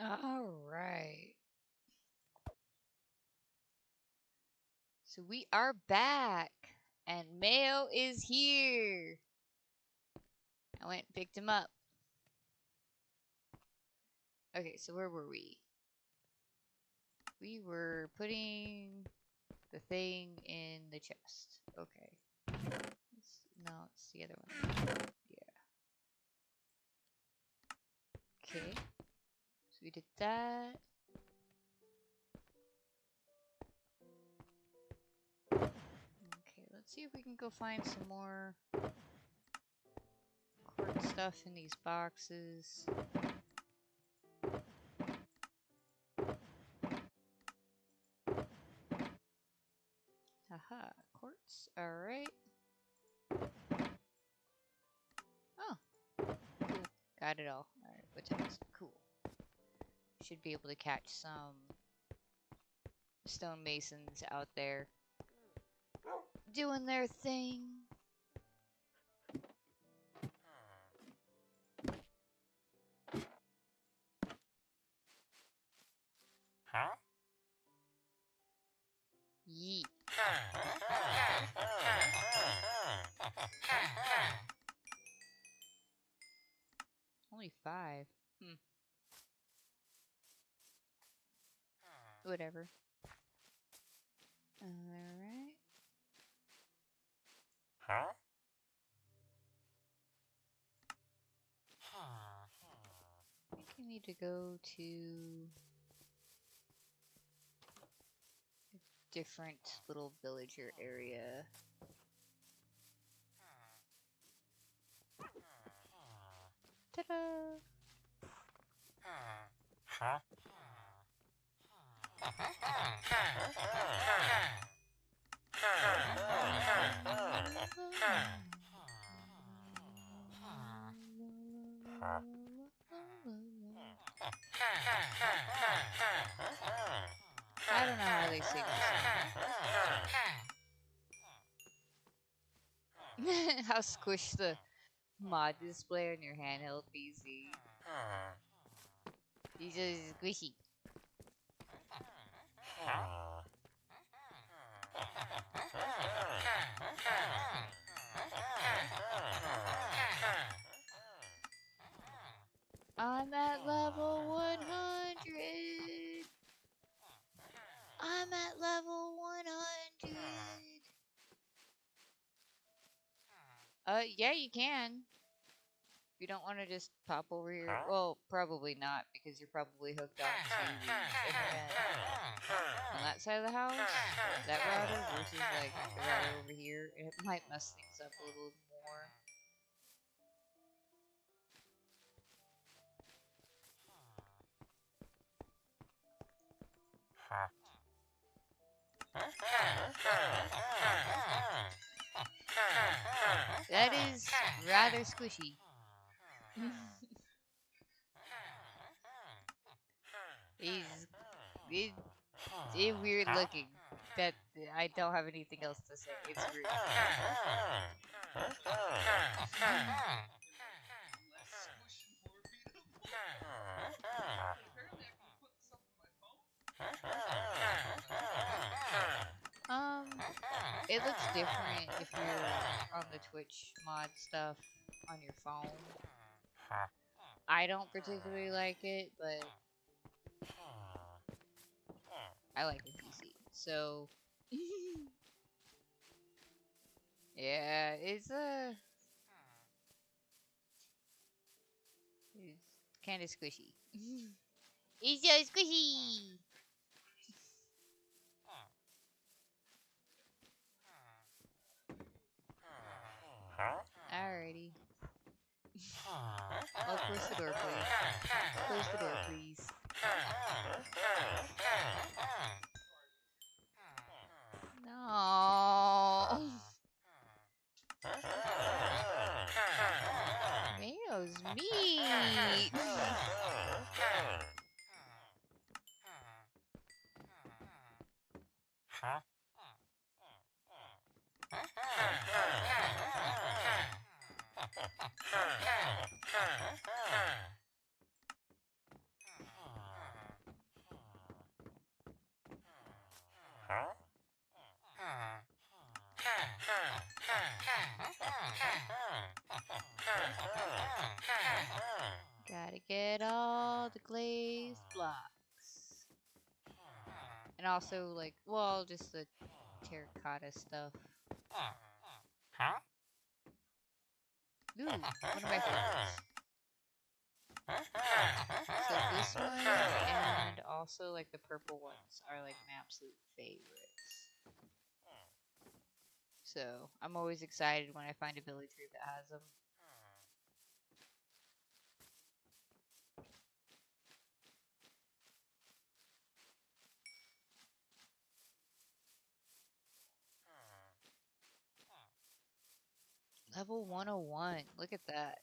All right. So we are back, and Mayo is here. I went and picked him up. Okay, so where were we? We were putting the thing in the chest. Okay. No, it's the other one. Yeah. Okay. So we did that. Okay, let's see if we can go find some more quartz stuff in these boxes. Haha, quartz. Alright. Oh, cool. Got it all. Alright, what's next? Cool. Should be able to catch some stonemasons out there doing their thing. Huh? Yeet. Only 5. Whatever. Alright. Huh? I think I need to go to a different little villager area. Ta-da! Huh? I don't know how they sing this song. How squish the mod display on your handheld PC. He's just squishy. I'm at level 100. I'm at level 100. Yeah, you can. If you don't want to just pop over here. Well, probably not, because you're probably hooked onto the internet on that side of the house. That router versus, like, the router over here. It might mess things up a little more. That is rather squishy. He's weird looking. That I don't have anything else to say. It's weird. Um, it looks different if you're on the Twitch mod stuff on your phone. I don't particularly like it, but I like the PC. So, yeah, it's kind of squishy. It's so squishy. Alrighty. Oh, close the door, please. Close the door, please. No. Mayo's meat. Gotta get all the glazed blocks. And also, like, well, just the terracotta stuff. Ooh, one of my favorites. So this one and also like the purple ones are like my absolute favorites. So I'm always excited when I find a villager that has them. Level 101. Look at that.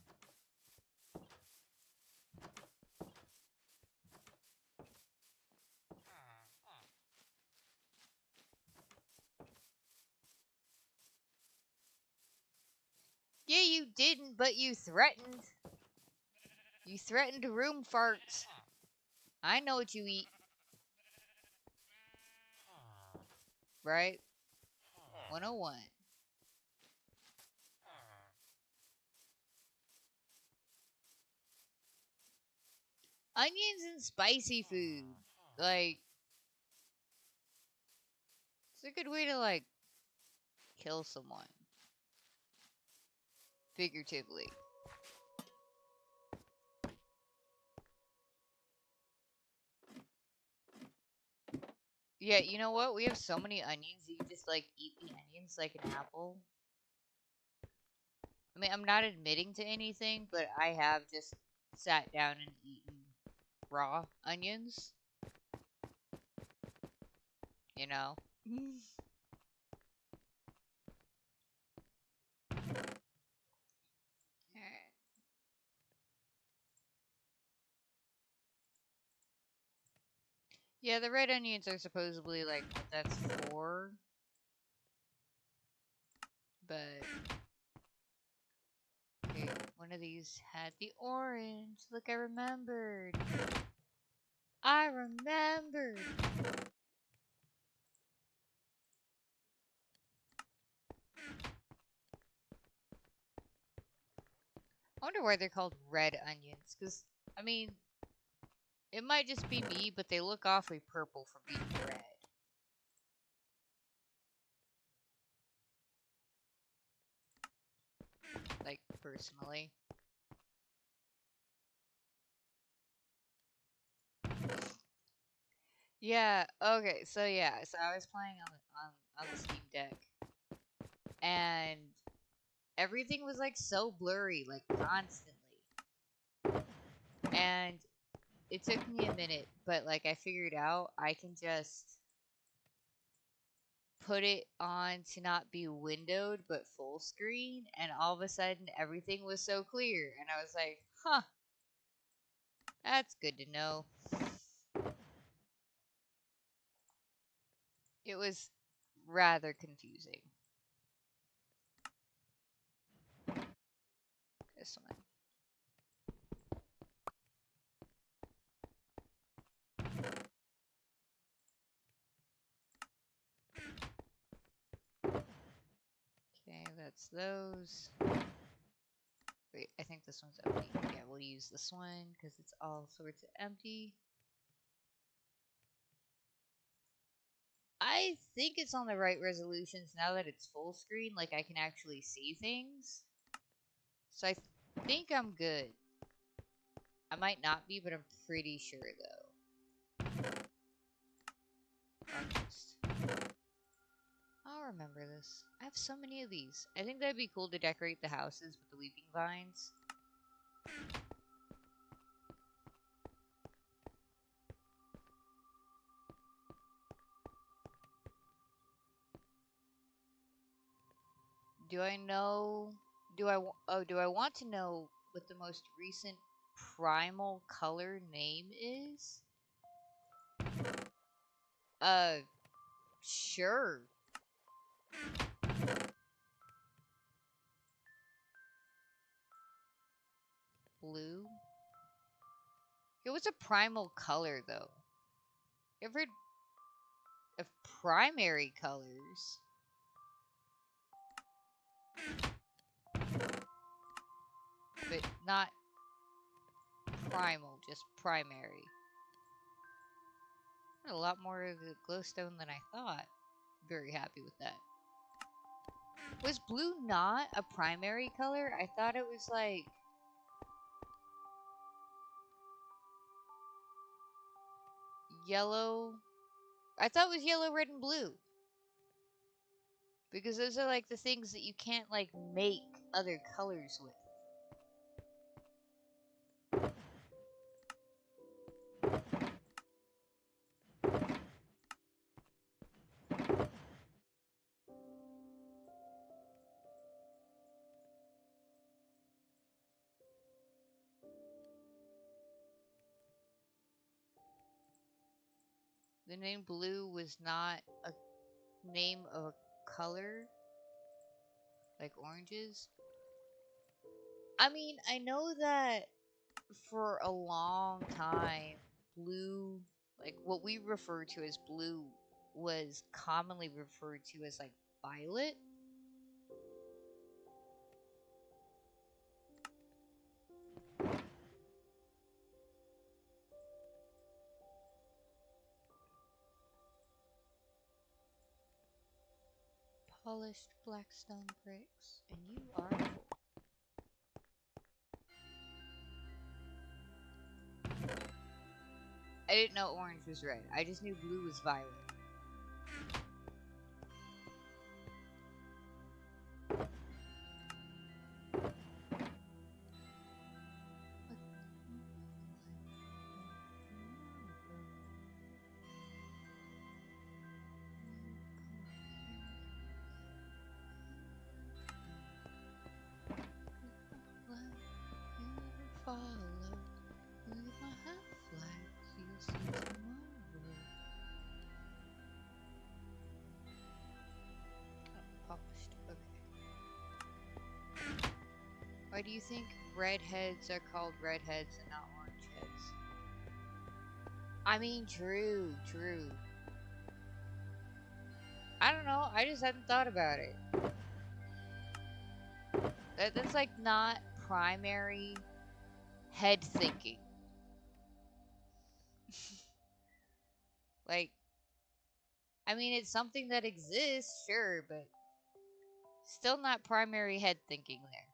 Yeah, you didn't, but you threatened. You threatened room farts. I know what you eat. Right? 101. Onions and spicy food. Like, it's a good way to, like, kill someone. Figuratively. Yeah, you know what? We have so many onions that you just, like, eat the onions like an apple. I mean, I'm not admitting to anything, but I have just sat down and eaten raw onions. You know? Alright. Yeah, the red onions are supposedly like what that's for. But okay, one of these had the orange. Look, I remembered. I remembered. I wonder why they're called red onions. Because, I mean, it might just be me, but they look awfully purple for being red. Like, personally. Yeah, okay, so yeah, so I was playing on the Steam Deck. And everything was like so blurry, like constantly. And it took me a minute, but like I figured out I can just put it on to not be windowed but full screen, and all of a sudden everything was so clear, and I was like, huh, that's good to know. It was rather confusing. This one. Okay, that's those. Wait, I think this one's empty. Yeah, we'll use this one because it's all sorts of empty. I think it's on the right resolutions now that it's full screen, like I can actually see things. So I think I'm good. I might not be, but I'm pretty sure though. Artist. I'll remember this. I have so many of these. I think that'd be cool to decorate the houses with the weeping vines. Do I know? Do I want to know what the most recent primal color name is? Uh, sure. Blue. It was a primal color though. You ever heard of primary colors? but not primal, just primary. A lot more of the glowstone than I thought. Very happy with that. Was blue not a primary color? I thought it was like yellow. I thought it was yellow, red, and blue. Because those are like the things that you can't like make other colors with. The name blue was not a name of a color like oranges. I mean, I know that for a long time, blue, like what we refer to as blue, was commonly referred to as like violet. Polished black stone bricks, and you are full. I didn't know orange was red. I just knew blue was violet. Follow with my half-lights, you'll see tomorrow. Polished. Okay. Why do you think redheads are called redheads and not orange heads? I mean, true. I don't know. I just hadn't thought about it. That's like not primary head thinking. Like, I mean, it's something that exists, sure, but still not primary head thinking there.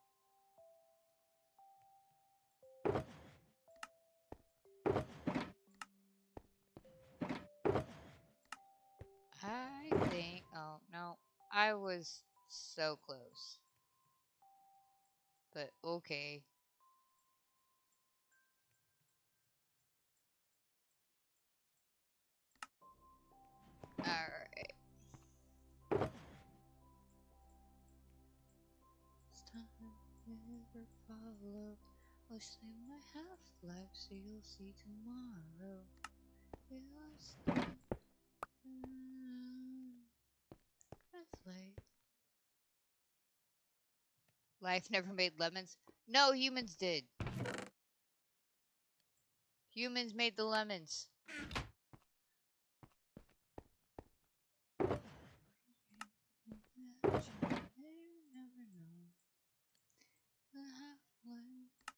I think. Oh, no. I was so close. But okay. Alright. It's time never follow. I'll save my half-life so you'll see tomorrow. That's late. Life never made lemons. No, humans did. Humans made the lemons.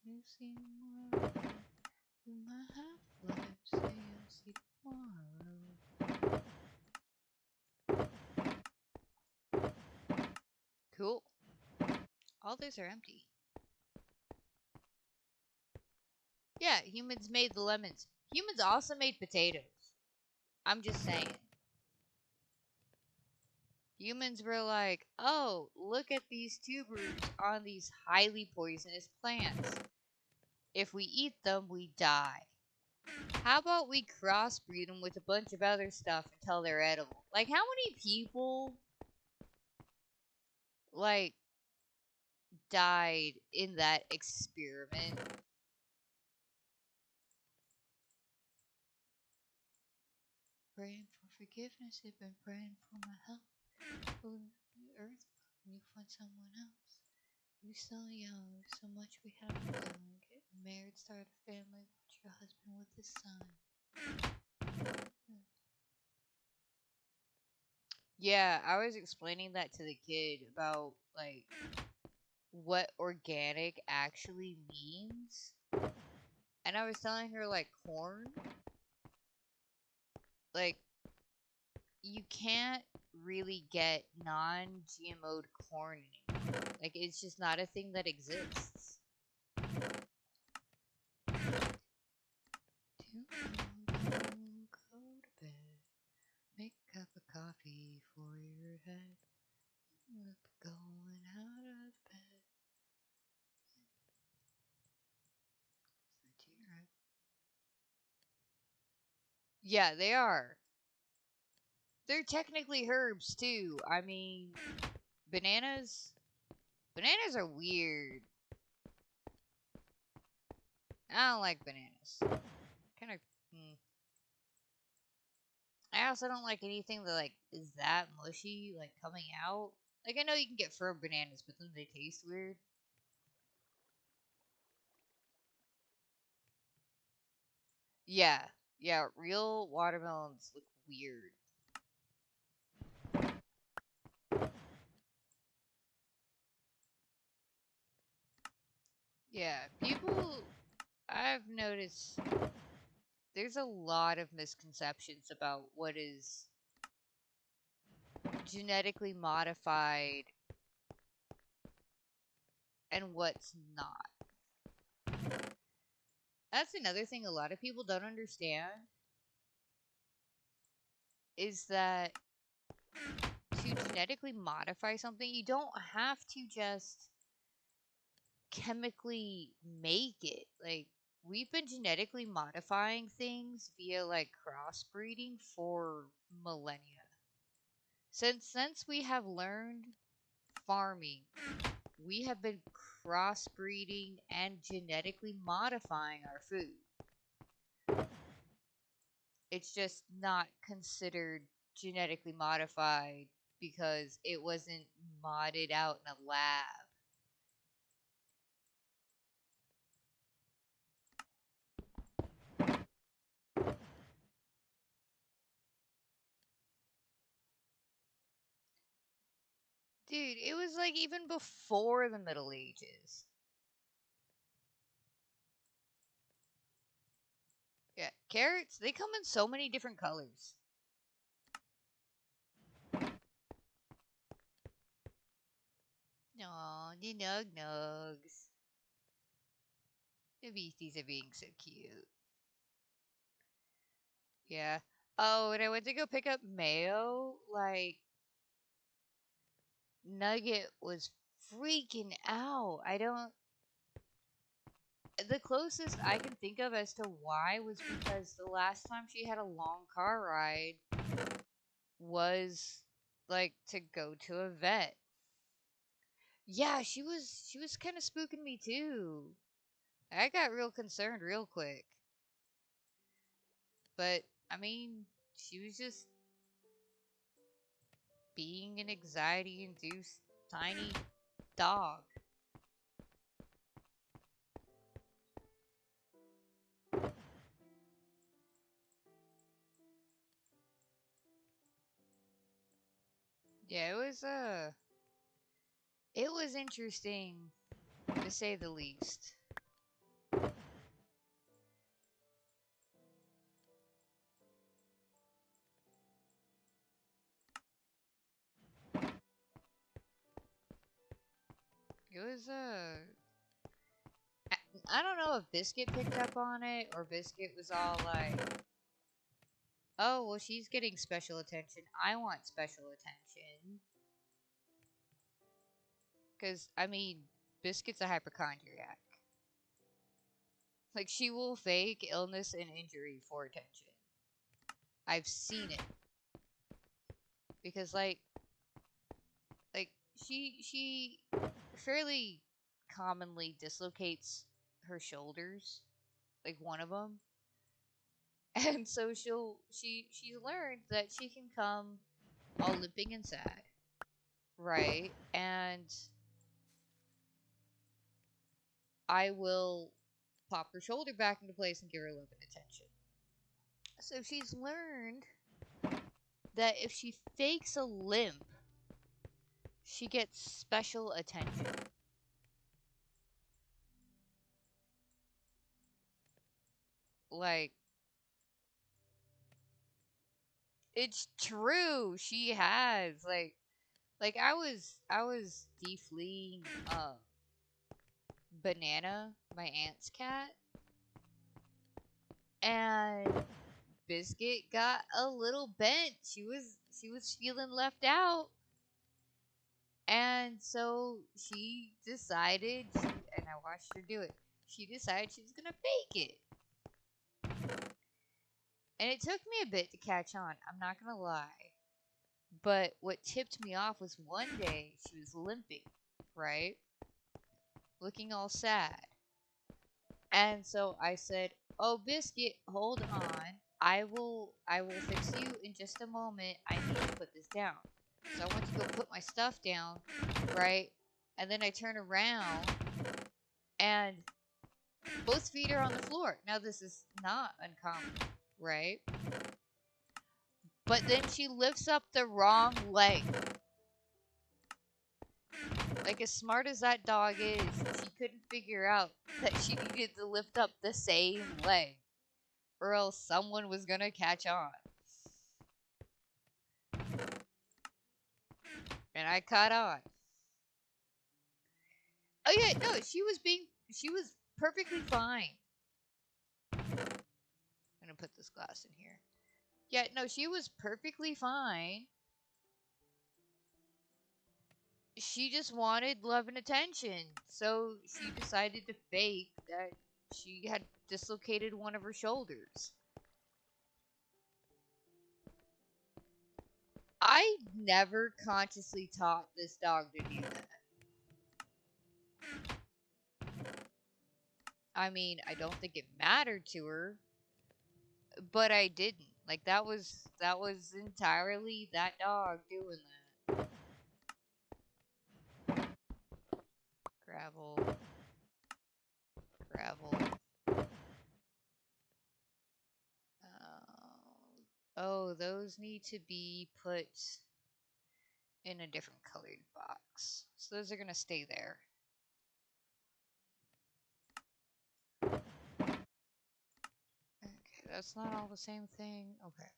You see tomorrow. You my half-life, say you'll see tomorrow. Cool. All these are empty. Yeah, humans made the lemons. Humans also made potatoes. I'm just saying. Humans were like, oh, look at these tubers on these highly poisonous plants. If we eat them, we die. How about we crossbreed them with a bunch of other stuff until they're edible? Like, how many people, like, died in that experiment? Praying for forgiveness, they've been praying for my help. Oh, the earth, when you find someone else. You're so young, so much we haven't done. Get married, start a family, watch your husband with his son. Yeah, I was explaining that to the kid about, like, what organic actually means. And I was telling her, like, corn, like, you can't really get non-GMO'd corn anymore. Like, it's just not a thing that exists. Go to bed. Make a cup of coffee for your head. Going out of bed. Yeah, they are. They're technically herbs too. I mean, bananas. Bananas are weird. I don't like bananas. Kind of. I also don't like anything that like is that mushy, like coming out. Like I know you can get firm bananas, but then they taste weird. Yeah, yeah. Real watermelons look weird. Yeah, people. I've noticed there's a lot of misconceptions about what is genetically modified and what's not. That's another thing a lot of people don't understand is that to genetically modify something, you don't have to just chemically make it. Like, we've been genetically modifying things via like crossbreeding for millennia. Since we have learned farming, we have been crossbreeding and genetically modifying our food. It's just not considered genetically modified because it wasn't modded out in a lab. Dude, it was like even before the Middle Ages. Yeah, carrots, they come in so many different colors. Aw, the nug nugs. The beasties are being so cute. Yeah. Oh, when I went to go pick up mayo, like, Nugget was freaking out. I don't. The closest I can think of as to why was because the last time she had a long car ride was like to go to a vet. Yeah, she was kind of spooking me too. I got real concerned real quick. But I mean, she was just being an anxiety induced tiny dog. Yeah, it was interesting to say the least. It was I don't know if Biscuit picked up on it or Biscuit was all like, "Oh, well she's getting special attention. I want special attention." Cuz I mean, Biscuit's a hypochondriac. Like she will fake illness and injury for attention. I've seen it because like she fairly commonly dislocates her shoulders, like one of them. And so she learned that she can come all limping and sad, right? And I will pop her shoulder back into place and give her love and attention. So she's learned that if she fakes a limp, she gets special attention. Like, it's true. She has. Like I was defleeing Banana, my aunt's cat, and Biscuit got a little bent. She was feeling left out. And so she decided, and I watched her do it. She decided she was gonna fake it. And it took me a bit to catch on, I'm not gonna lie. But what tipped me off was one day she was limping, right? Looking all sad. And so I said, "Oh, Biscuit, hold on. I will fix you in just a moment. I need to put this down." So I went to go put my stuff down, right? And then I turn around and both feet are on the floor. Now this is not uncommon, right? But then she lifts up the wrong leg. Like, as smart as that dog is, she couldn't figure out that she needed to lift up the same leg, or else someone was gonna catch on. And I caught on. Oh yeah, no, she was perfectly fine. I'm gonna put this glass in here. Yeah, no, she was perfectly fine. She just wanted love and attention. So she decided to fake that she had dislocated one of her shoulders. I never consciously taught this dog to do that. I mean, I don't think it mattered to her, but I didn't. Like, that was entirely that dog doing that. Gravel, gravel. Oh, those need to be put in a different colored box. So those are gonna stay there. Okay, that's not all the same thing. Okay.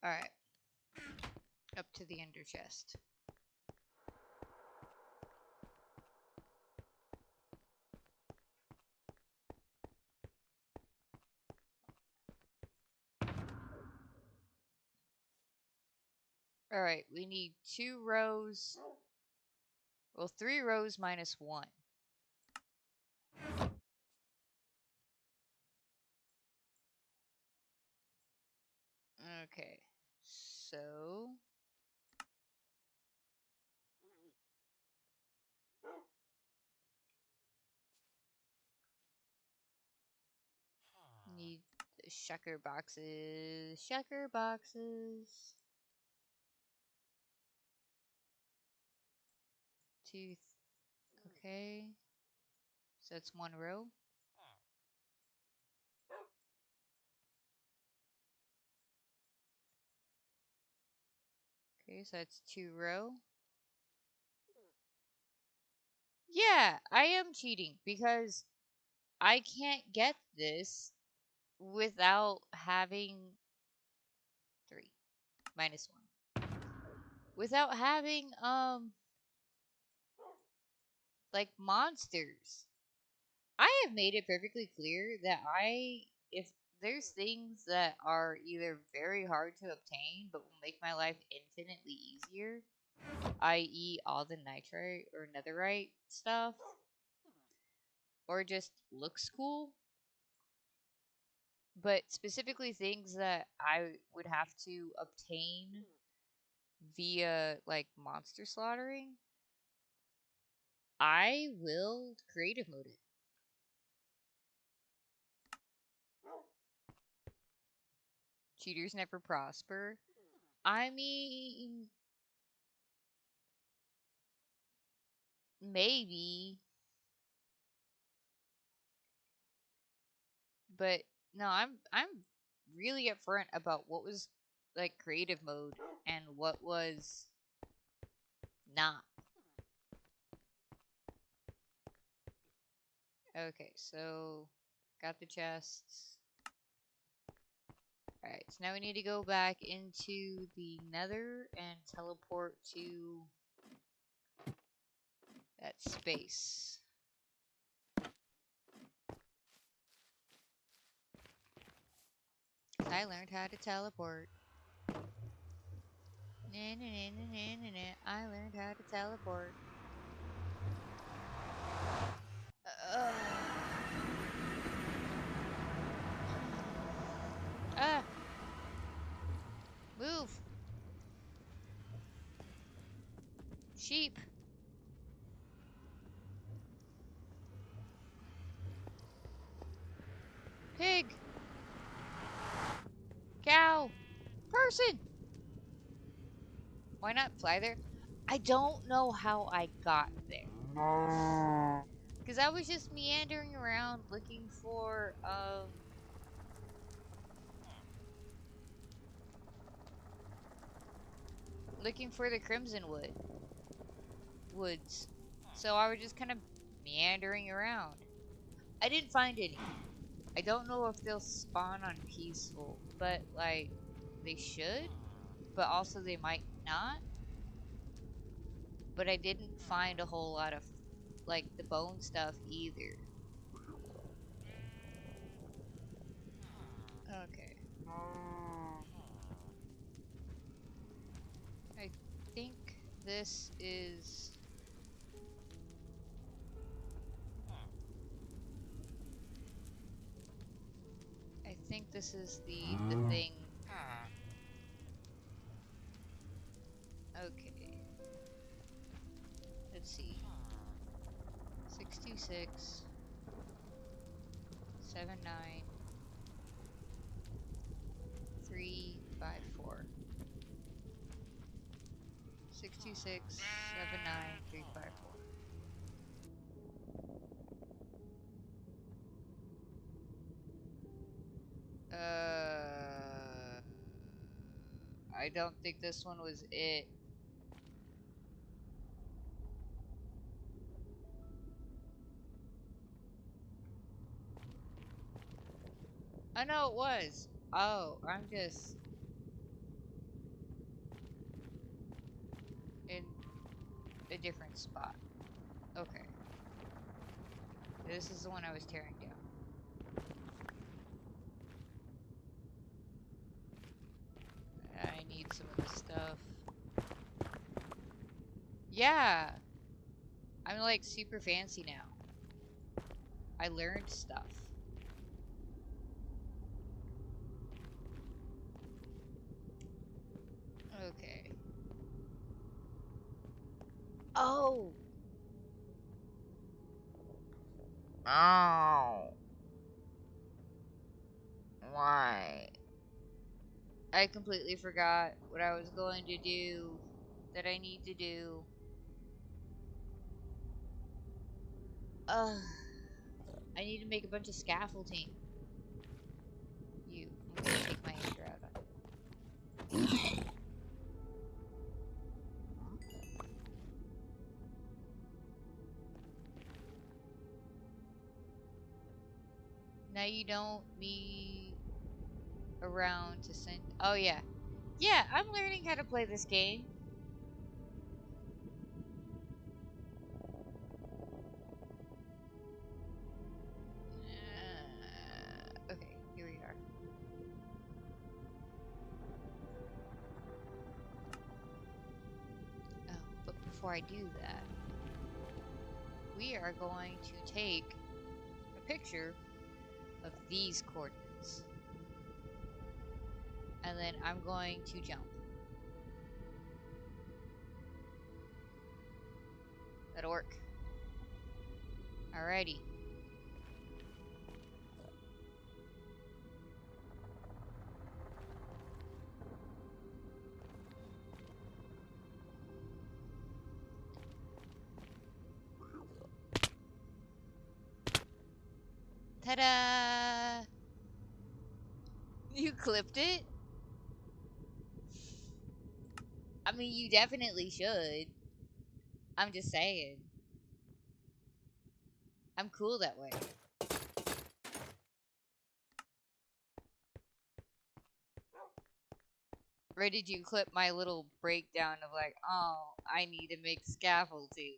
Alright. Up to the ender chest. Alright, we need 2 rows. Well, 3 rows minus 1. Okay. So need the shucker boxes. Shucker boxes. 2. Okay. So that's 1 row. Okay, so that's 2 row. Yeah, I am cheating because I can't get this without having 3 minus 1. Without having like monsters. I have made it perfectly clear that if there's things that are either very hard to obtain but will make my life infinitely easier, i.e., all the nitrite or netherite stuff, or just looks cool, but specifically things that I would have to obtain via like monster slaughtering, I will creative mode it. Cheaters never prosper. I mean, maybe, but no, I'm really upfront about what was like creative mode and what was not. Okay, so got the chests. Alright, so now we need to go back into the nether and teleport to that space. I learned how to teleport. I learned how to teleport. Uh, ah! Move! Sheep! Pig! Cow! Person! Why not fly there? I don't know how I got there. Because I was just meandering around looking for the crimson woods. So I was just kind of meandering around. I didn't find any. I don't know if they'll spawn on peaceful, but like they should, but also they might not. But I didn't find a whole lot of like the bone stuff either. Okay. I think this is I think this is the thing. Okay. Let's see. 626 79 354. 626 79 354. I don't think this one was it. I know it was. Oh, I'm just in a different spot. Okay. This is the one I was tearing down. I need some of this stuff. Yeah! I'm like super fancy now. I learned stuff. Okay. Oh! Oh! Why? I completely forgot what I was going to do that I need to do. Ugh. I need to make a bunch of scaffolding. I'm gonna take my ender out on you. Now you don't me around to send. Oh yeah, yeah. I'm learning how to play this game. Okay, here we are. Oh, but before I do that, we are going to take a picture of these coordinates, and then I'm going to jump. That'll work. Alrighty. Ta-da! You clipped it? I mean, you definitely should. I'm just saying. I'm cool that way. Or did you clip my little breakdown of like, oh, I need to make scaffolding?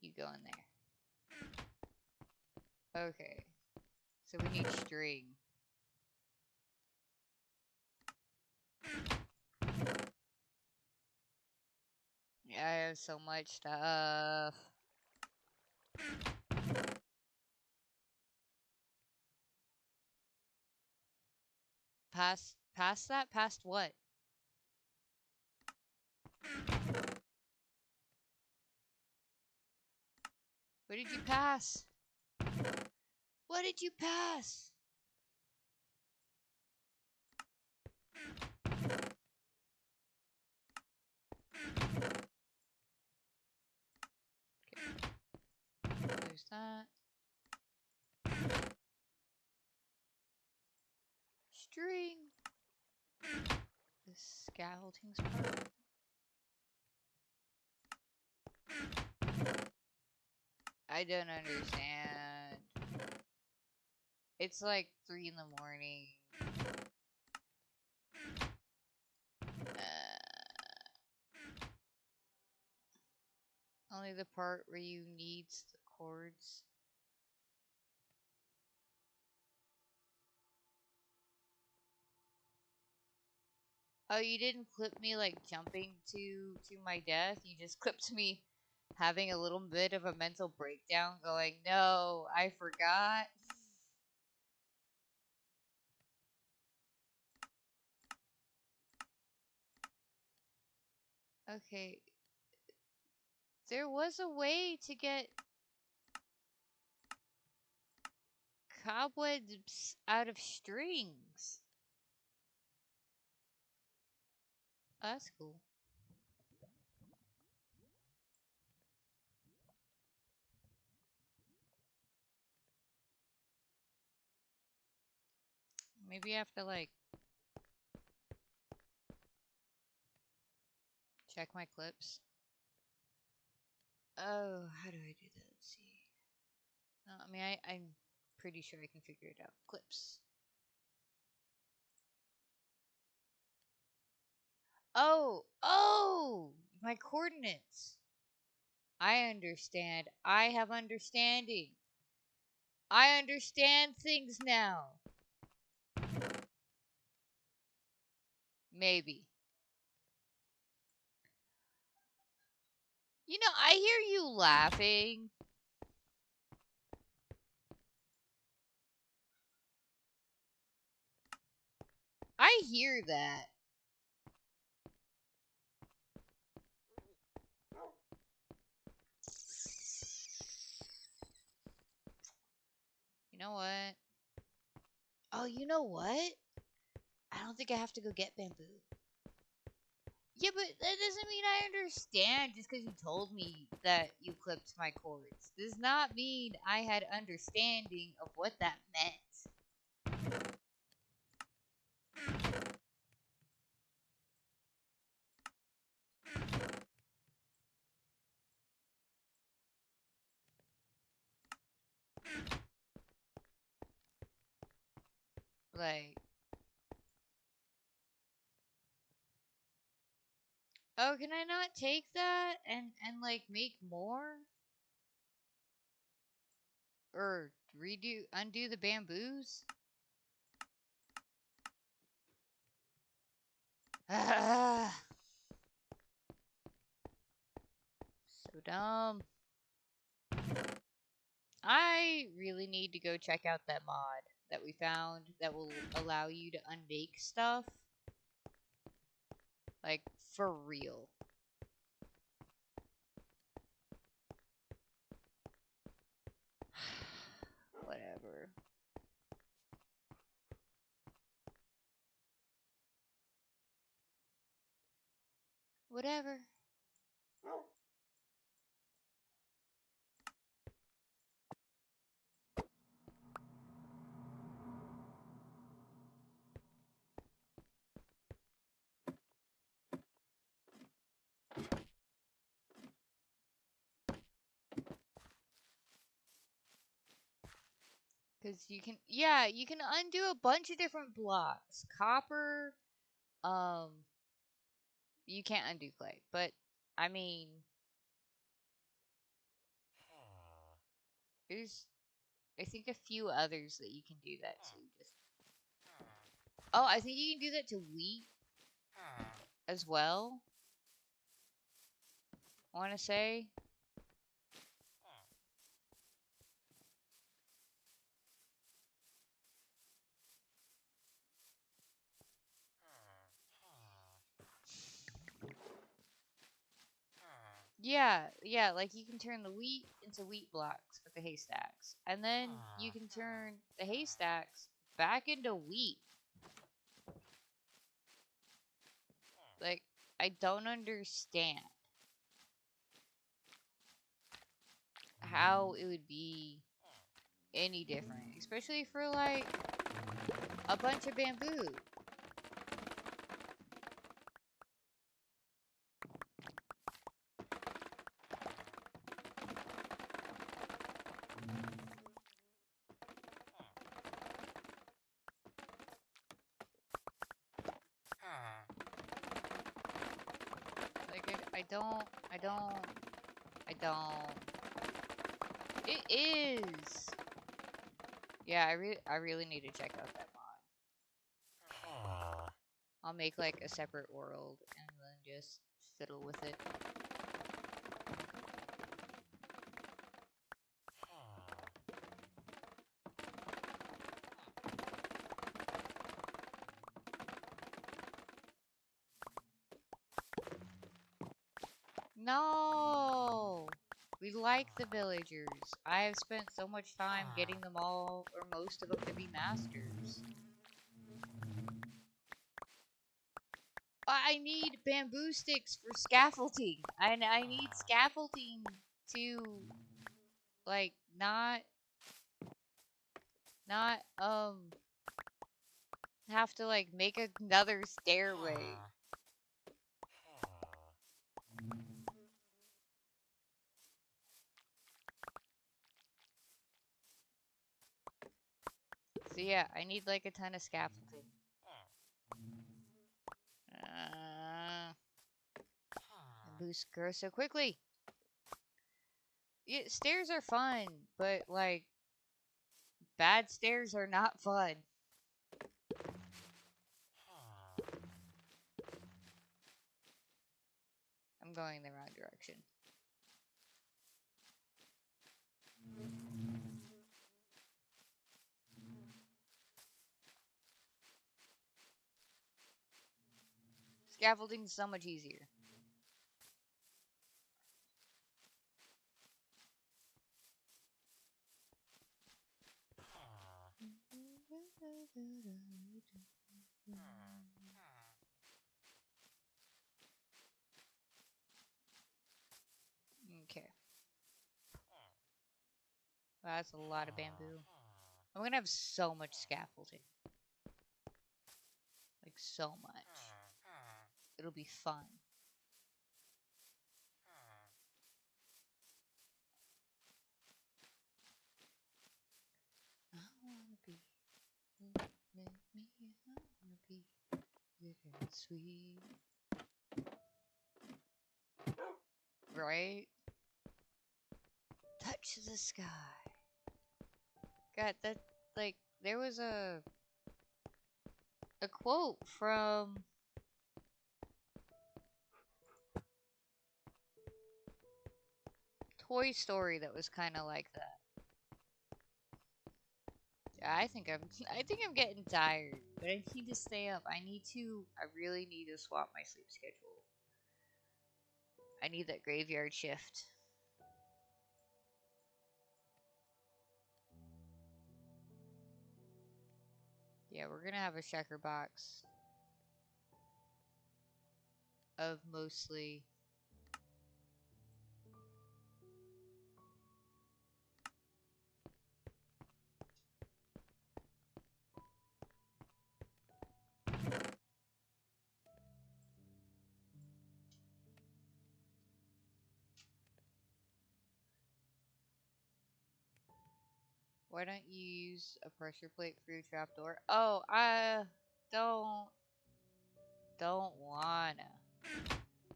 You go in there. Okay. So we need string. Yeah, I have so much stuff. Past that? Past what? What did you pass? What did you pass? Okay. There's that. String. The scaffolding's part. I don't understand. It's like 3 in the morning. Only the part where you needs the cords. Oh, you didn't clip me like jumping to my death. You just clipped me having a little bit of a mental breakdown, going, "No, I forgot." Okay, there was a way to get cobwebs out of strings. Oh, that's cool. Maybe I have to like check my clips. Oh, how do I do that? Let's see. I mean, I'm pretty sure I can figure it out. Clips. Oh, my coordinates. I understand. I have understanding. I understand things now. Maybe. You know, I hear you laughing. I hear that. You know what? Oh, you know what? I don't think I have to go get bamboo. Yeah, but that doesn't mean I understand just because you told me that you clipped my cords. Does not mean I had understanding of what that meant. Like, oh, can I not take that and like make more? Or undo the bamboos? Ah, so dumb. I really need to go check out that mod that we found that will allow you to unbake stuff. Like, for real. Whatever. Whatever. Because you can, yeah, you can undo a bunch of different blocks. Copper, um, you can't undo clay, but I mean, there's, I think, a few others that you can do that to. Just, oh, I think you can do that to wheat as well. I want to say. Yeah, yeah, like you can turn the wheat into wheat blocks with the haystacks. And then you can turn the haystacks back into wheat. Like, I don't understand how it would be any different, especially for like a bunch of bamboo. Like, I don't. It is. Yeah, I really need to check out that mod. I'll make like a separate world and then just fiddle with it. No! We like the villagers. I have spent so much time getting them all, or most of them, to be masters. I need bamboo sticks for scaffolding. And I need scaffolding to, like, not, have to, like, make another stairway. So yeah, I need, like, a ton of scaffolding. Bamboo's grow so quickly. Yeah, stairs are fun, but, like, bad stairs are not fun. I'm going the wrong direction. Scaffolding's so much easier. Okay. That's a lot of bamboo. I'm gonna have so much scaffolding. Like, so much. It'll be fun. I wanna be. Make me. I wanna be. Good and sweet. Right? Touch the sky. God, that, like, there was a quote from Toy Story that was kind of like that. I think I'm getting tired, but I need to stay up. I really need to swap my sleep schedule. I need that graveyard shift. Yeah, we're gonna have a checker box of mostly. Why don't you use a pressure plate for your trapdoor? Oh, I don't wanna.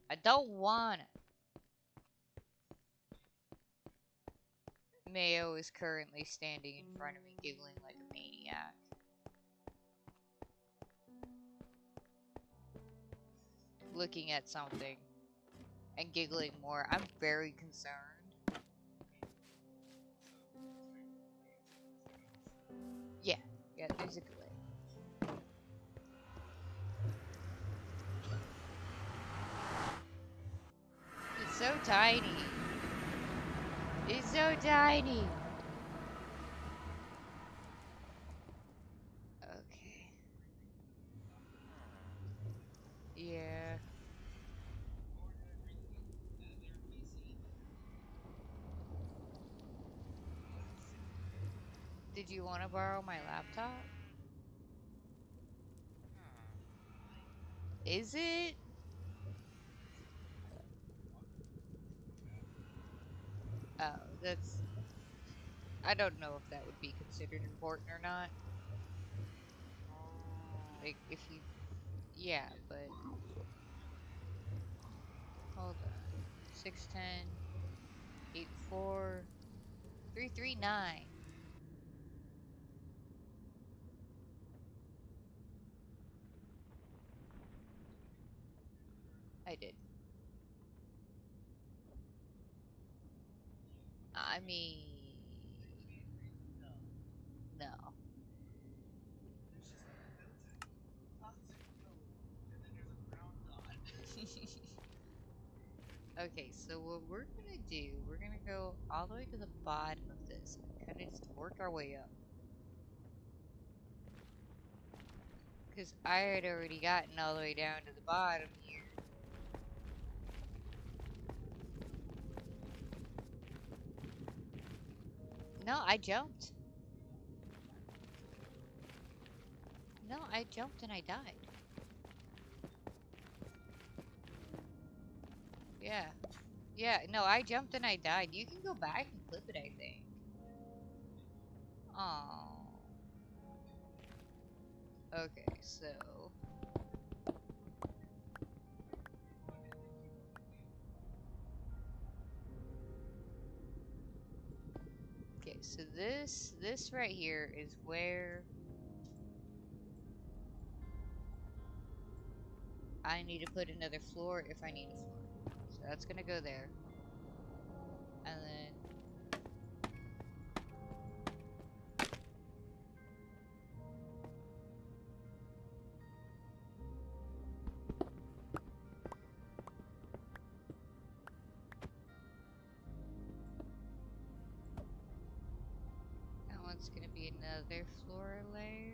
I don't wanna. Mayo is currently standing in front of me, giggling like a maniac. Looking at something and giggling more. I'm very concerned. Yeah, there's a delay. It's so tiny. It's so tiny. Okay. Yeah. Did you want to borrow my laptop? Is it? Oh, that's... I don't know if that would be considered important or not. Like, if you... Yeah, but... Hold on. 610, 84, 339. I did. I mean... No. Okay, so what we're gonna do, we're gonna go all the way to the bottom of this and kind of just work our way up. Because I had already gotten all the way down to the bottom here. No, I jumped. No, I jumped and I died. Yeah. Yeah, no, I jumped and I died. You can go back and clip it, I think. Oh. Okay, so... Okay, so this right here is where I need to put another floor if I need a floor. So that's gonna go there. And then... that one's gonna be another floor layer.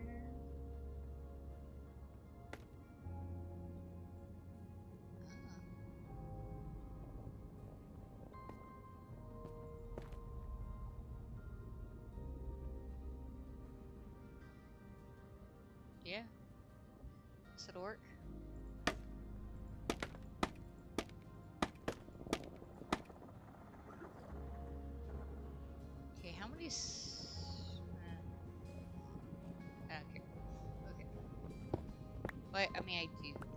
Yeah, this would work. Okay, how many I don't care. Okay. But, I mean, I do, but...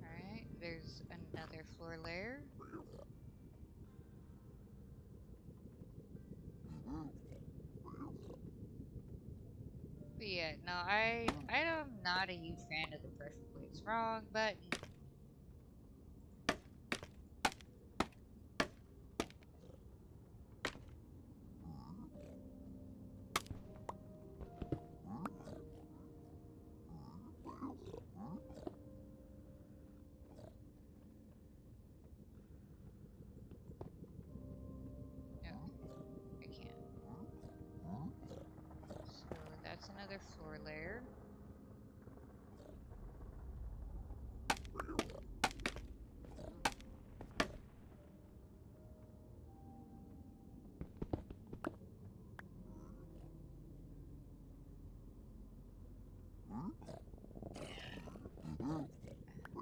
Alright, there's another floor layer. But yeah, no, I'm not a huge fan of the pressure plates. Wrong button. No, I can't. So that's another floor layer.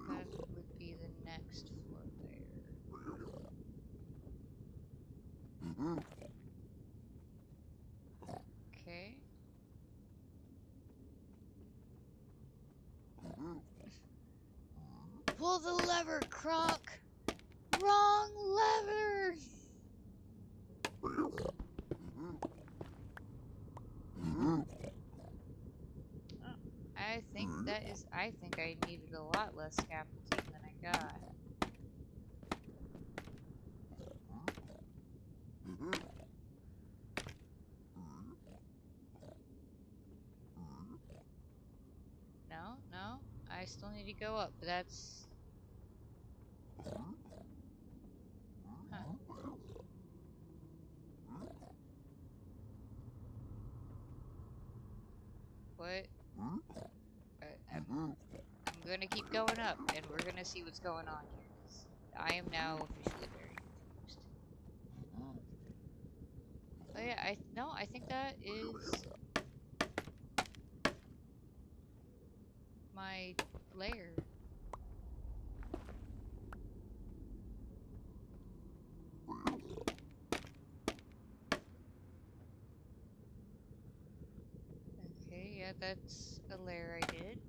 That would be the next floor layer. Okay. Pull the lever, Kronk! Wrong lever! I think I think I needed a lot less scaffolding than I got. No, no, I still need to go up, but that's... Huh. What? I'm gonna keep going up, and we're gonna see what's going on here, 'cause I am now officially very confused. Oh yeah, I think that is my lair. Okay, yeah, that's a lair I did.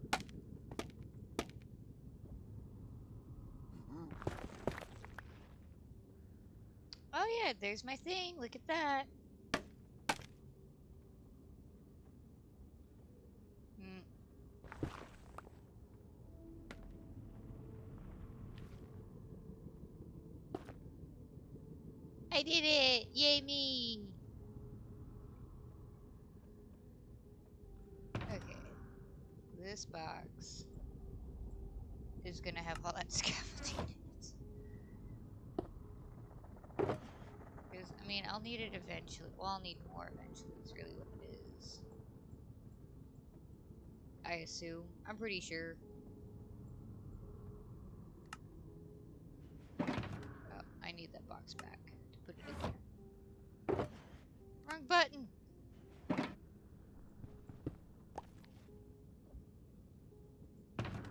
Oh yeah, there's my thing. Look at that. Hmm. I did it! Yay me! Okay. This box is gonna have all that scaffolding in it. Because, I mean, I'll need it eventually. Well, I'll need more eventually, is really what it is. I assume. I'm pretty sure. Oh, I need that box back to put it in there. Wrong button!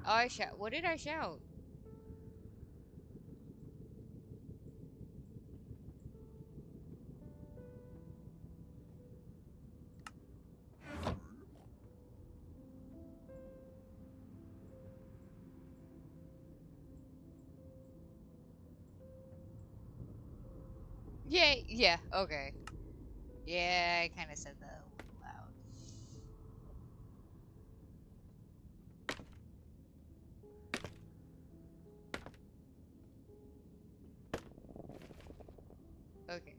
Oh, I shout. What did I shout? Yay! Yeah, okay. Yeah, I kind of said that a little loud. Okay.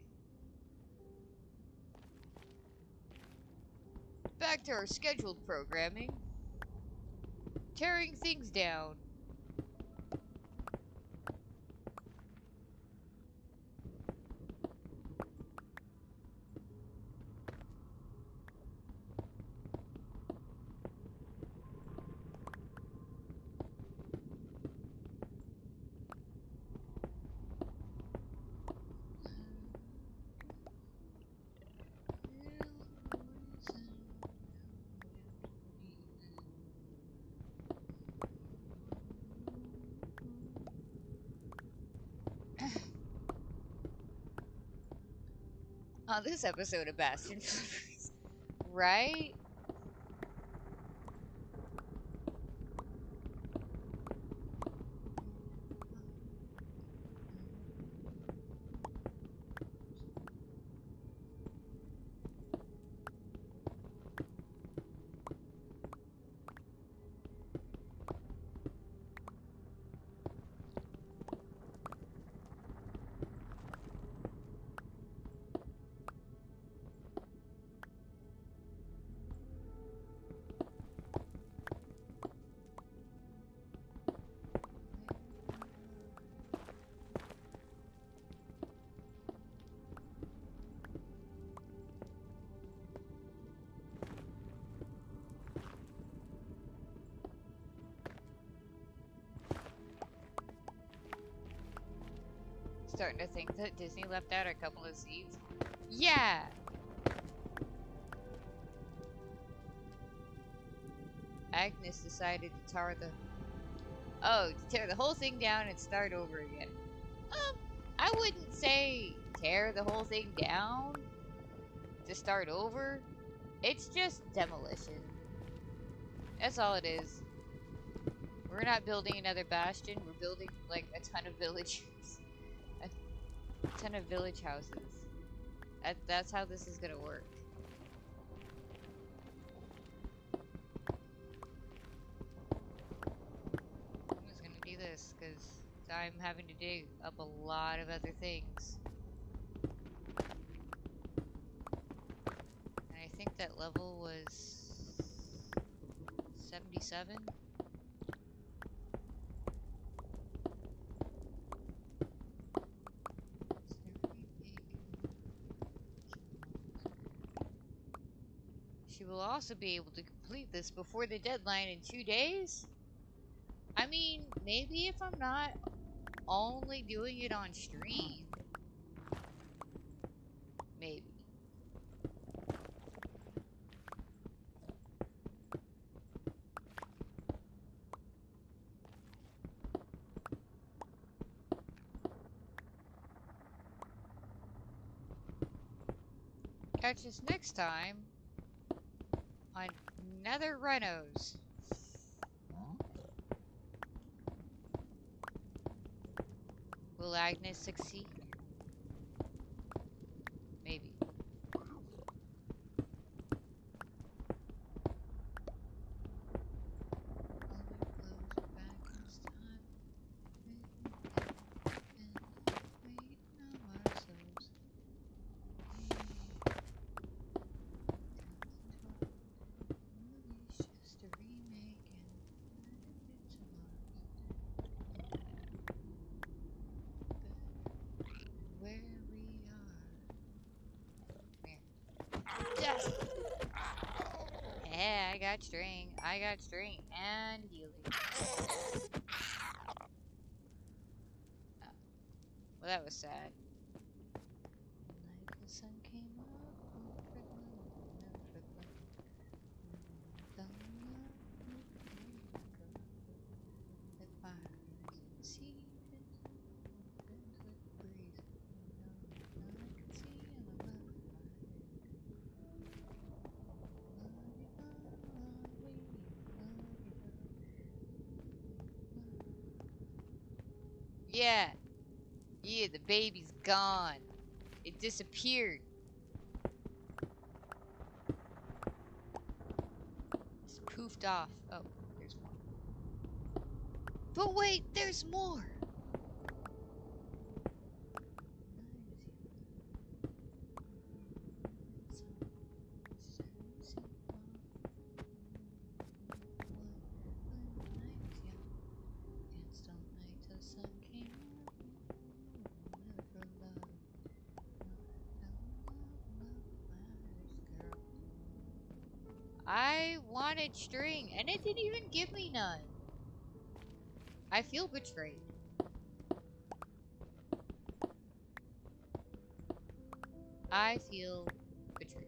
Back to our scheduled programming. Tearing things down. On this episode of Bastion Flippers. Right? Starting to think that Disney left out a couple of seeds. Yeah! Agnes decided to tear the whole thing down and start over again. I wouldn't say tear the whole thing down to start over. It's just demolition. That's all it is. We're not building another bastion. We're building like a ton of villagers. A ton of village houses. That's how this is gonna work. I'm just gonna do this because I'm having to dig up a lot of other things. And I think that level was 77. She will also be able to complete this before the deadline in 2 days? I mean, maybe if I'm not only doing it on stream. Maybe. Catch us next time on Nether Renos. Will Agnes succeed? Maybe. Yes. Yeah, I got string. I got string and healing. Oh. Well, that was sad. Like the sun came up, yeah. Yeah, the baby's gone. It disappeared. It's poofed off. Oh, there's more. But wait, there's more. I wanted string, and it didn't even give me none. I feel betrayed. I feel betrayed.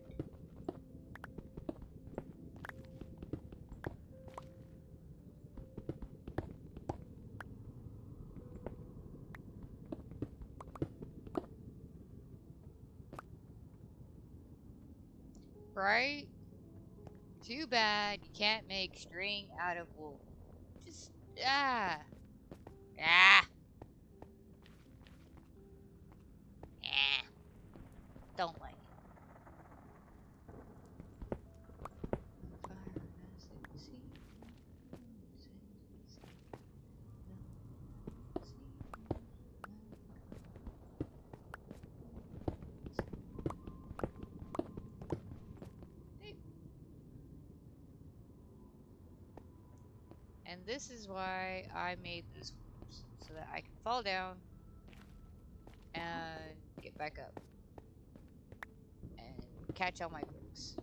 Right? Too bad you can't make string out of wool. Just, ah. Ah. Eh. Don't like it. And this is why I made this course, so that I can fall down and get back up and catch all my books.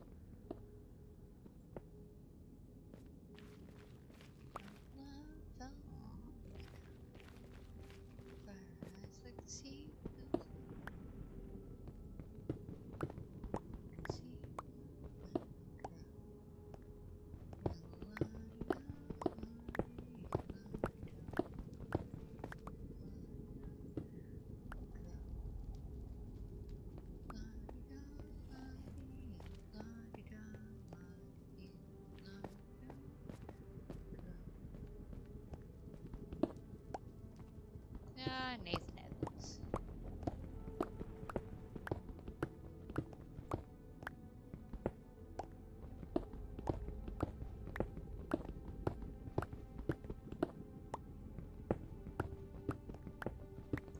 Nathan Evans.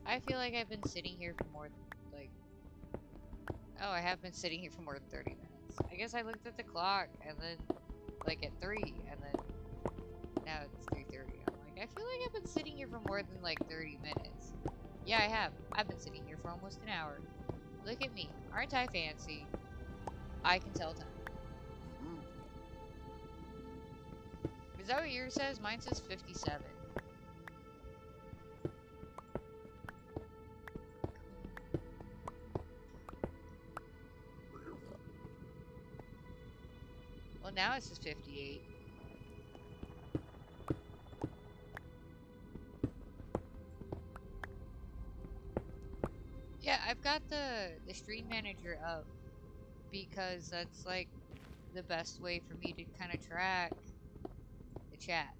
I feel like I've been sitting here for more than, like... Oh, I have been sitting here for more than 30 minutes. I guess I looked at the clock, and then, like, at 3, and then now it's 3:30. I'm like, I feel like I've been sitting here for more than, like, 30 minutes. Yeah, I have. I've been sitting here for almost an hour. Look at me. Aren't I fancy? I can tell time. Is that what yours says? Mine says 57. Well, now it says 58. Yeah, I've got the stream manager up because that's like the best way for me to kind of track the chat.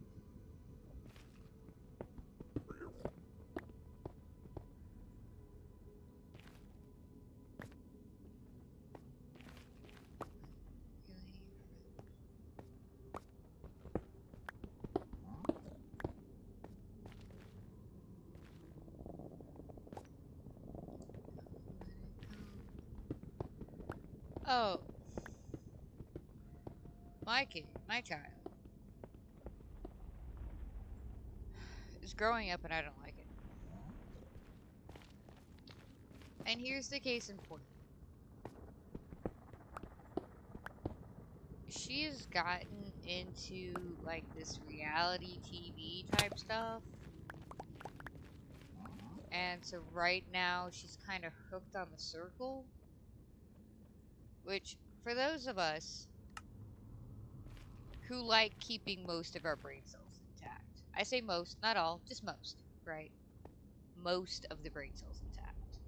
Oh, my kid, my child, is growing up and I don't like it. And here's the case in point. She's gotten into, like, this reality TV type stuff. And so right now she's kind of hooked on the circle. Which, for those of us who like keeping most of our brain cells intact. I say most, not all, just most, right? Most of the brain cells intact.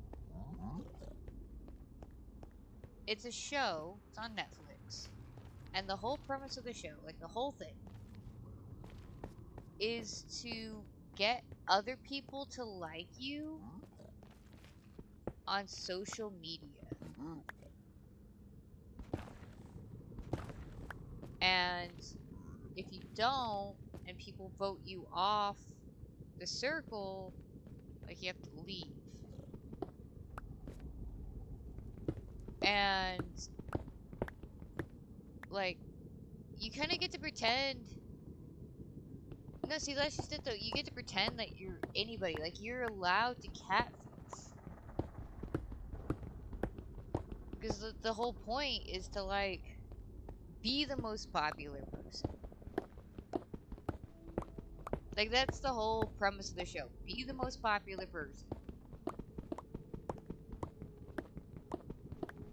It's a show, it's on Netflix, and the whole premise of the show, like the whole thing, is to get other people to like you on social media. And if you don't, and people vote you off the circle, like, you have to leave. And, like, you kind of get to pretend... No, see, that's just it, though. You get to pretend that you're anybody. Like, you're allowed to catfish. Because the whole point is to, like, be the most popular person. Like, that's the whole premise of the show. Be the most popular person.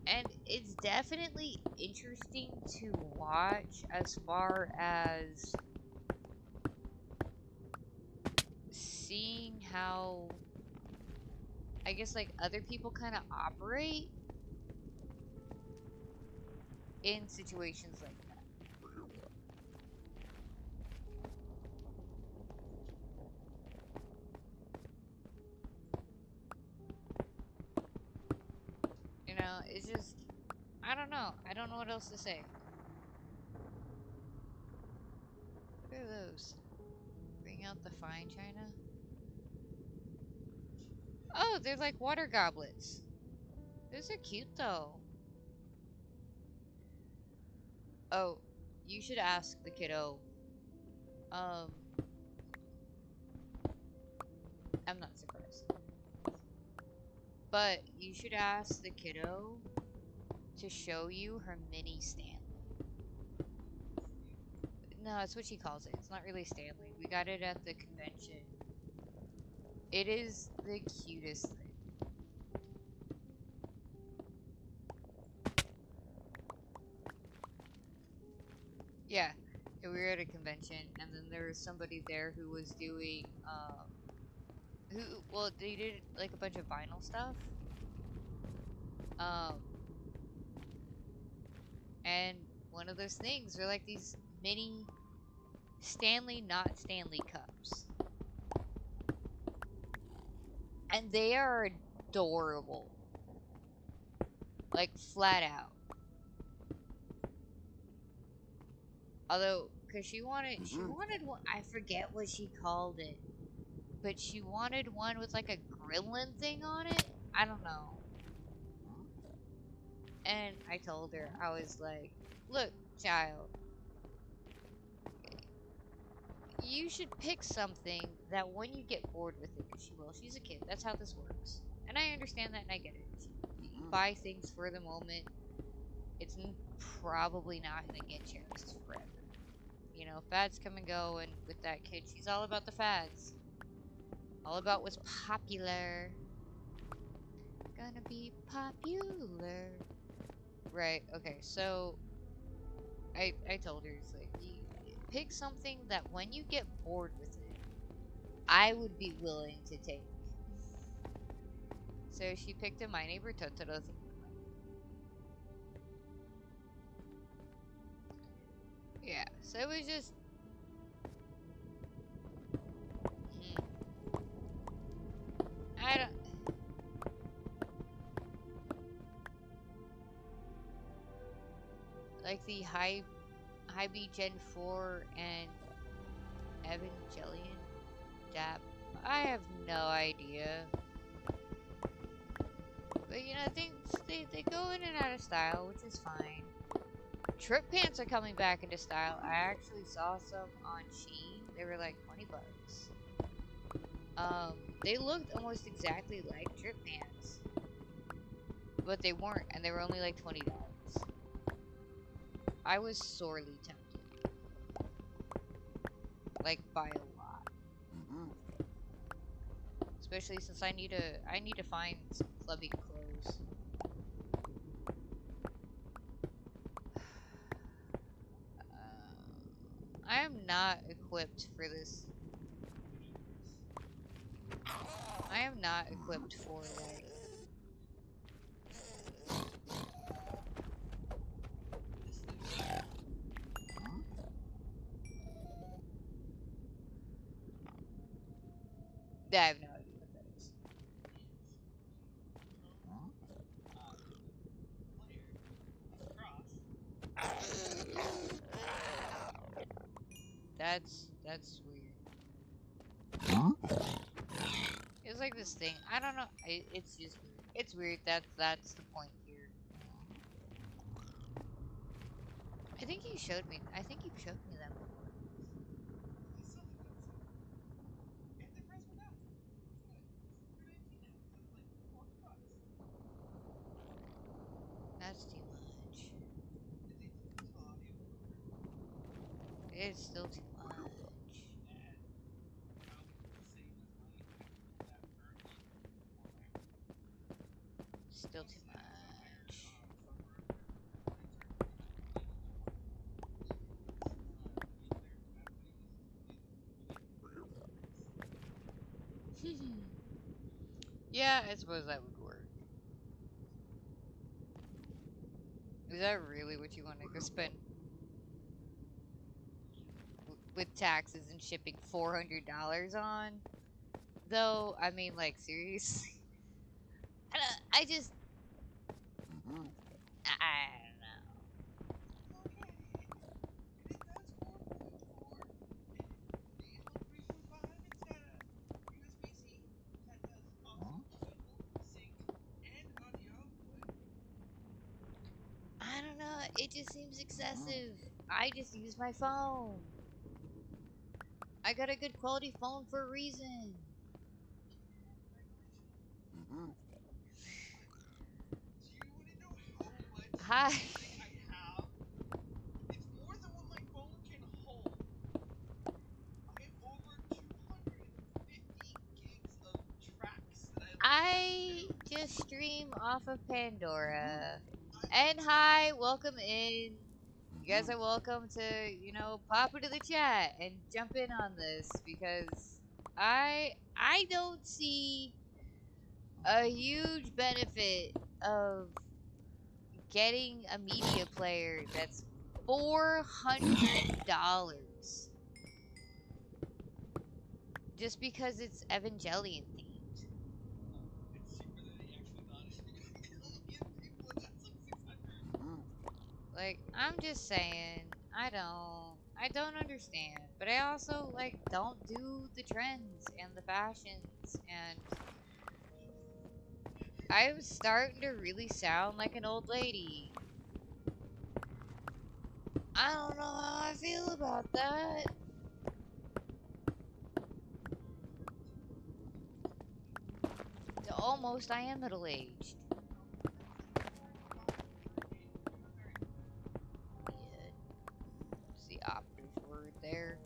And it's definitely interesting to watch as far as seeing how, I guess, like, other people kind of operate in situations like that. You know, it's just, I don't know. I don't know what else to say. Look at those. Bring out the fine china. Oh, they're like water goblets. Those are cute, though. Oh, you should ask the kiddo. I'm not surprised. But you should ask the kiddo to show you her mini Stanley. No, that's what she calls it. It's not really Stanley. We got it at the convention. It is the cutest thing. Yeah, we were at a convention, and then there was somebody there who was doing, well, they did, like, a bunch of vinyl stuff. And one of those things were, like, these mini Stanley, not Stanley cups. And they are adorable. Like, flat out. Although, because she wanted one, I forget what she called it. But she wanted one with like a grilling thing on it. I don't know. And I told her, I was like, look, child, you should pick something that when you get bored with it, because she will, she's a kid, that's how this works. And I understand that and I get it. You buy things for the moment, it's probably not going to get cherished forever. You know, fads come and go, and with that kid, she's all about the fads. All about what's popular. Gonna be popular. Right, okay, so I told her, it's like, you pick something that when you get bored with it, I would be willing to take. So she picked a My Neighbor Totoro thing. Yeah, so it was just... I don't... Like the High B Gen 4 and Evangelion Dap. I have no idea. But you know, things they go in and out of style, which is fine. Trip pants are coming back into style. I actually saw some on Shein. They were like 20 bucks. They looked almost exactly like trip pants. But they weren't, and they were only like $20. I was sorely tempted. Like, by a lot. Especially since I need to find some clubbing clothes. I am not equipped for this. I am not equipped for, like... I have no idea what that is. That's weird. It's like this thing. I don't know. It's just weird. It's weird. That's the point here. I think you showed me. I think you've showed me that before. That's too much. It's still too much. Still too much. Yeah, I suppose that would work. Is that really what you want to go spend with taxes and shipping $400 on? Though, I mean, like, seriously? I just... I don't know. I don't know. It just seems excessive. I just use my phone. I got a good quality phone for a reason. Hi. I just stream off of Pandora. And hi, welcome in. You guys are welcome to, you know, pop into the chat and jump in on this because I don't see a huge benefit of getting a media player that's $400 just because it's Evangelion themed. I'm just saying, I don't understand. But I also, like, don't do the trends and the fashions, and I'm starting to really sound like an old lady. I don't know how I feel about that. Almost, I am middle-aged. Yeah, it's the operative word there.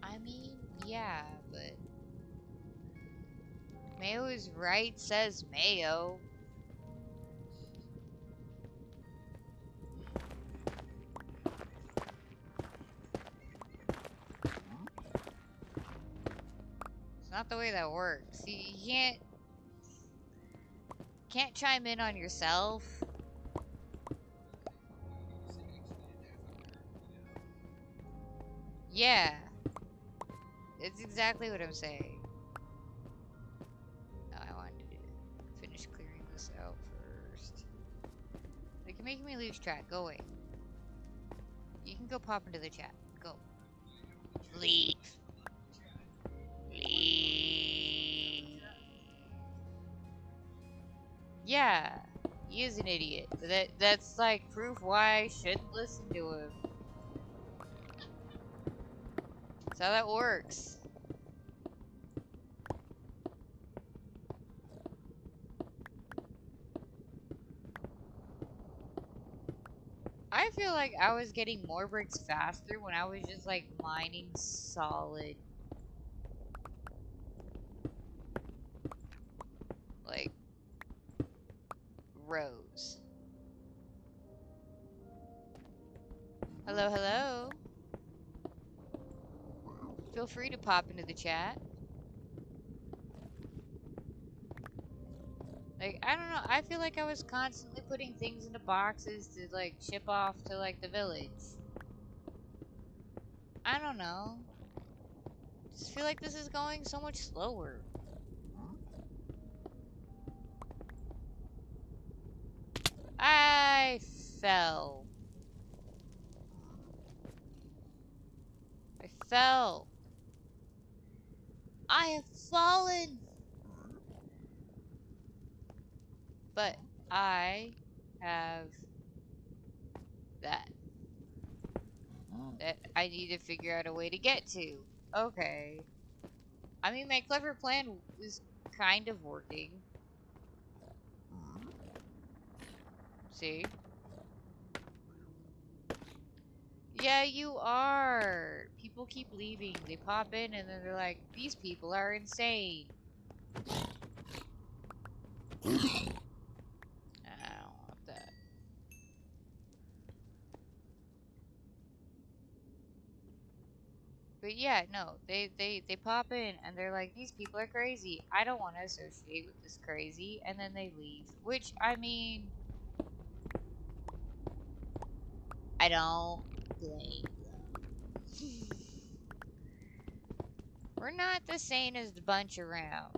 I mean, yeah, but Mayo is right, says Mayo. It's not the way that works. You can't chime in on yourself. Yeah, it's exactly what I'm saying. No, I wanted to finish clearing this out first. Like, you're making me lose track. Go away. You can go pop into the chat. Go. Leave. Leave. Yeah, he is an idiot. That's like proof why I shouldn't listen to him. That's how that works. I feel like I was getting more bricks faster when I was just like mining solid, like, rows. Hello, hello. Feel free to pop into the chat. Like, I don't know, I feel like I was constantly putting things into boxes to like ship off to like the village. I don't know. Just feel like this is going so much slower. I fell. I fell. I have fallen. But I have that. That I need to figure out a way to get to. Okay. I mean, my clever plan is kind of working. See? Yeah, you are. People keep leaving. They pop in and then they're like, these people are insane. I don't want that. But yeah, no, they pop in and they're like, these people are crazy. I don't want to associate with this crazy, and then they leave. Which, I mean, I don't blame them. We're not the sanest bunch around.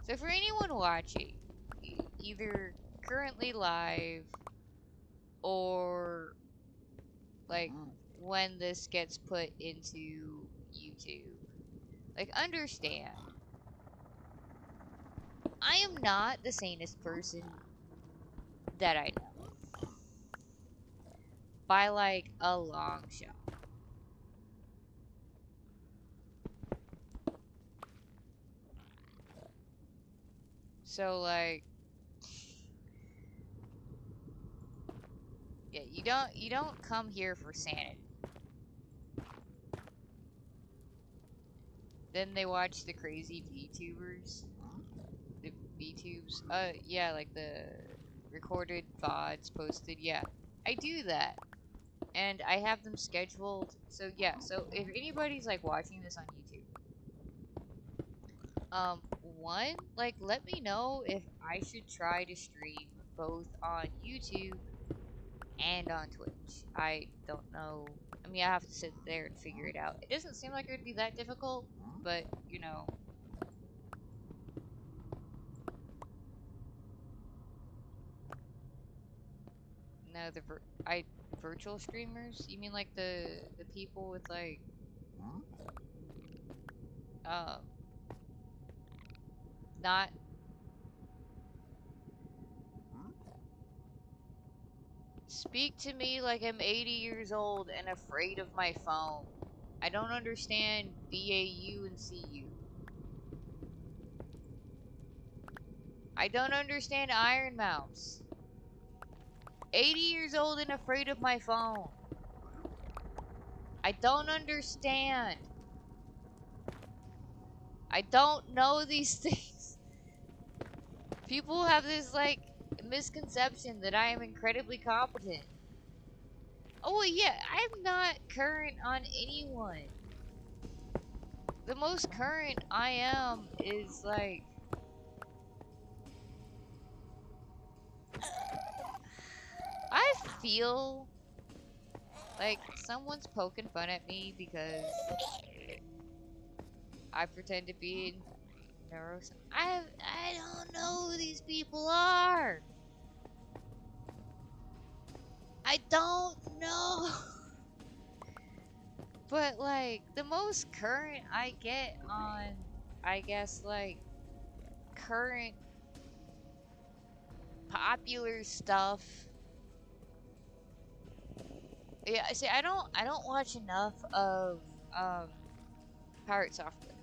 So for anyone watching, either currently live or like when this gets put into YouTube, like, understand, I am not the sanest person that I know. By like a long shot. So like, yeah, you don't come here for sanity. Then they watch the crazy VTubers. The VTubes. Yeah, like the recorded VODs posted. Yeah, I do that. And I have them scheduled. So yeah, so if anybody's like watching this on YouTube, one, like, let me know if I should try to stream both on YouTube and on Twitch. I don't know. I mean, I have to sit there and figure it out. It doesn't seem like it would be that difficult, but, you know. No, virtual streamers? You mean like the people with like um not speak to me like I'm 80 years old and afraid of my phone. I don't understand BAU and CU. I don't understand Iron Mouse. 80 years old and afraid of my phone. I don't understand. I don't know these things. People have this, like, misconception that I am incredibly competent. Oh, yeah, I'm not current on anyone. The most current I am is, like... I feel like someone's poking fun at me because I pretend to be in neuroscience. I don't know who these people are. I don't know. But, like, the most current I get on, I guess, like, current popular stuff. Yeah, see, I don't watch enough of, Pirate Software.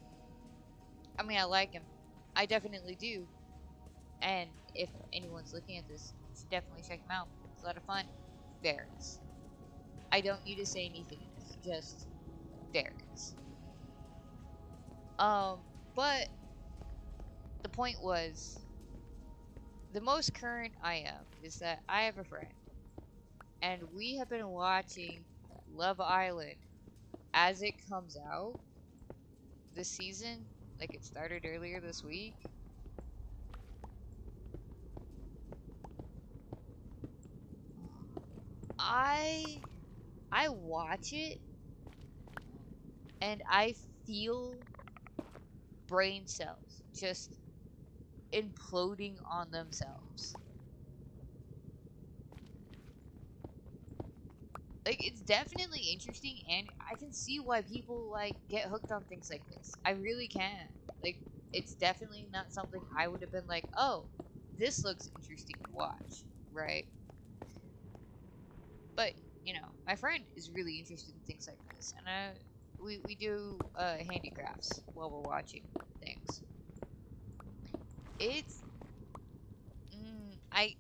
I mean, I like him. I definitely do. And if anyone's looking at this, you should definitely check him out. It's a lot of fun. There it is. I don't need to say anything. It's just there it is. But the point was, the most current I am is that I have a friend, and we have been watching Love Island as it comes out this season. Like, it started earlier this week. I watch it and I feel brain cells just imploding on themselves. Like, it's definitely interesting, and I can see why people, like, get hooked on things like this. I really can. Like, it's definitely not something I would have been like, oh, this looks interesting to watch, right? But, you know, my friend is really interested in things like this, and we do handicrafts while we're watching things. It's I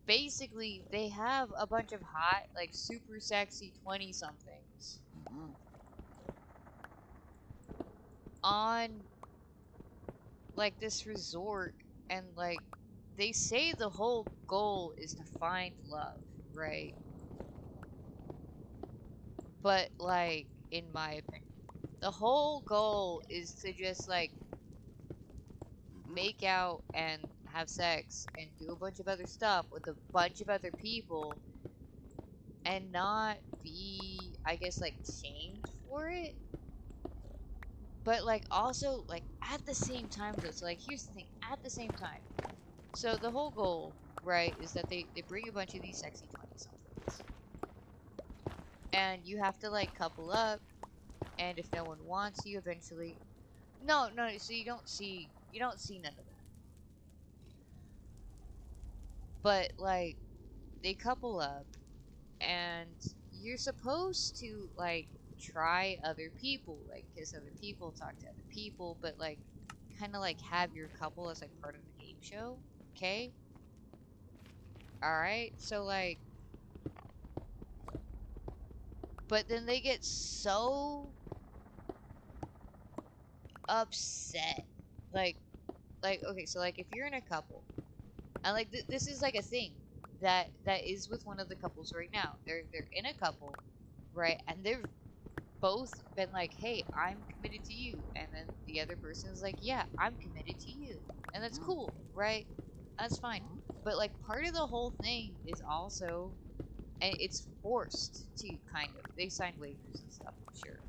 basically, they have a bunch of hot, like, super sexy 20 somethings on, like, this resort, and, like, they say the whole goal is to find love, right? But, like, in my opinion, the whole goal is to just, like, make out and have sex and do a bunch of other stuff with a bunch of other people and not be, I guess, like, shamed for it. But, like, also, like, at the same time, though, so, like, here's the thing, at the same time, so the whole goal, right, is that they bring a bunch of these sexy 20-somethings, and you have to, like, couple up, and if no one wants you, eventually, no, so you don't see none of that, but, like, they couple up, and you're supposed to, like, try other people, like, kiss other people, talk to other people, but, like, kind of, like, have your couple as, like, part of the game show, okay? Alright, so, like, but then they get so upset, like, okay, so, like, if you're in a couple, and, like, this is, like, a thing that is with one of the couples right now, they're in a couple, right, and they've both been like, hey, I'm committed to you, and then the other person is like, yeah, I'm committed to you, and that's cool, right? That's fine. But like part of the whole thing is also, and it's forced to kind of. They sign waivers and stuff, I'm sure.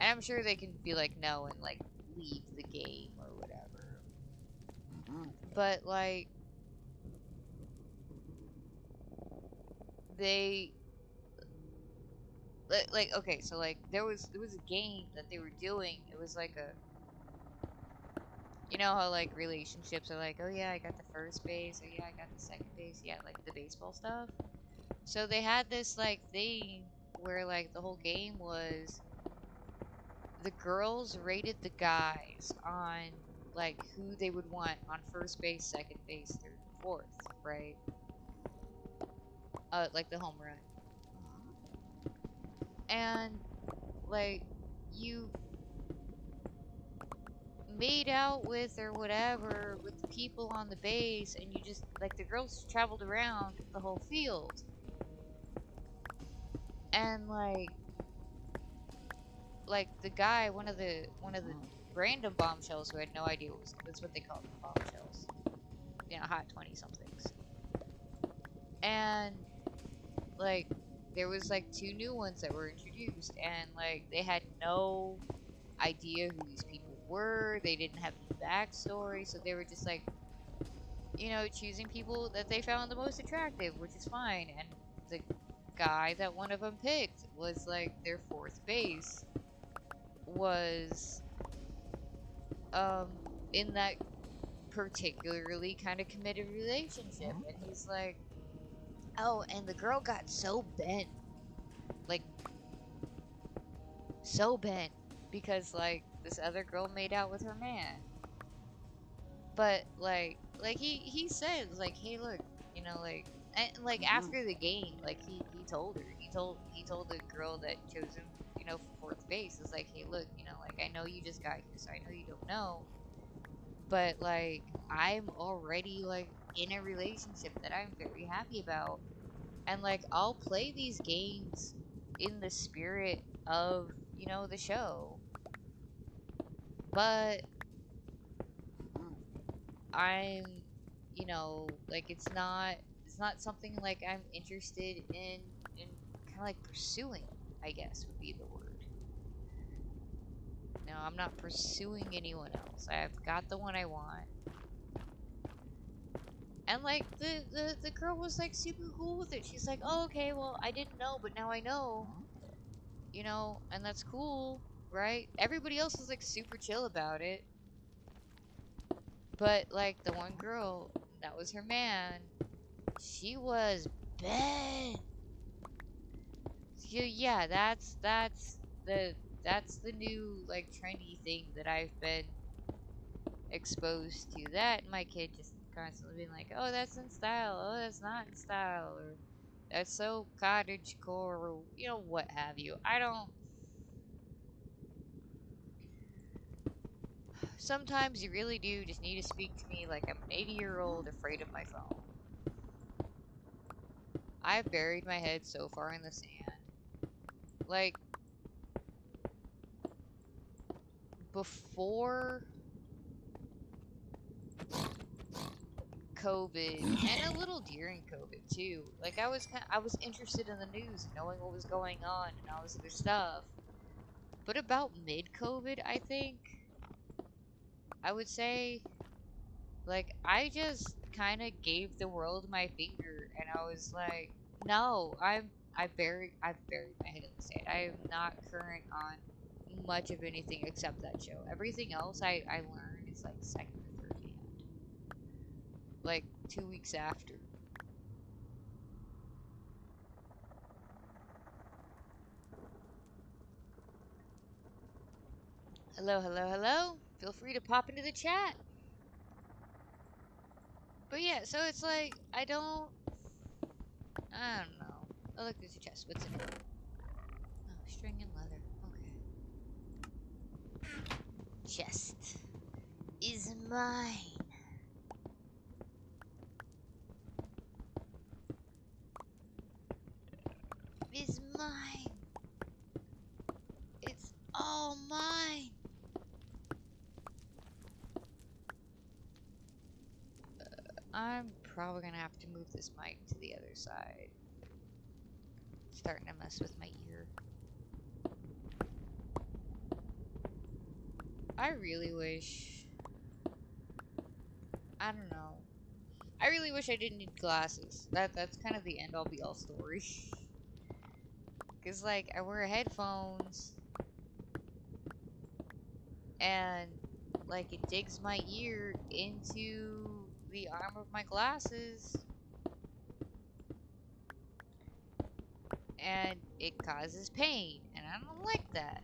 And I'm sure they can be like no and like leave the game or whatever. But like they like okay, so like there was a game that they were doing. It was like a, you know how like relationships are like, oh yeah, I got the first base, or yeah, I got the second base, yeah, like the baseball stuff. So they had this like thing where like the whole game was the girls rated the guys on like who they would want on first base, second base, third, and fourth, right? Like the home run. And like you made out with or whatever with the people on the base, and you just like the girls traveled around the whole field, and like the guy, one of the random bombshells who had no idea what was, that's what they called them, bombshells, you know, hot 20 somethings, and like there was like two new ones that were introduced, and like they had no idea who these people were. They didn't have any backstory, so they were just like, you know, choosing people that they found the most attractive, which is fine. And the guy that one of them picked was like their fourth base was um in that particularly kind of committed relationship, and he's like, oh, and the girl got so bent, like so bent, because like this other girl made out with her man. But like he said like, hey look, you know, like, and like after the game, like he told her, he told the girl that chose him, you know, for fourth base, is like, hey look, you know, like I know you just got here, so I know you don't know, but like I'm already like in a relationship that I'm very happy about, and like I'll play these games in the spirit of, you know, the show, but I'm, you know, like it's not something like I'm interested in kind of like pursuing, I guess would be the word. No, I'm not pursuing anyone else. I've got the one I want. And like the girl was like super cool with it. She's like, "Oh, okay, well, I didn't know, but now I know." You know, and that's cool, right? Everybody else was like super chill about it. But like the one girl, that was her man, she was bad. So yeah, the that's the new like trendy thing that I've been exposed to. That and my kid just constantly being like, "Oh, that's in style. Oh, that's not in style," or "That's so cottage core," or you know, what have you. I don't. Sometimes you really do just need to speak to me like I'm an 80-year-old afraid of my phone. I've buried my head so far in the sand. Like before COVID, and a little during COVID too. Like I was interested in the news and knowing what was going on and all this other stuff. But about mid-COVID, I think I would say, like I just kind of gave the world my finger, and I was like, no, I've buried my head in the sand. I am not current on much of anything except that show. Everything else I learned is like second or third hand, like 2 weeks after. Hello, hello, hello. Feel free to pop into the chat. But yeah, so it's like I don't know. Oh look, there's a chest. What's in it? Oh, string and leather. Okay. Chest is mine. Is mine. It's all mine. I'm probably gonna have to move this mic to the other side. Starting to mess with my ear. I really wish... I don't know. I really wish I didn't need glasses. That's kind of the end-all be-all story. Cause like, I wear headphones... and like it digs my ear into the arm of my glasses and it causes pain and I don't like that.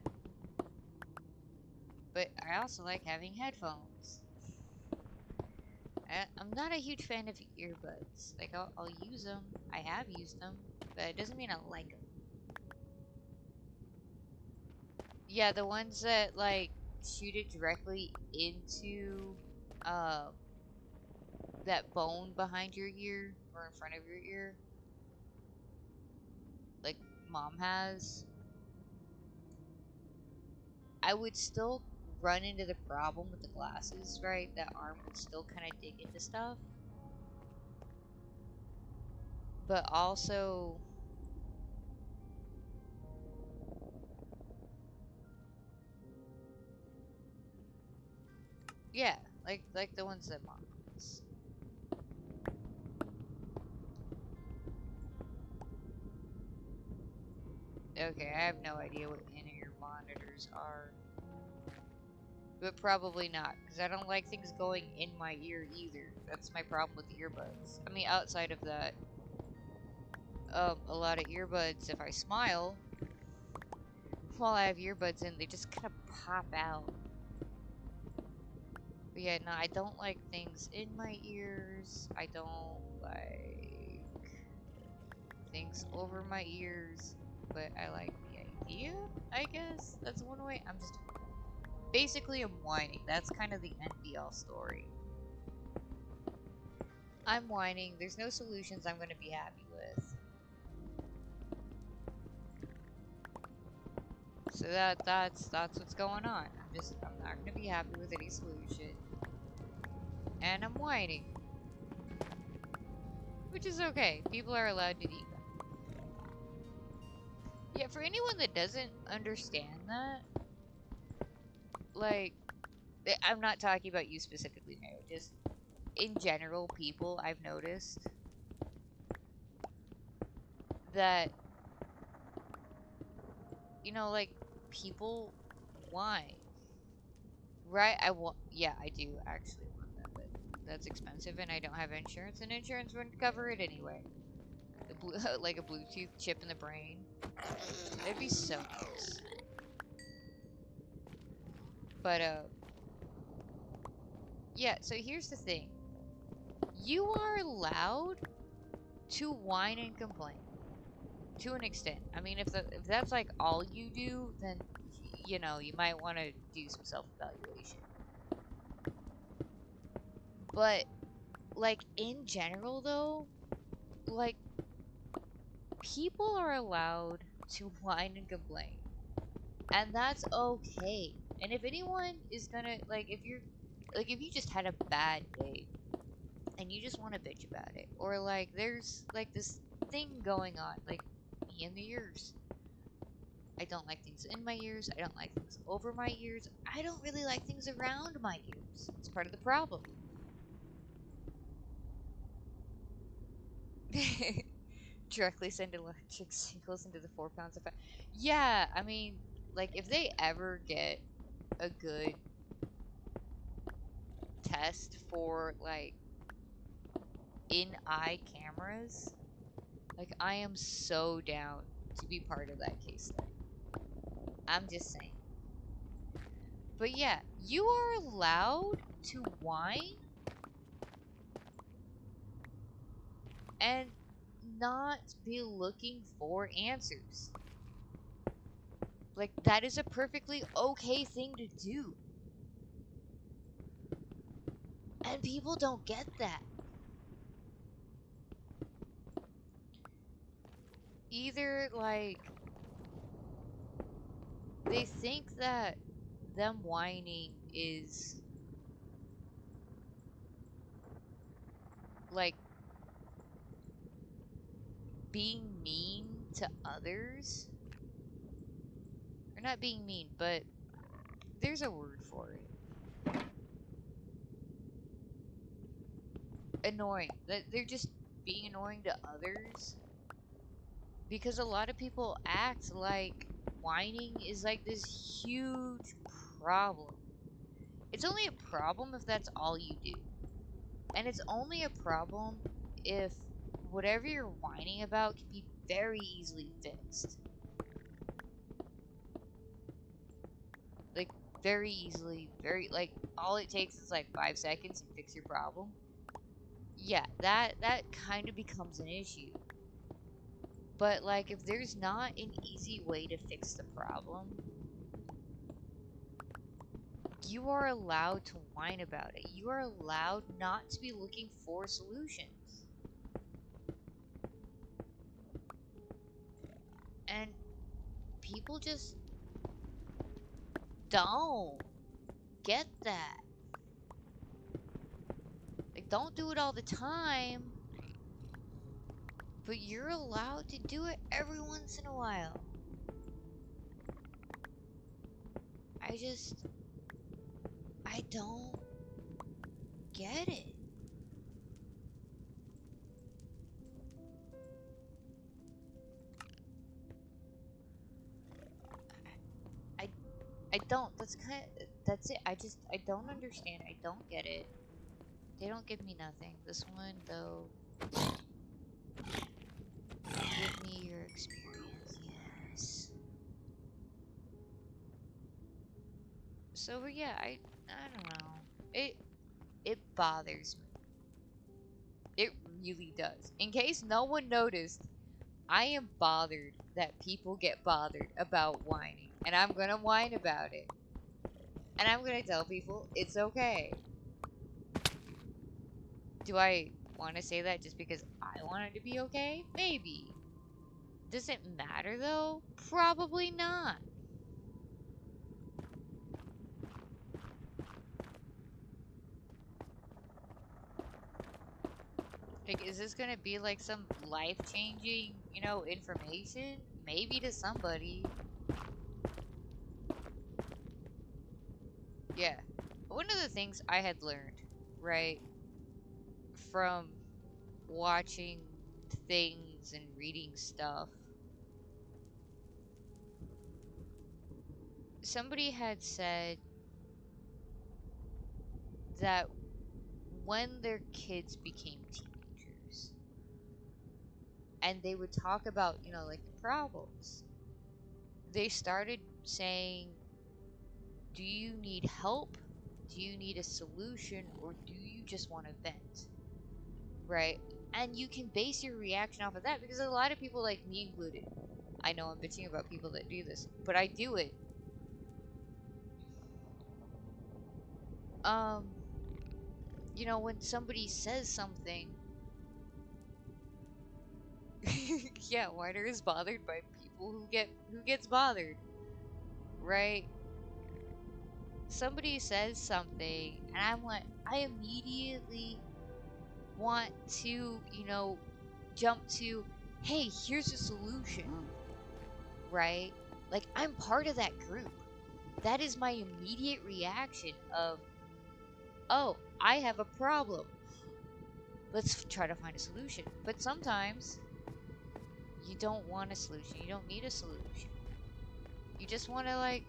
But I also like having headphones. I'm not a huge fan of earbuds. Like I'll use them. I have used them, but it doesn't mean I like them. Yeah, the ones that like shoot it directly into that bone behind your ear or in front of your ear, like mom has. I would still run into the problem with the glasses, right? That arm would still kind of dig into stuff. But also, yeah, like the ones that mom has. Okay, I have no idea what in-ear monitors are. But probably not, because I don't like things going in my ear either. That's my problem with the earbuds. I mean, outside of that, a lot of earbuds, if I smile, while I have earbuds in, they just kind of pop out. But yeah, no, I don't like things in my ears. I don't like things over my ears. But I like the idea, I guess. That's one way. I'm just... Basically, I'm whining. That's kind of the end-be-all story. I'm whining. There's no solutions I'm going to be happy with. So that's what's going on. I'm not going to be happy with any solution. And I'm whining. Which is okay. People are allowed to do that. Yeah, for anyone that doesn't understand that, like, I'm not talking about you specifically, Mayo. Just in general, people, I've noticed that, you know, like, people whine. Right? Yeah, I do actually want that, but that's expensive and I don't have insurance, and insurance wouldn't cover it anyway. Like a Bluetooth chip in the brain. That'd be so nice. But, yeah, so here's the thing. You are allowed to whine and complain. To an extent. I mean, if that's like all you do, then, you know, you might want to do some self-evaluation. But, like, in general, though, like, people are allowed to whine and complain. And that's okay. And if anyone is gonna, like, if you just had a bad day and you just want to bitch about it, or like there's like this thing going on, like me and the ears. I don't like things in my ears. I don't like things over my ears. I don't really like things around my ears. It's part of the problem. Directly send electric signals into the 4 pounds of fat. Yeah, I mean, like if they ever get a good test for like in-eye cameras, like I am so down to be part of that case study. I'm just saying. But yeah, you are allowed to whine and not be looking for answers. Like, that is a perfectly okay thing to do. And people don't get that. Either, like, they think that them whining is, like, being mean to others, or not being mean, but there's a word for it. Annoying. That they're just being annoying to others. Because a lot of people act like whining is like this huge problem. It's only a problem if that's all you do. And it's only a problem if whatever you're whining about can be very easily fixed. Like, very easily, like, all it takes is like 5 seconds and fix your problem. Yeah, that kind of becomes an issue. But, like, if there's not an easy way to fix the problem, you are allowed to whine about it. You are allowed not to be looking for solutions. And people just don't get that. Like, don't do it all the time, but you're allowed to do it every once in a while. I don't get it. I don't. That's it. I don't understand. I don't get it. They don't give me nothing. This one, though, give me your experience. Yes. So, yeah, I don't know. It bothers me. It really does. In case no one noticed, I am bothered that people get bothered about whining. And I'm gonna whine about it. And I'm gonna tell people it's okay. Do I want to say that just because I want it to be okay? Maybe. Does it matter though? Probably not. Like, is this gonna be like some life-changing, information? Maybe to somebody. Yeah. One of the things I had learned, right, from watching things and reading stuff, somebody had said that when their kids became teenagers and they would talk about, like the problems, they started saying, do you need help? Do you need a solution? Or do you just want to vent? Right? And you can base your reaction off of that because a lot of people, like me included, I know I'm bitching about people that do this, but I do it. Um, when somebody says something, yeah, Whiner is bothered by people who gets bothered, right? Somebody says something, and I immediately want to, jump to, hey, here's a solution, right? Like, I'm part of that group. That is my immediate reaction of, oh, I have a problem. Let's try to find a solution. But sometimes you don't want a solution. You don't need a solution. You just want to, like,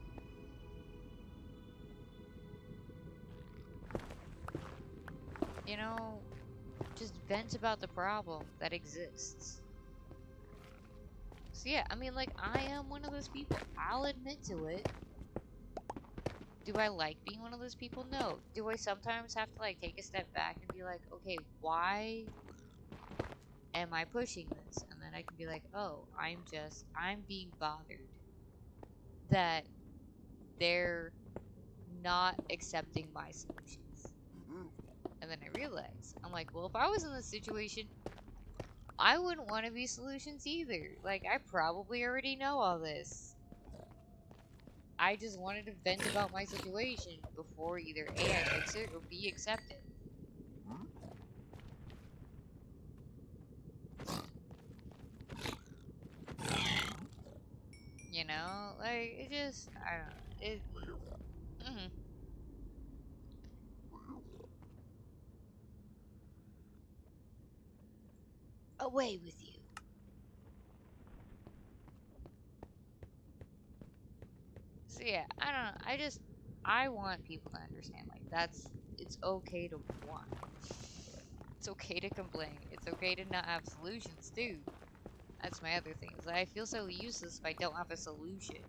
just vent about the problem that exists. So yeah, I mean, like, I am one of those people. I'll admit to it. Do I like being one of those people? No. Do I sometimes have to, like, take a step back and be like, okay, why am I pushing this? And then I can be like, oh, I'm being bothered that they're not accepting my solutions. And then I realize, I'm like, well, if I was in this situation, I wouldn't want to be solutions either. Like, I probably already know all this. I just wanted to vent about my situation before either A, I fix it, or B, accept it. Like, it just, I don't know. It, away with you. So yeah, I don't know. I want people to understand, like, it's okay to want. It's okay to complain. It's okay to not have solutions, too. That's my other thing, is that I feel so useless if I don't have a solution.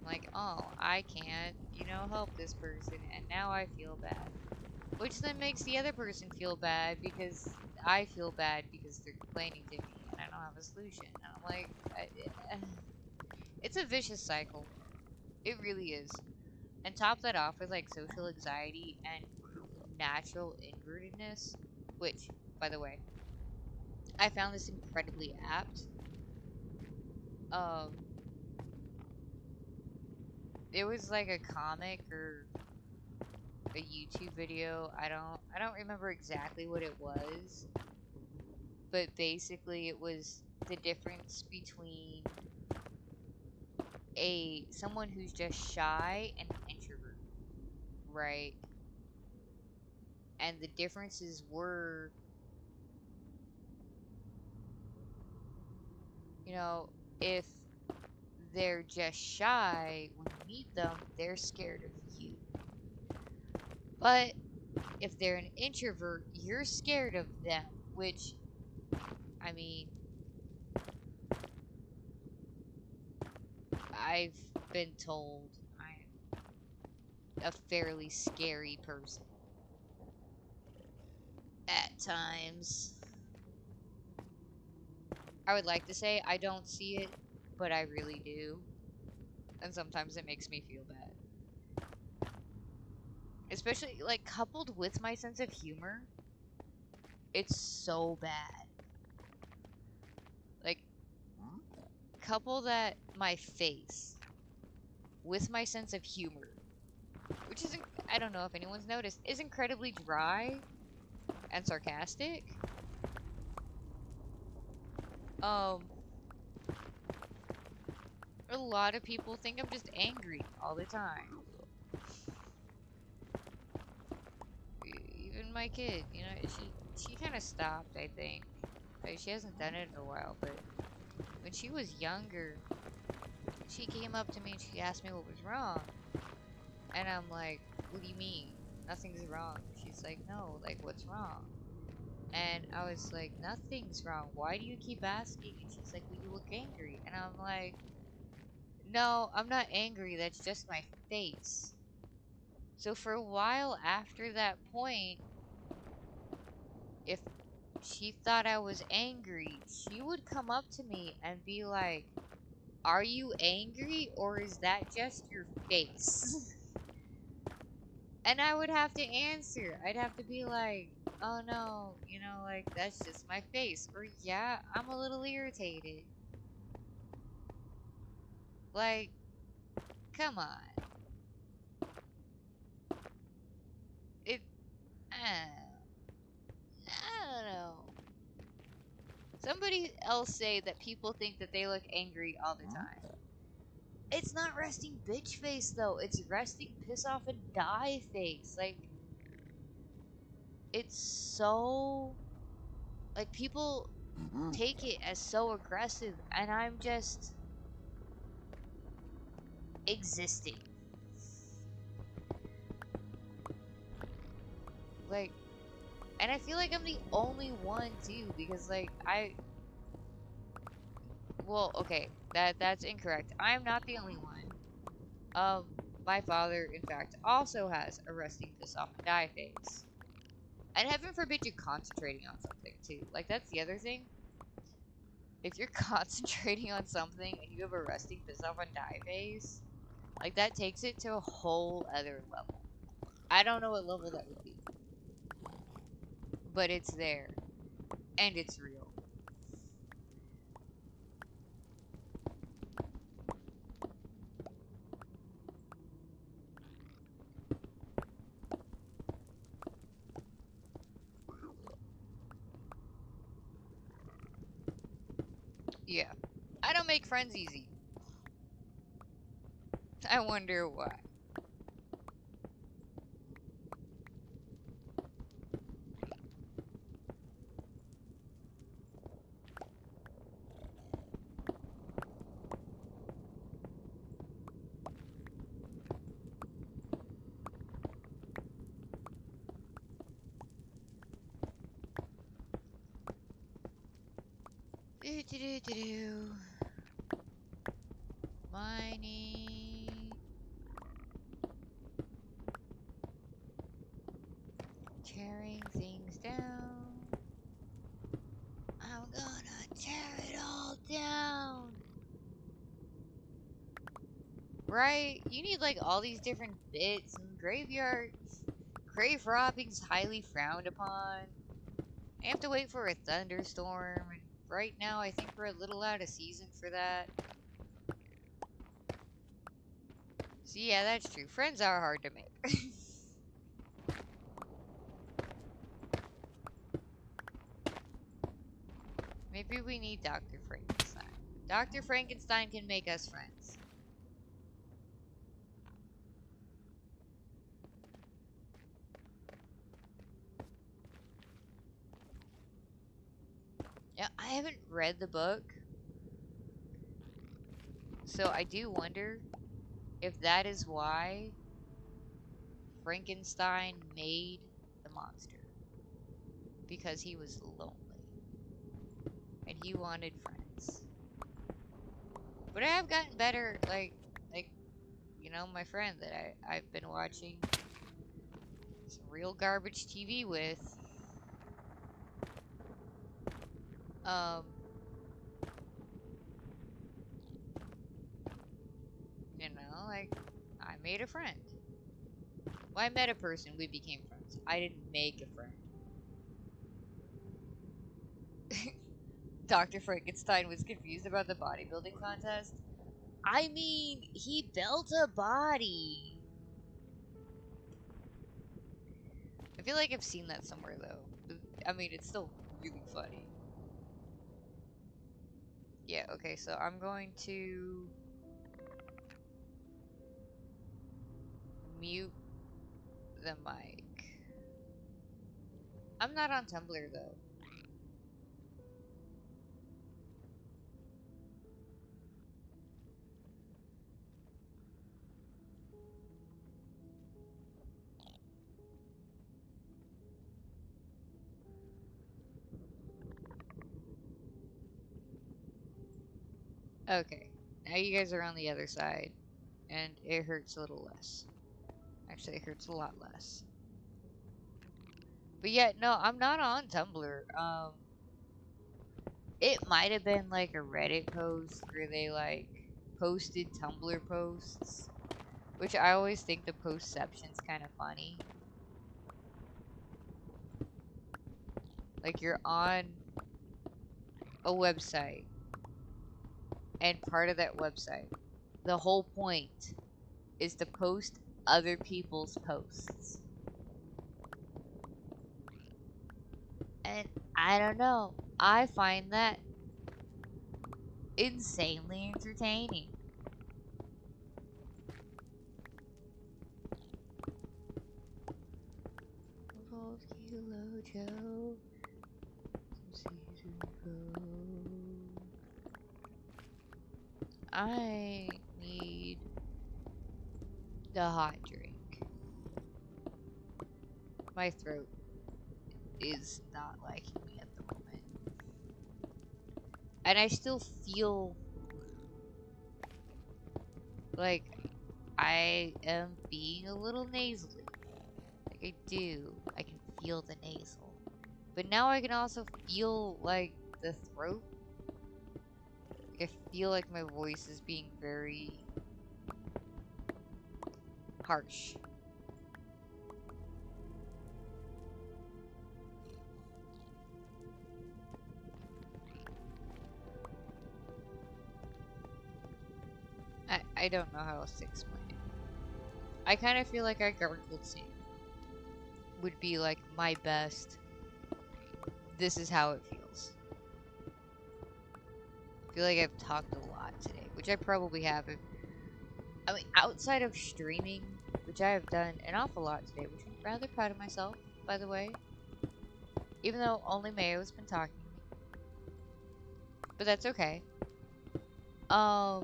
Like, oh, I can't, help this person, and now I feel bad. Which then makes the other person feel bad because I feel bad because they're complaining to me and I don't have a solution. And I'm like, it's a vicious cycle. It really is. And top that off with like social anxiety and natural inwardness, which, by the way, I found this incredibly apt. Um, it was like a comic or a YouTube video. I don't remember exactly what it was, but basically it was the difference between someone who's just shy and an introvert, right? And the differences were, if they're just shy, when you meet them, they're scared of you. But if they're an introvert, you're scared of them, which, I mean, I've been told I'm a fairly scary person at times. I would like to say I don't see it, but I really do. And sometimes it makes me feel bad. Especially, like, coupled with my sense of humor, it's so bad. Like, couple that my face with my sense of humor, which isn't, I don't know if anyone's noticed, is incredibly dry and sarcastic. A lot of people think I'm just angry all the time. Even my kid, she kind of stopped, I think. Like, she hasn't done it in a while, but when she was younger, she came up to me and she asked me what was wrong. And I'm like, what do you mean? Nothing's wrong. She's like, no, like, what's wrong? And I was like, nothing's wrong. Why do you keep asking? And she's like, well, you look angry. And I'm like, no, I'm not angry. That's just my face. So for a while after that point, if she thought I was angry, she would come up to me and be like, are you angry or is that just your face? And I would have to answer. I'd have to be like, oh no, like, that's just my face. Or yeah, I'm a little irritated. Like, come on. It, I don't know. Somebody else say that people think that they look angry all the time. It's not resting bitch face though. It's resting piss off and die face. Like, it's so, like, people take it as so aggressive, and I'm just existing. Like, and I feel like I'm the only one too, because like well, okay, that's incorrect. I'm not the only one. My father, in fact, also has a resting piss off and die face. And heaven forbid you're concentrating on something too. Like, that's the other thing. If you're concentrating on something and you have a resting piss off and die face, like, that takes it to a whole other level. I don't know what level that would be, but it's there and it's real. Yeah. I don't make friends easy. I wonder why. Do do do do do. Mining. Tearing things down. I'm gonna tear it all down. Right? You need like all these different bits and graveyards. Grave robbing's highly frowned upon. I have to wait for a thunderstorm, and right now I think we're a little out of season for that. So yeah, that's true. Friends are hard to make. Maybe we need Dr. Frankenstein. Dr. Frankenstein can make us friends. Yeah, I haven't read the book, so I do wonder if that is why Frankenstein made the monster. Because he was lonely. And he wanted friends. But I have gotten better, like, you know, my friend that I've been watching some real garbage TV with. Um, you know, like, I made a friend. Well, I met a person, we became friends. I didn't make a friend. Dr. Frankenstein was confused about the bodybuilding contest. I mean, he built a body. I feel like I've seen that somewhere, though. I mean, it's still really funny. Yeah, okay, so I'm going to mute the mic. I'm not on Tumblr, though. Okay, now you guys are on the other side, and it hurts a little less. Actually, it hurts a lot less. But yeah, no, I'm not on Tumblr. It might have been like a Reddit post where they like posted Tumblr posts, which I always think the postception's kind of funny. Like you're on a website, and part of that website, the whole point is to post other people's posts. And I don't know, I find that insanely entertaining. Kilo Joe, some season ago. I need the hot drink. My throat is not liking me at the moment. And I still feel like I am being a little nasally. Like I do. I can feel the nasal. But now I can also feel like the throat. Like I feel like my voice is being very harsh. I don't know how else to explain it. I kind of feel like I gargled sand would be like my best. This is how it feels. I feel like I've talked a lot today, which I probably haven't. I mean, outside of streaming, which I have done an awful lot today, which I'm rather proud of myself, by the way. Even though only Mayo's been talking to me. But that's okay. I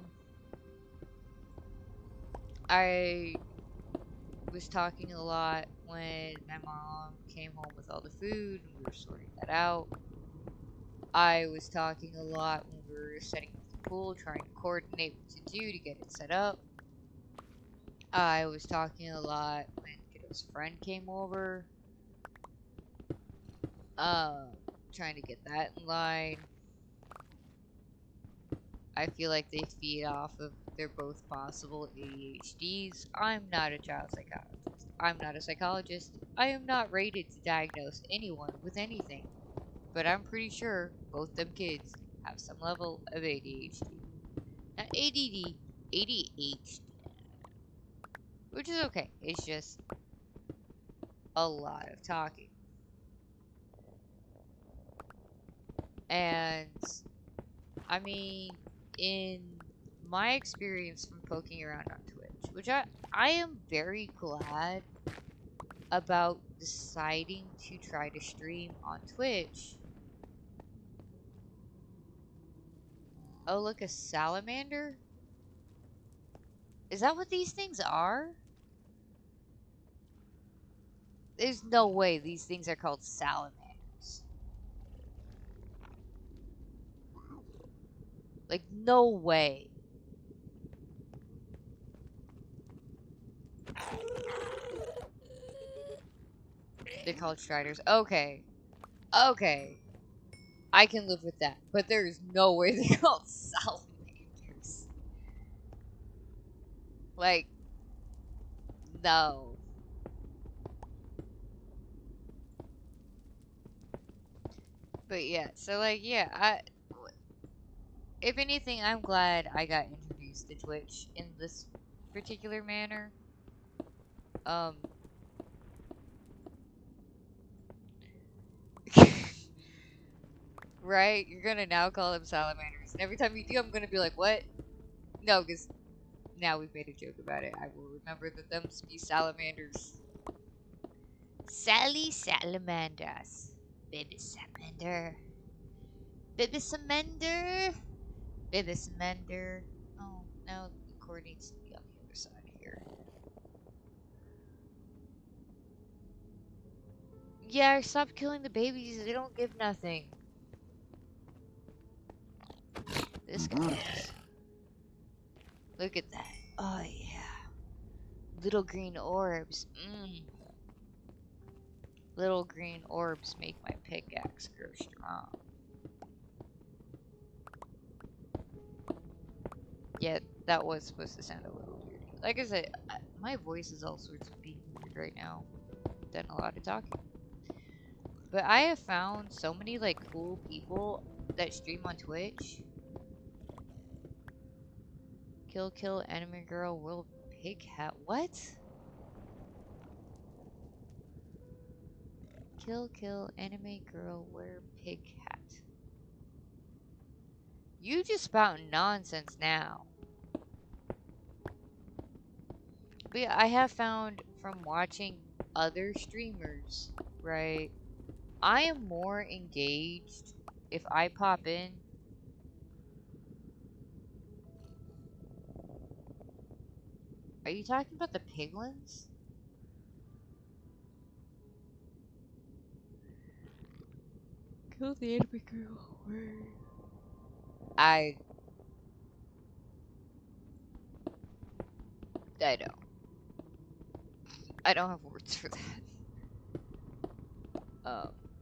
was talking a lot when my mom came home with all the food and we were sorting that out. I was talking a lot when we were setting up the pool, trying to coordinate what to do to get it set up. I was talking a lot when Kiddo's friend came over. Trying to get that in line. I feel like they feed off of their both possible ADHDs. I'm not a child psychologist. I'm not a psychologist. I am not rated to diagnose anyone with anything. But I'm pretty sure both them kids have some level of ADHD. Not ADD, ADHD. Which is okay. It's just a lot of talking. And I mean, in my experience from poking around on Twitch, which I am very glad about deciding to try to stream on Twitch. Oh, look, a salamander? Is that what these things are? There's no way these things are called salamanders. Like, no way. They're called striders. Okay. Okay. I can live with that. But there's no way they're called salamanders. Like, no. But yeah, so like, yeah, if anything, I'm glad I got introduced to Twitch in this particular manner. Right? You're gonna now call them salamanders. And every time you do, I'm gonna be like, what? No, because now we've made a joke about it. I will remember that them be salamanders. Sally salamanders. Baby salamander. Baby salamander. Baby salamander. Oh, now the cord needs to be on the other side here. Yeah, stop killing the babies. They don't give nothing. This guy's. Look at that. Oh, yeah. Little green orbs. Little green orbs make my pickaxe grow strong. Yeah, that was supposed to sound a little weird. Like I said, my voice is all sorts of being weird right now. Done a lot of talking. But I have found so many like cool people that stream on Twitch. Kill anime girl world pig hat. What? Kill anime girl wear pig hat. You just spouting nonsense now. But yeah, I have found from watching other streamers, right? I am more engaged if I pop in. Are you talking about the piglins? Kill the enemy girl. I know. I don't have words for that.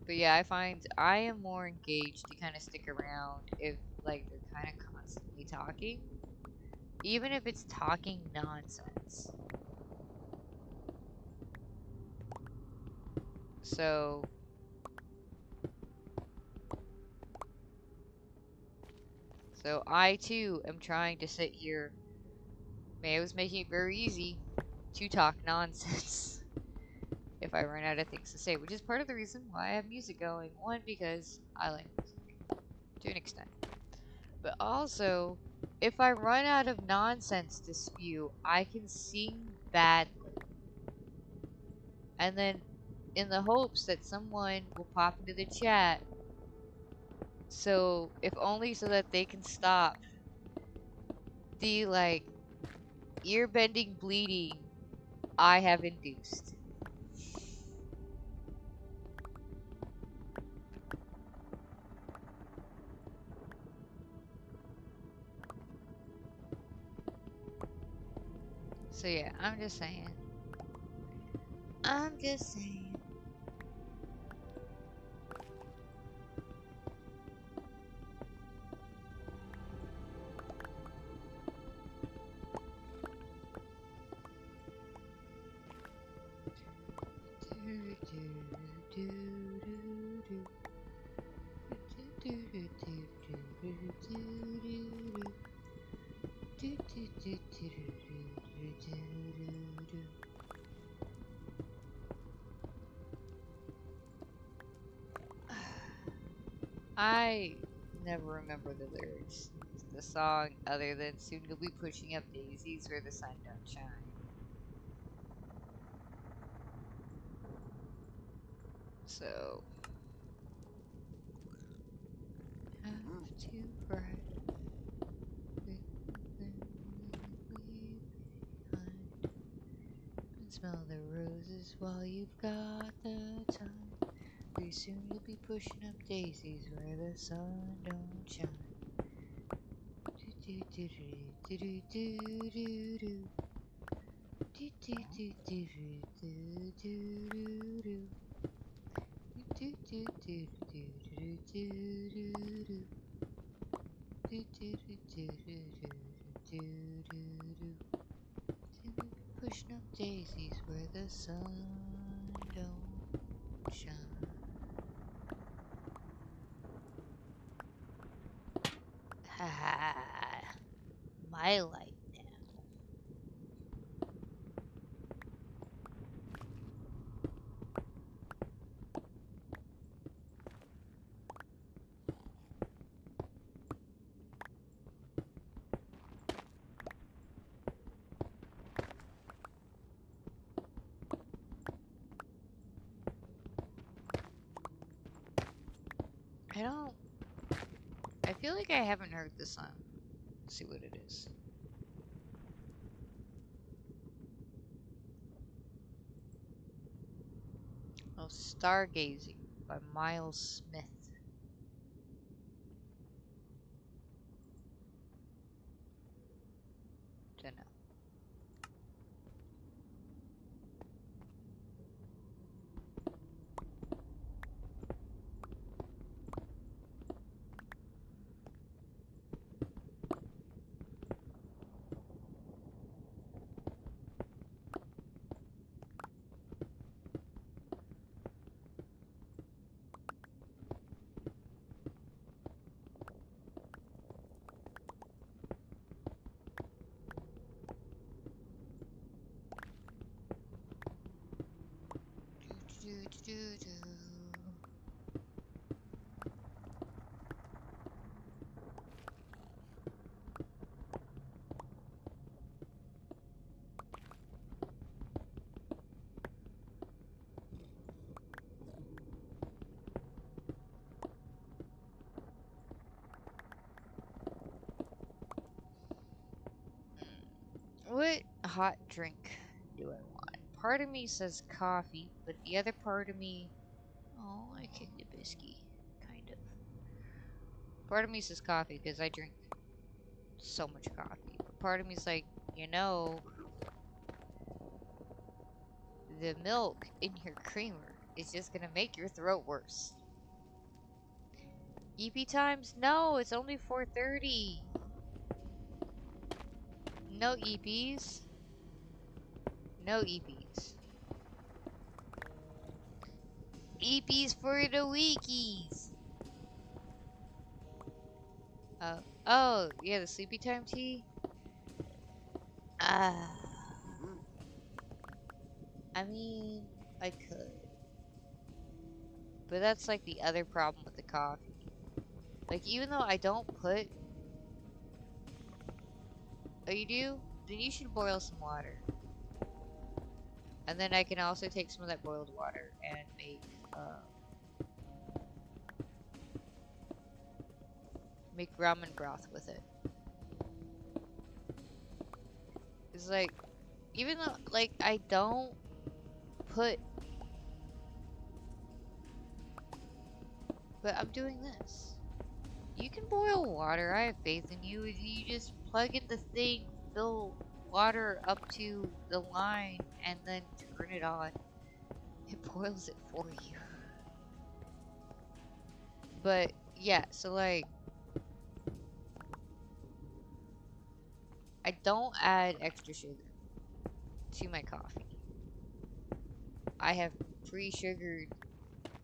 But yeah, I find I am more engaged to kind of stick around if like they're kind of constantly talking, even if it's talking nonsense. So I too am trying to sit here. Mayo's making it very easy to talk nonsense if I run out of things to say, which is part of the reason why I have music going. One, because I like music to an extent, but also if I run out of nonsense to spew, I can sing badly. And then, in the hopes that someone will pop into the chat, so if only so that they can stop the like ear bending bleeding I have induced. So yeah, I'm just saying. I'm just saying. I never remember the lyrics to the song other than soon you'll be pushing up daisies where the sun don't shine. So have to write with the leave behind and smell the roses while you've got the time. Pretty soon you'll be pushing up daisies where the sun don't shine. Do do do do do do do do. Do do do do do do do do. Do do do do do do do do. Do do do do do do do do. Pushing up daisies where the sun don't shine. Ha ha! My light now. I feel like I haven't heard this song. Let's see what it is. Oh, Stargazing by Miles Smith. Dunno. Do do do do do. What hot drink do I want? Part of me says coffee, but the other part of me, oh, I kicked a biscuit, kind of. Part of me says coffee because I drink so much coffee. But part of me's like, you know, the milk in your creamer is just gonna make your throat worse. EP times? No, it's only 4:30. No EPs. No EPs. EPs for the weekies. Oh, yeah, the sleepy time tea. Ah, I mean, I could, but that's like the other problem with the coffee. Like, even though I don't put Oh, you do? Then you should boil some water. And then I can also take some of that boiled water and make ramen broth with it. It's like, even though, like, I don't put, but I'm doing this. You can boil water. I have faith in you. If you just plug in the thing, fill water up to the line, and then turn it on, it boils it for you. But yeah, so like, I don't add extra sugar to my coffee. I have pre-sugared,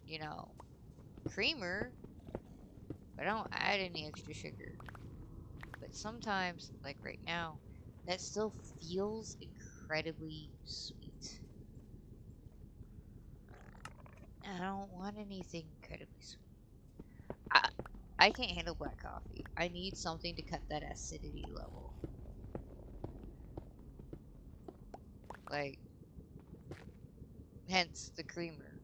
you know, creamer, but I don't add any extra sugar. But sometimes, like right now, that still feels incredibly sweet. I don't want anything incredibly sweet. I, I can't handle black coffee. I need something to cut that acidity level. Like, hence the creamer.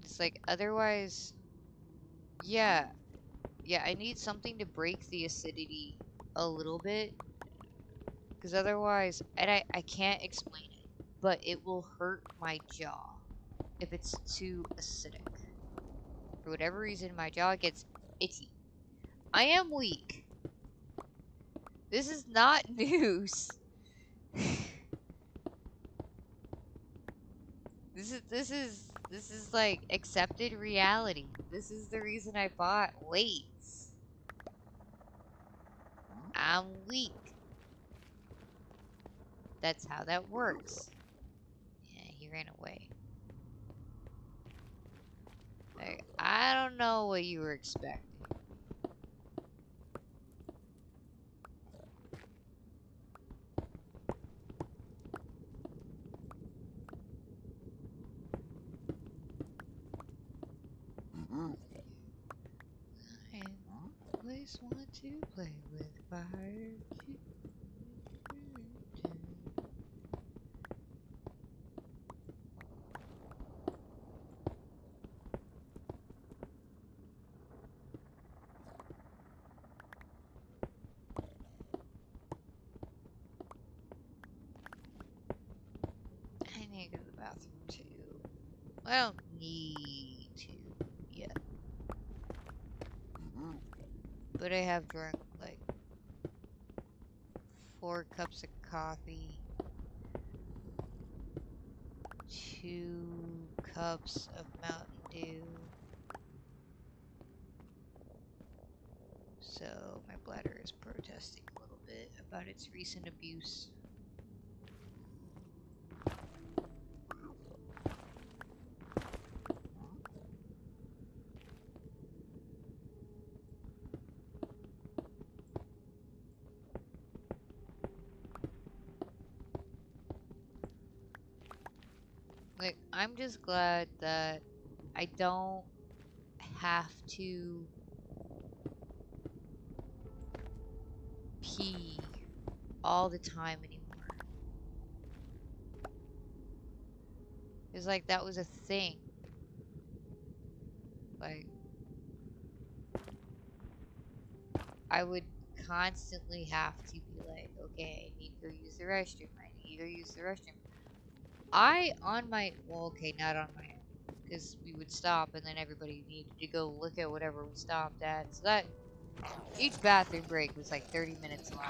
It's like, otherwise, yeah, I need something to break the acidity a little bit. Because otherwise, and I can't explain it, but it will hurt my jaw if it's too acidic. For whatever reason, my jaw gets itchy. I am weak. This is not news. This is like accepted reality. This is the reason I bought weights. I'm weak. That's how that works. Yeah, he ran away. Like, I don't know what you were expecting. I always want to play with fire. I need to go to the bathroom too. I don't need to yet. But I have drunk like 4 cups of coffee, 2 cups of Mountain Dew. So my bladder is protesting a little bit about its recent abuse. Like, I'm just glad that I don't have to pee all the time anymore. It's like that was a thing. Like, I would constantly have to be like, okay, I need to go use the restroom. I need to go use the restroom. Well, okay, not on my own. Because we would stop and then everybody needed to go look at whatever we stopped at. So that, each bathroom break was like 30 minutes long.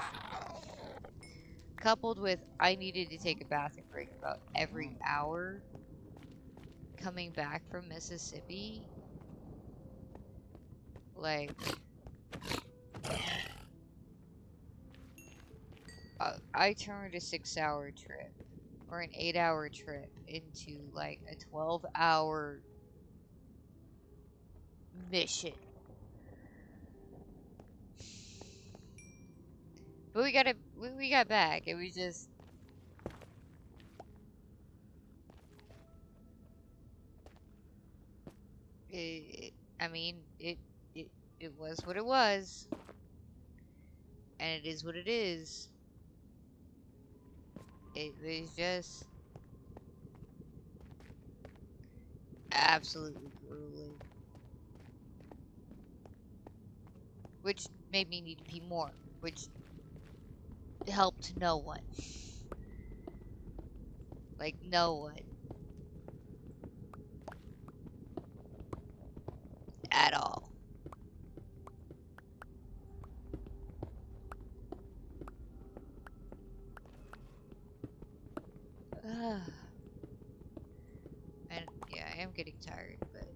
Coupled with, I needed to take a bathroom break about every hour coming back from Mississippi. Like, I turned a 6-hour trip or an 8-hour trip into like a 12-hour mission. But we got back. It was just, I mean, it was what it was. And it is what it is. It was just absolutely grueling. Which made me need to pee more, which helped no one. Like, no one. At all. And yeah, I am getting tired, but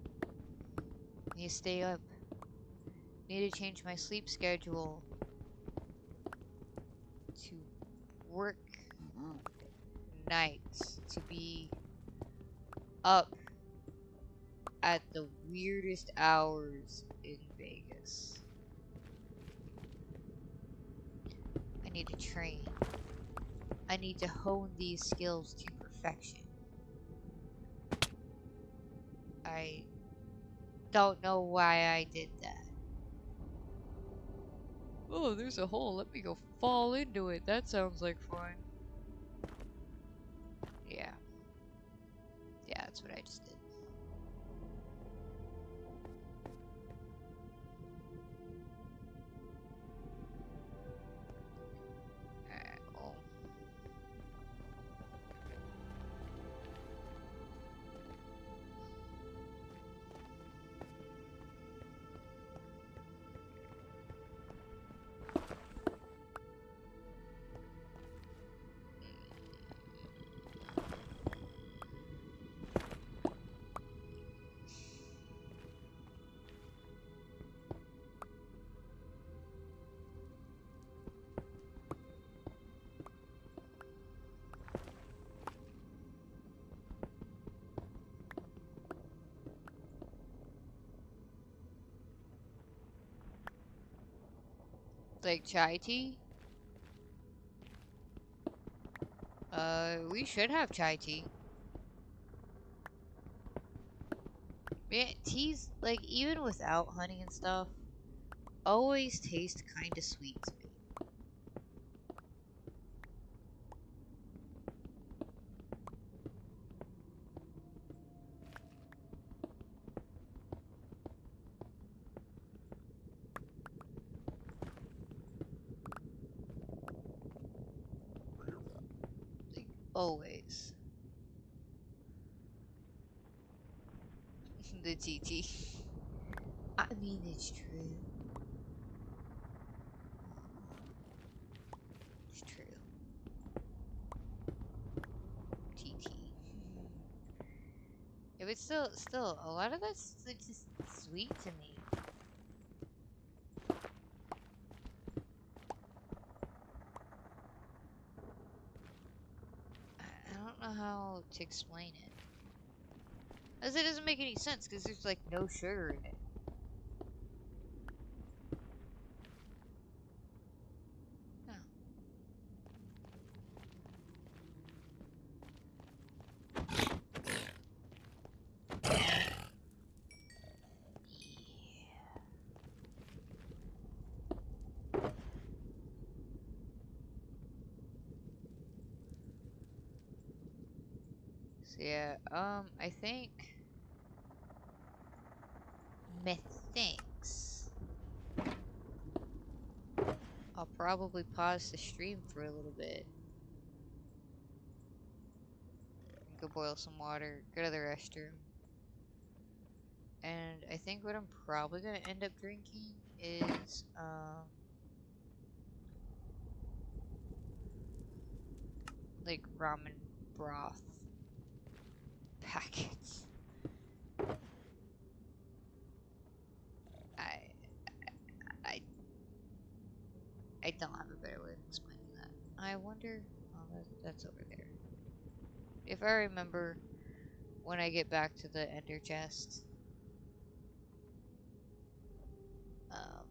I need to stay up. Need to change my sleep schedule to work nights, to be up at the weirdest hours in Vegas. I need to train. I need to hone these skills to perfection. I don't know why I did that. Oh, there's a hole. Let me go fall into it. That sounds like fun. Yeah. Yeah, that's what I just did. Alright, well. Like chai tea? We should have chai tea. Man, teas, like, even without honey and stuff, always taste kinda sweet to me. Like, always. The TT. I mean, it's true. It's true. TT. Yeah, but still, a lot of that's like, just sweet to me. I don't know how to explain it. As it doesn't make any sense, because there's like no sugar in it. Oh. So yeah, I think methinks I'll probably pause the stream for a little bit. Go boil some water, go to the restroom. And I think what I'm probably gonna end up drinking is like ramen broth packets. I I I don't have a better way of explaining that. I wonder. Oh, that's over there. If I remember when I get back to the ender chest, um,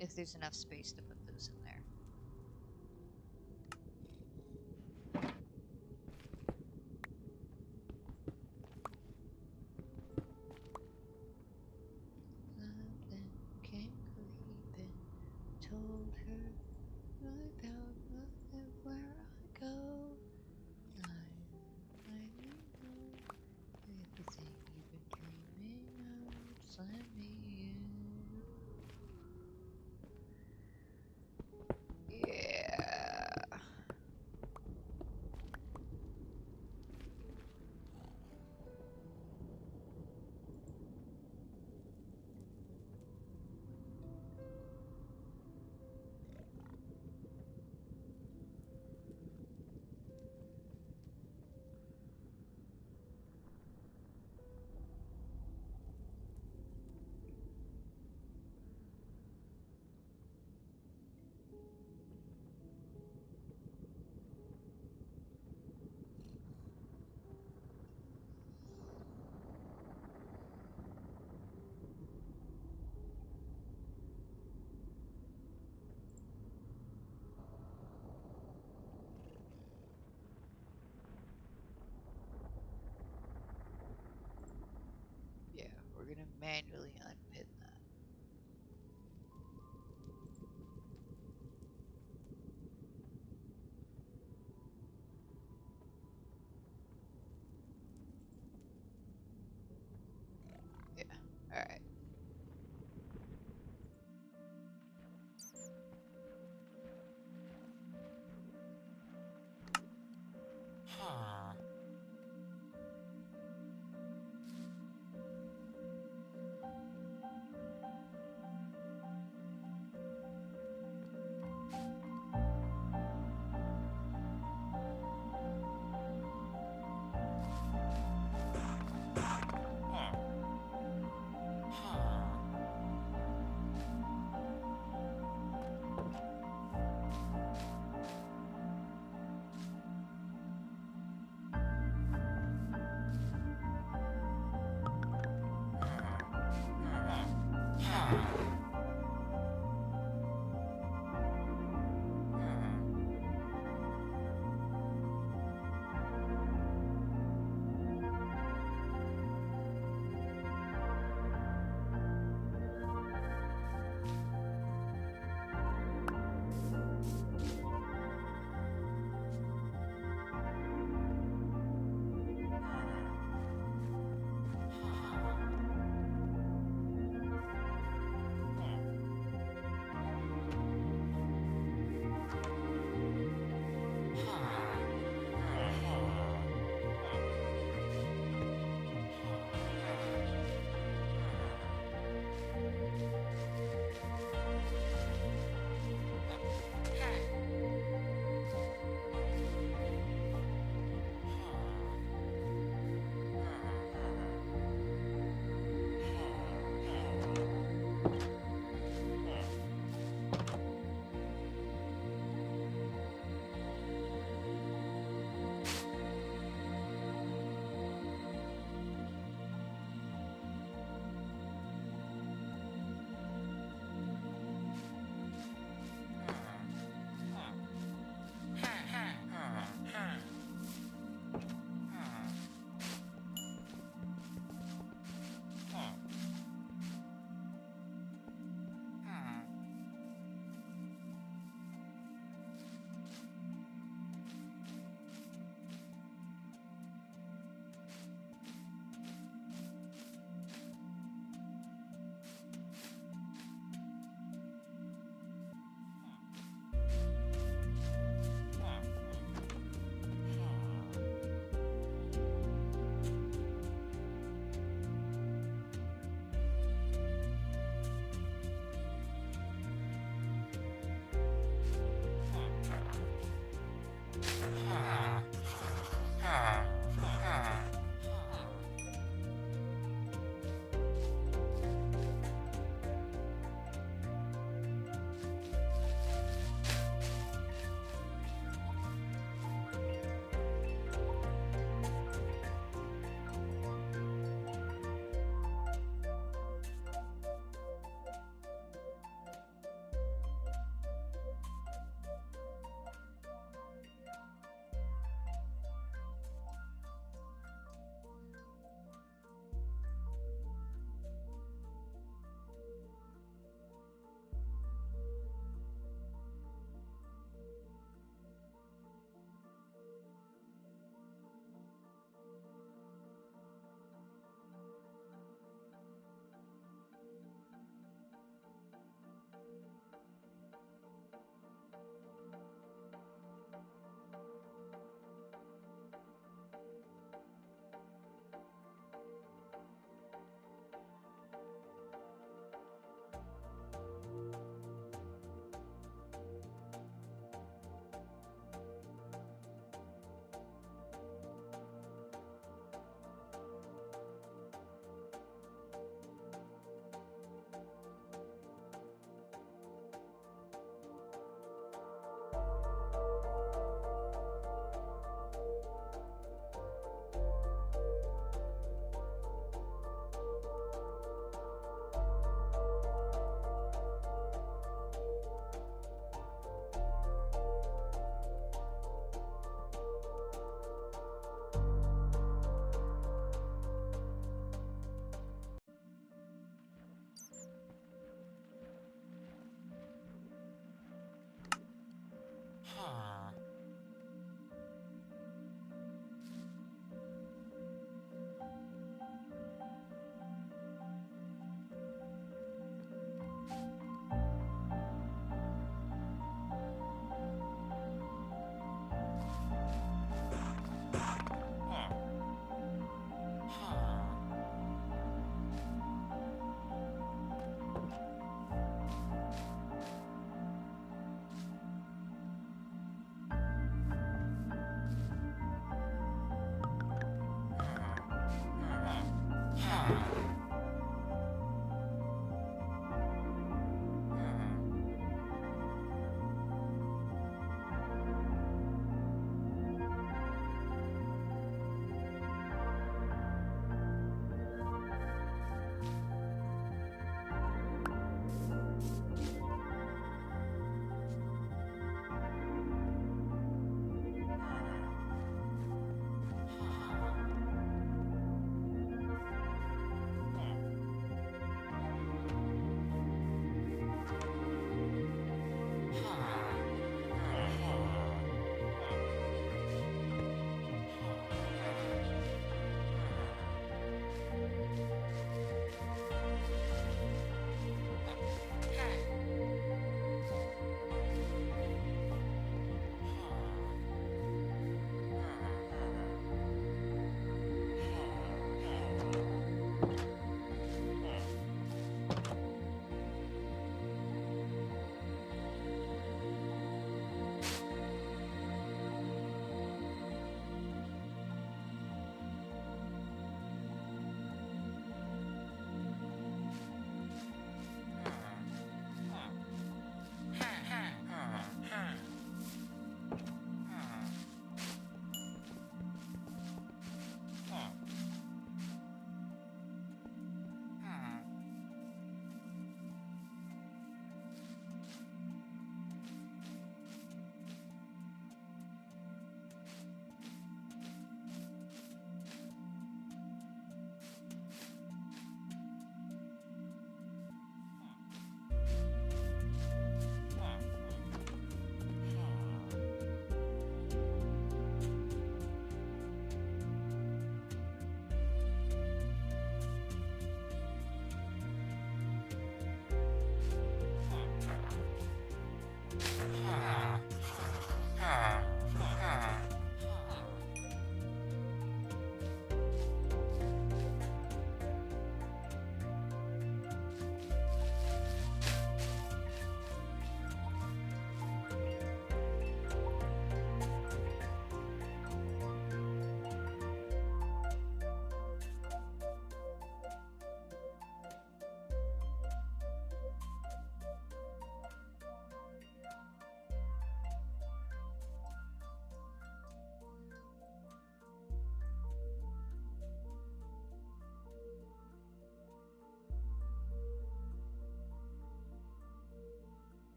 if there's enough space to put those in there. Something came creeping, told her Let me in. Yeah. Yeah, we're gonna manually unpin that. Yeah. All right.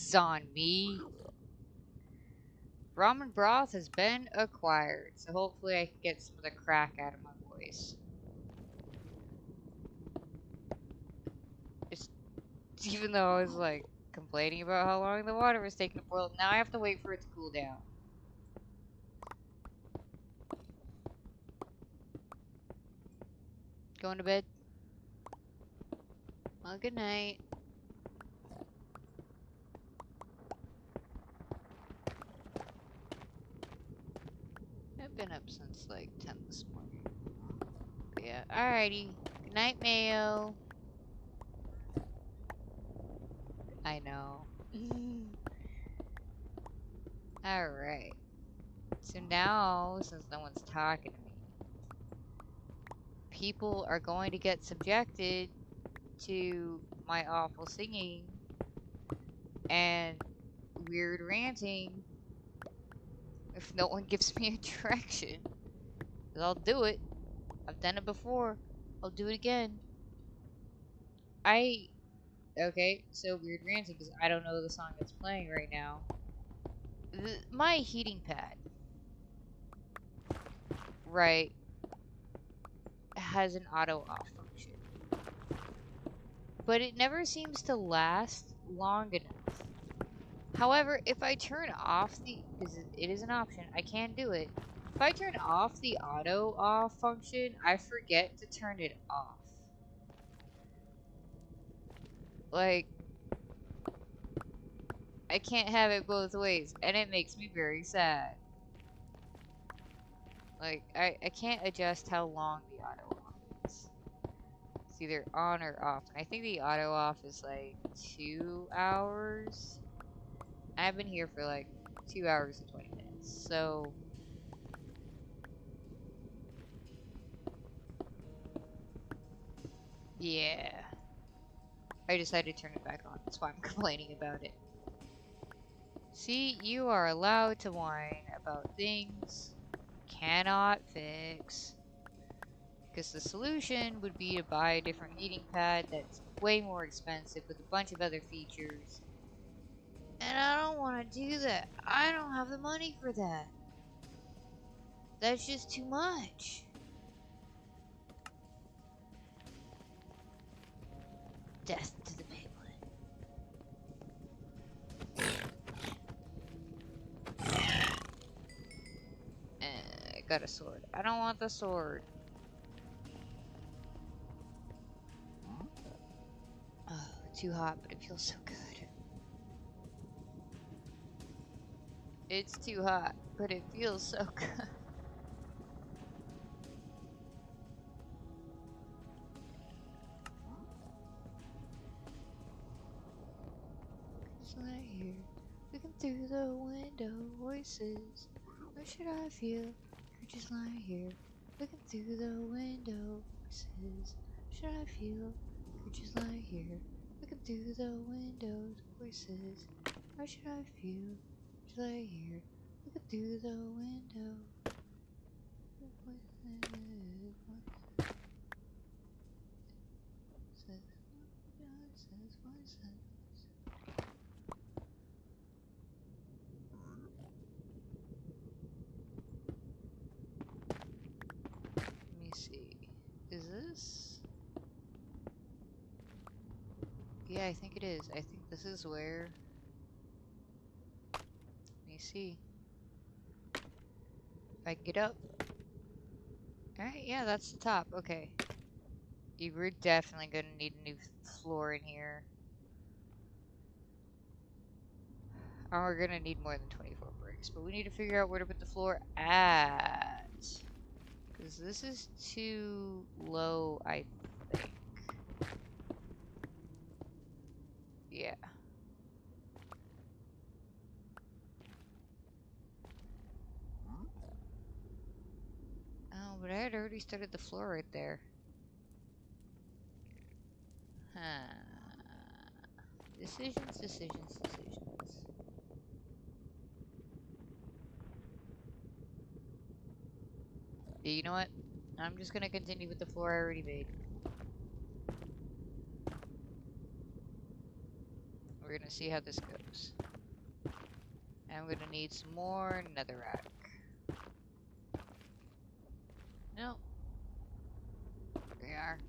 Joke's on me. Ramen broth has been acquired, so hopefully I can get some of the crack out of my voice. It's, even though I was like complaining about how long the water was taking to boil, now I have to wait for it to cool down. Going to bed? Well, good night. I've been up since like 10 this morning. But yeah, alrighty. Good night, Mayo. I know. Alright. So now, since no one's talking to me, people are going to get subjected to my awful singing and weird ranting if no one gives me a direction. 'Cause I'll do it. I've done it before. I'll do it again. Okay, so weird ranting because I don't know the song that's playing right now. My heating pad, right, has an auto off function. But it never seems to last long enough. However, if I turn off because it is an option, I can do it. If I turn off the auto off function, I forget to turn it off. Like, I can't have it both ways, and it makes me very sad. Like, I can't adjust how long the auto off is. It's either on or off. And I think the auto off is like 2 hours. I've been here for like 2 hours and 20 minutes. So yeah. I decided to turn it back on. That's why I'm complaining about it. See, you are allowed to whine about things you cannot fix. Because the solution would be to buy a different heating pad that's way more expensive with a bunch of other features. And I don't want to do that. I don't have the money for that. That's just too much. Death to the piglet. I got a sword. I don't want the sword. Oh, too hot, but it feels so good. It's too hot, but it feels so good. Just right here, looking through the window, voices. How should I feel? You're just lying here, looking through the window, voices. How should I feel? You're just lying here, looking through the windows, voices. How should I feel? Just lying here, looking through the window. Let me see. Is this? Yeah, I think it is. I think this is where. Let me see. If I can get up. Alright, yeah, that's the top. Okay. We're definitely gonna need a new floor in here. And we're gonna need more than 24 bricks. But we need to figure out where to put the floor at. Because this is too low, I think. Yeah. Oh, but I had already started the floor right there. Huh. Decisions, decisions, decisions. Yeah, you know what? I'm just gonna continue with the floor I already made. We're gonna see how this goes. And I'm gonna need some more netherrack. Nope. There we are.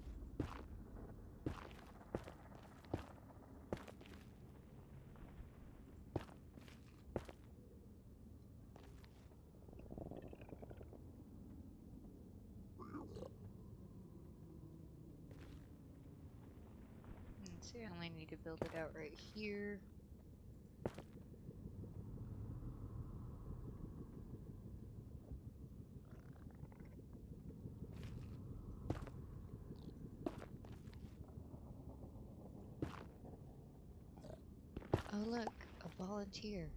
See, I only need to build it out right here. Oh look, a volunteer.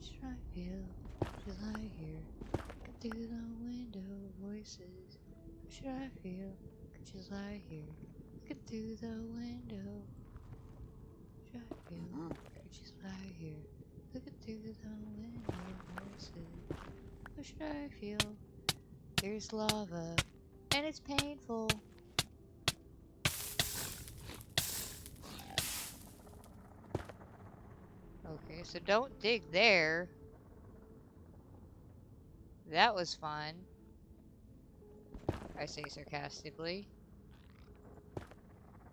Should I feel? Should I hear? Through the window voices. Should I feel? Should I hear? Looking through the window. Should I feel? Should I hear? Looking through the window voices. What should I feel? There's lava, and it's painful. Okay, so don't dig there. That was fun. I say sarcastically.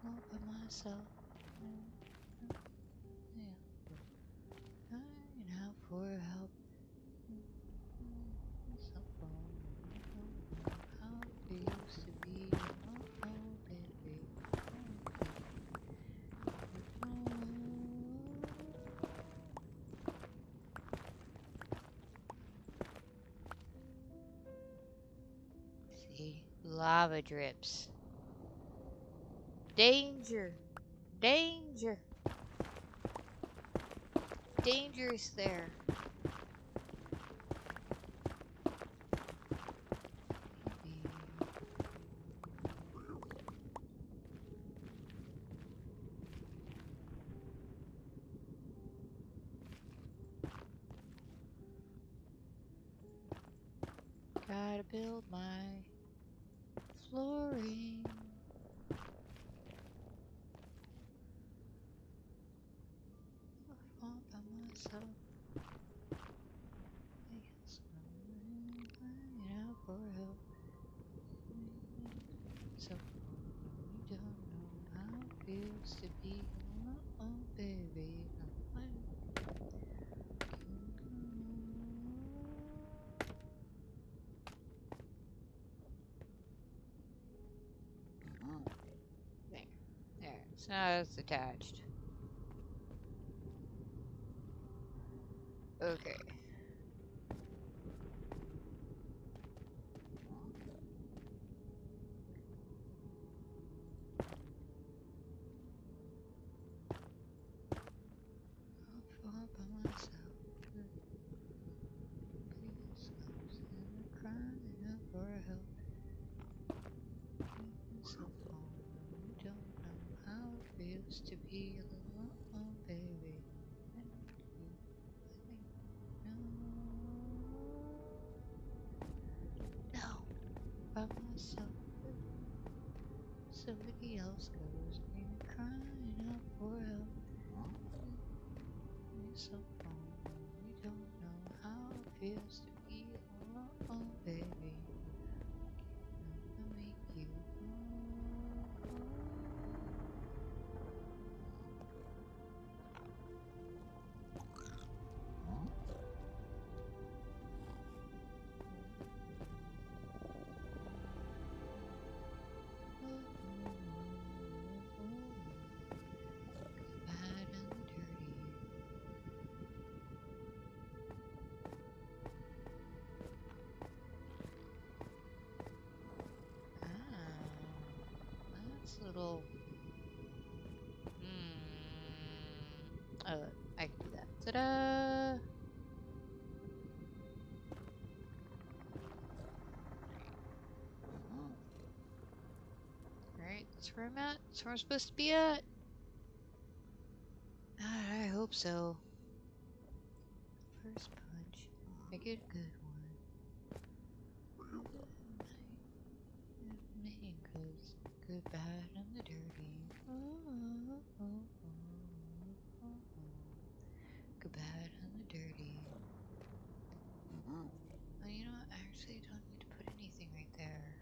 All by myself. Yeah. Crying out for help. Cell phone. How it used to be. Oh, baby. See, lava drips. Danger! Danger! Danger is there. Gotta build my flooring. All by myself. Crying out for help. So you don't know how it feels to be alone, baby. There. There. So now it's attached. Okay. All by myself. Please, I'm crying out for help. So you don't know how it feels to be alone, baby. And you, no, by myself. Somebody else goes and crying out for help. So you don't know how it feels to be alone, baby. I'll make you. Bad and dirty. That's a little. I can do that. Ta-da! Alright, that's where I'm at. That's where I'm supposed to be at. I hope so. First punch. Make it a good one. Because good, bad, and the dirty. Good, bad, and the dirty. Oh, you know what? I actually don't need to put anything right there.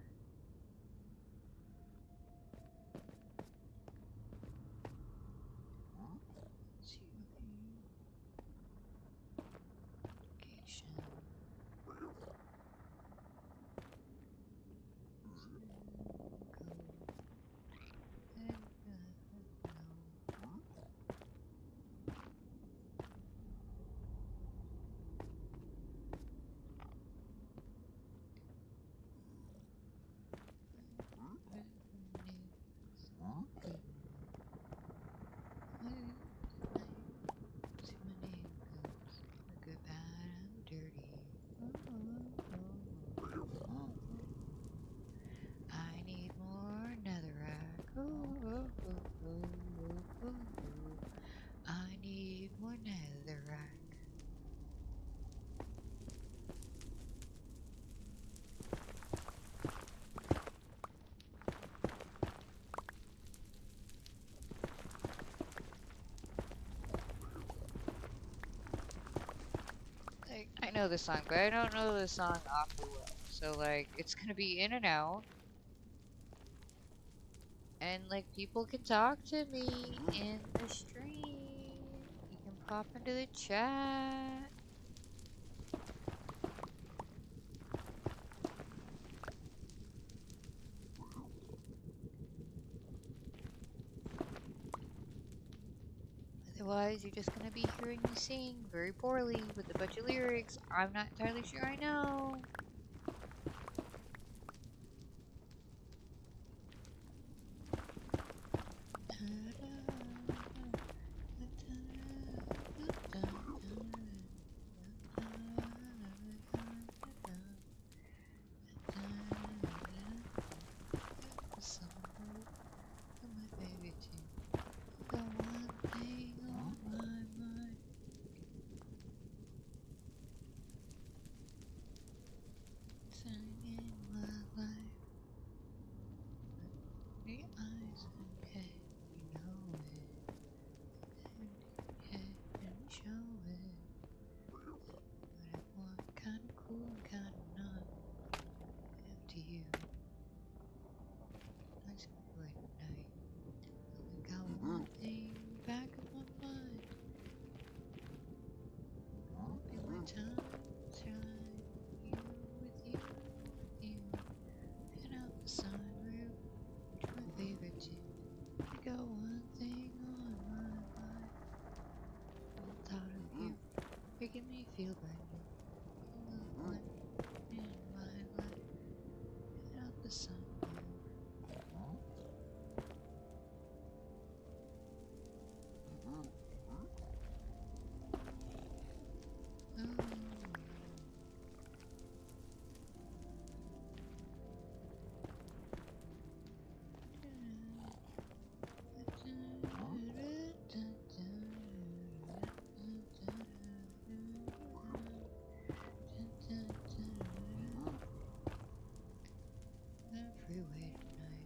Let's see. Location. Good, bad, and dirty. I need more netherrack. I need more netherrack. Like, I know this song, but I don't know the song awfully well. So, like, it's gonna be in and out. And, like, people can talk to me in the stream. You can pop into the chat. Otherwise, you're just gonna be hearing me sing very poorly with a bunch of lyrics I'm not entirely sure I know. Making me feel brand new. In my life, out the sun. Freeway tonight.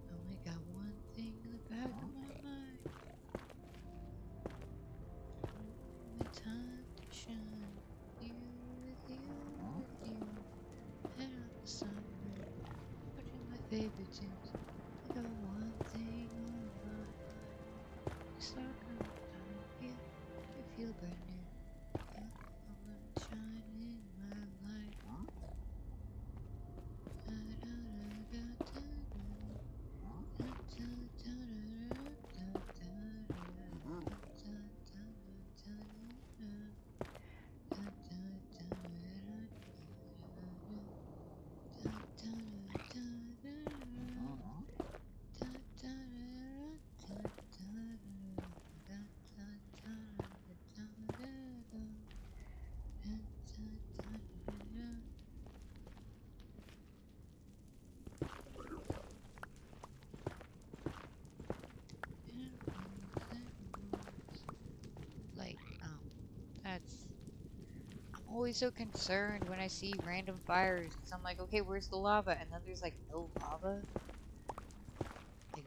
Only got one thing in the back of my mind. The time to shine. You with you, with you. Head out the sunroof. Watching my favorite tunes. I got one thing on my mind. Start coming down here. I feel brand new. I'm gonna shine in my life. Like, that's... I'm always so concerned when I see random fires, because I'm like, okay, where's the lava? And then there's, like, no lava.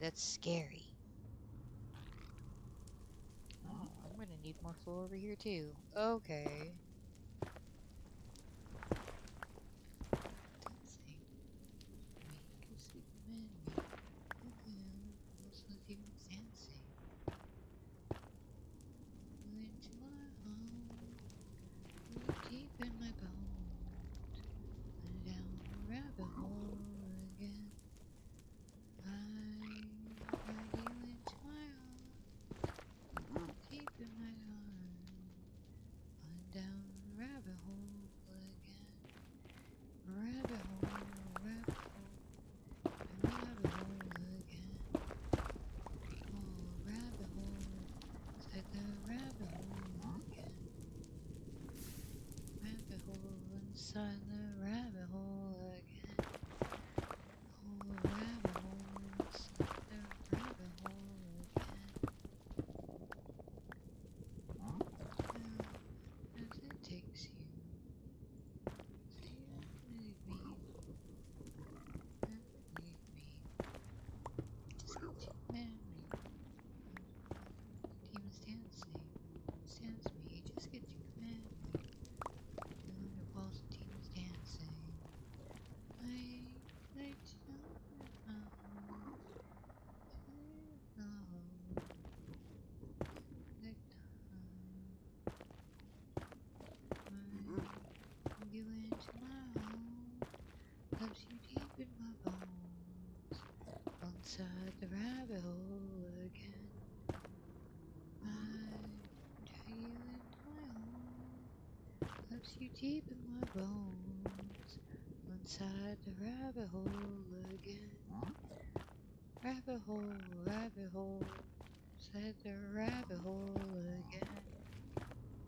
That's scary. Oh, I'm gonna need more floor over here too. Okay. Dancing. Make a sweet man, make a girl. Also, demons dancing. You into my home. You deep in my bones. And down the rabbit hole again. I drag you into my arms. Deep in my arms. And down the rabbit hole again. Rabbit hole, rabbit hole, and rabbit hole again. Oh, rabbit hole, inside the rabbit hole again. Rabbit hole inside the rabbit hole again. Oh, rabbit hole inside the rabbit hole again. As it takes you, so you leave me, never leave me. Just take memory. Demons dancing, dance me, just get to command me. On your walls, the demons dancing. I like to know how to know. Like I you into my home, loves you deep in my bones. Alongside the rabbit hole again. I drag you into my home, loves you deep in my bones. Inside the rabbit hole again. Rabbit hole, inside the rabbit hole again.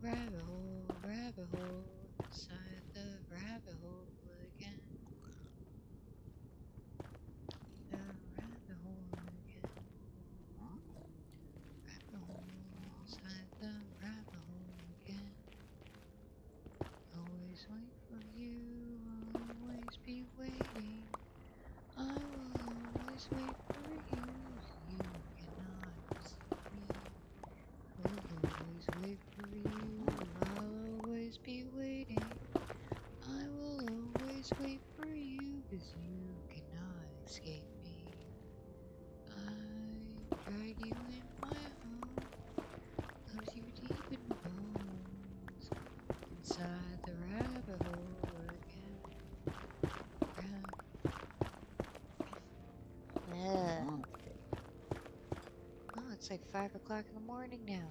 Rabbit hole, inside the rabbit hole again. The rabbit hole again. Rabbit hole, inside the rabbit hole again. Always wait for you, I'll always be waiting. I will always wait for you, you cannot see me. I'll always wait for you, I'll always be waiting. I will always wait for you, 'cause you cannot escape me. I drag you in my home, loves you deep in my bones. Inside the rabbit hole again. Oh, it's like 5 o'clock in the morning now.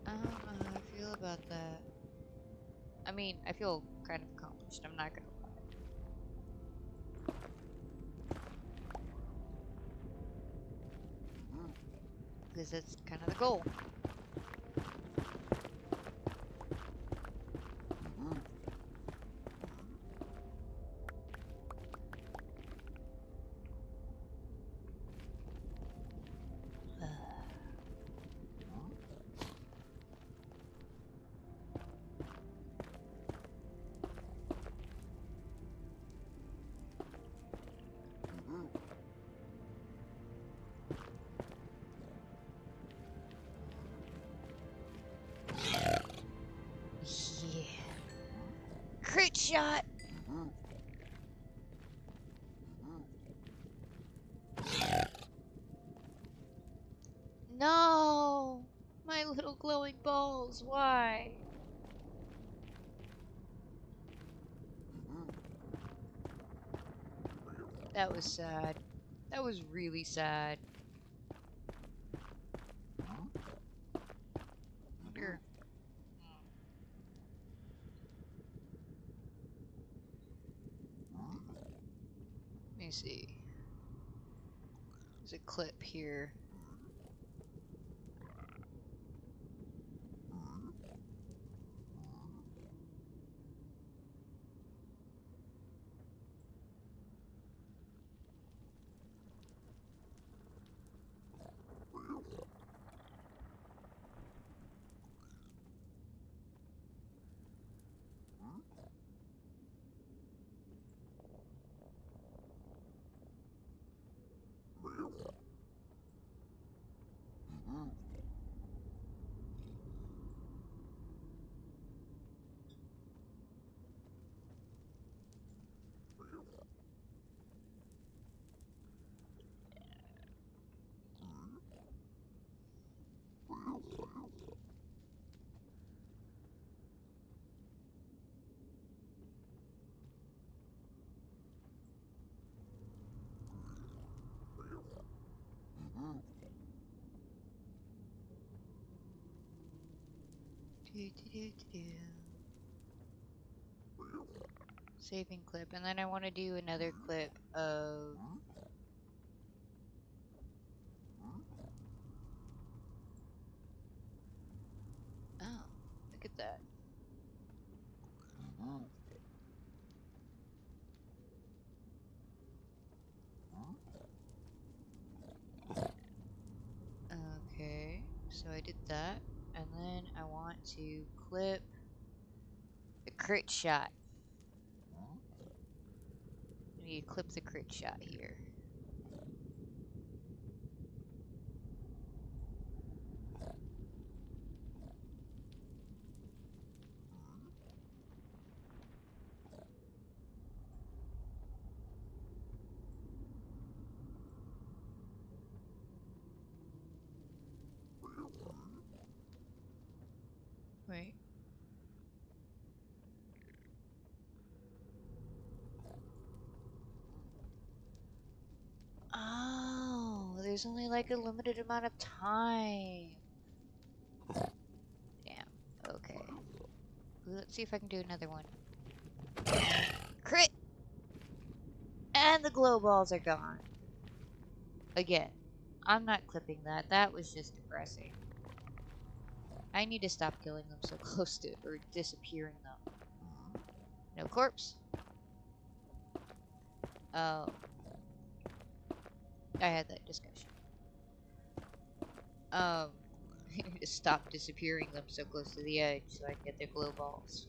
I don't know how I feel about that. I mean, I feel kind of accomplished, I'm not gonna lie. Because that's kind of the goal. Yeah. Crit shot! No! My little glowing balls, why? That was sad. That was really sad. Wonder. Let me see. There's a clip here. Saving clip, and then I want to do another clip of. Oh, look at that. Okay, so I did that, and then I want to clip the crit shot. I need to clip the crit shot here. Wait. Oh, there's only like a limited amount of time. Damn. Okay. Let's see if I can do another one. Crit! And the glow balls are gone. Again. I'm not clipping that. That was just depressing. I need to stop killing them so close to, or disappearing them. No corpse. Oh. I had that discussion. I need to stop disappearing them so close to the edge so I can get their glow balls.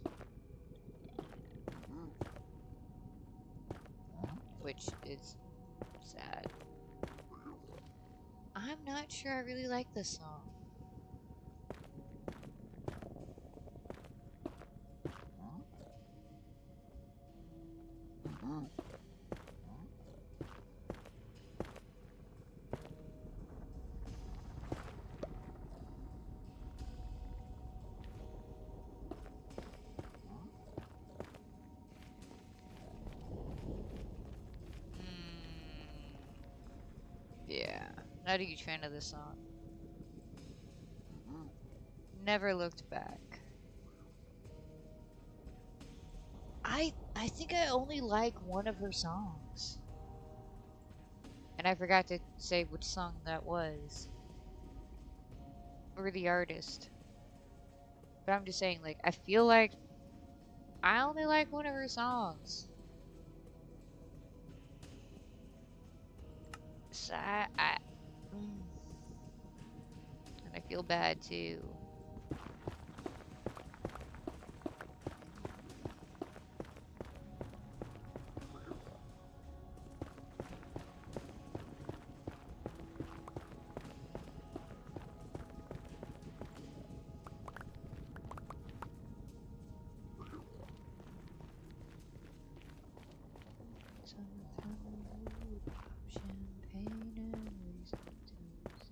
Which is sad. I'm not sure I really like this song. Yeah, not a huge fan of this song. Never looked back. I think I only like one of her songs. And I forgot to say which song that was. Or the artist. But I'm just saying, like, I feel like I only like one of her songs. So and I feel bad too. Champagne and raisin toast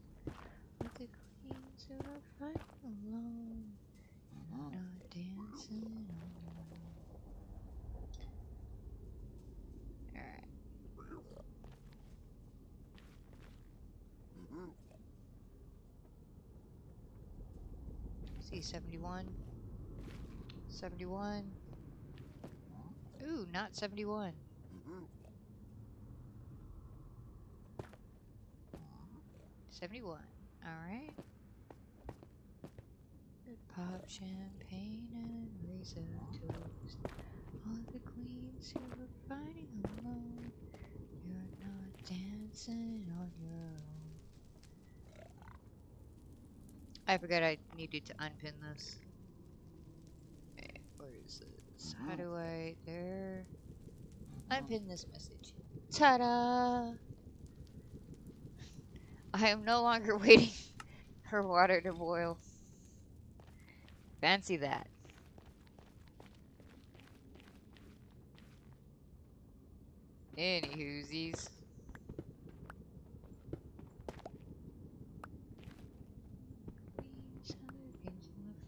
with the queens who are fighting alone. Not dancing on your own. Alright. See, 71. 71. Ooh, not 71. 71. Alright. Pop champagne and raisin toast. All the queens who are fighting alone. You're not dancing on your own. I forgot I needed to unpin this. Okay, where is this? How do I... There. Unpin this message. Ta-da! I am no longer waiting. Her water to boil. Fancy that. Anywhoosies.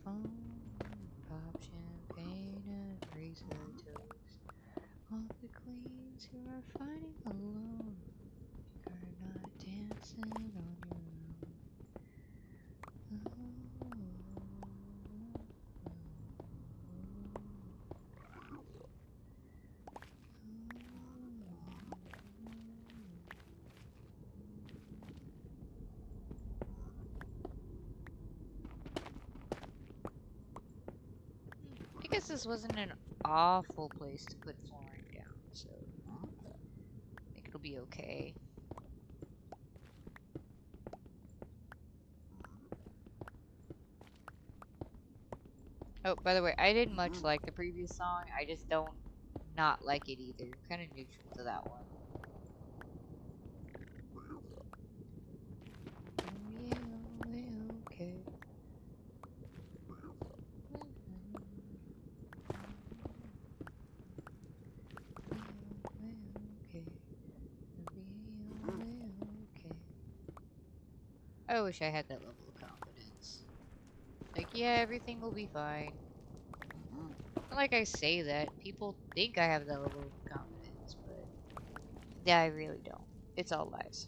Pop champagne and raise her toast. All the queens who are fighting alone are not dancing on your own. I guess this wasn't an awful place to put flooring down, so I think it'll be okay. Oh, by the way, I didn't much like the previous song. I just don't not like it either. Kind of neutral to that one. Okay. I wish I had that level of confidence. Like, yeah, everything will be fine. Like I say that, people think I have that level of confidence, but yeah, I really don't. It's all lies.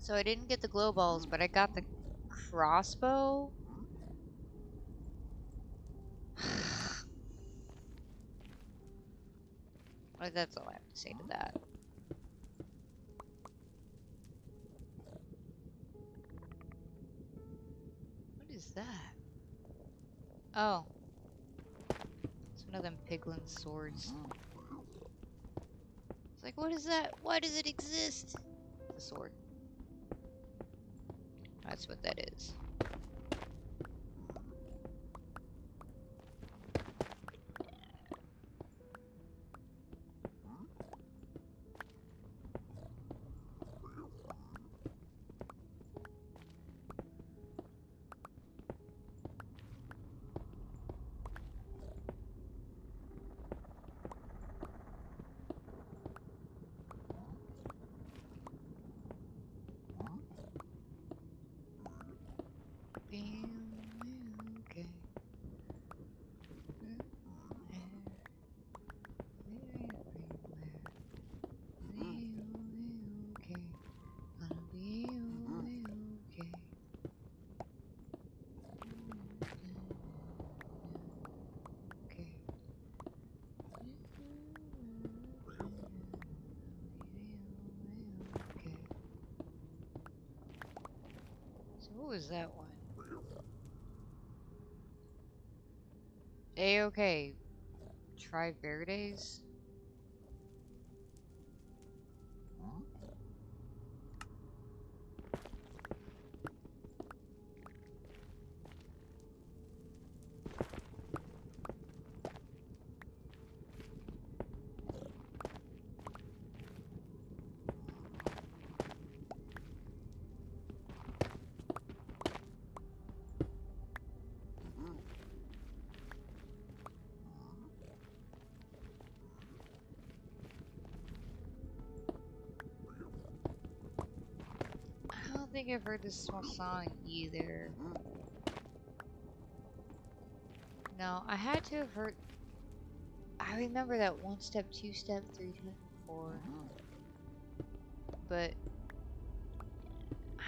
So I didn't get the glow balls, but I got the crossbow. Like, that's all I have to say to that. What is that? Oh. It's one of them piglin swords. It's like, what is that? Why does it exist? The sword. That's what that is. Okay. So what was that one? A-okay. Try Verdes? I don't think I've heard this song either. No, I had to have heard... I remember that 1 step, 2 step, 3 step, 4. But...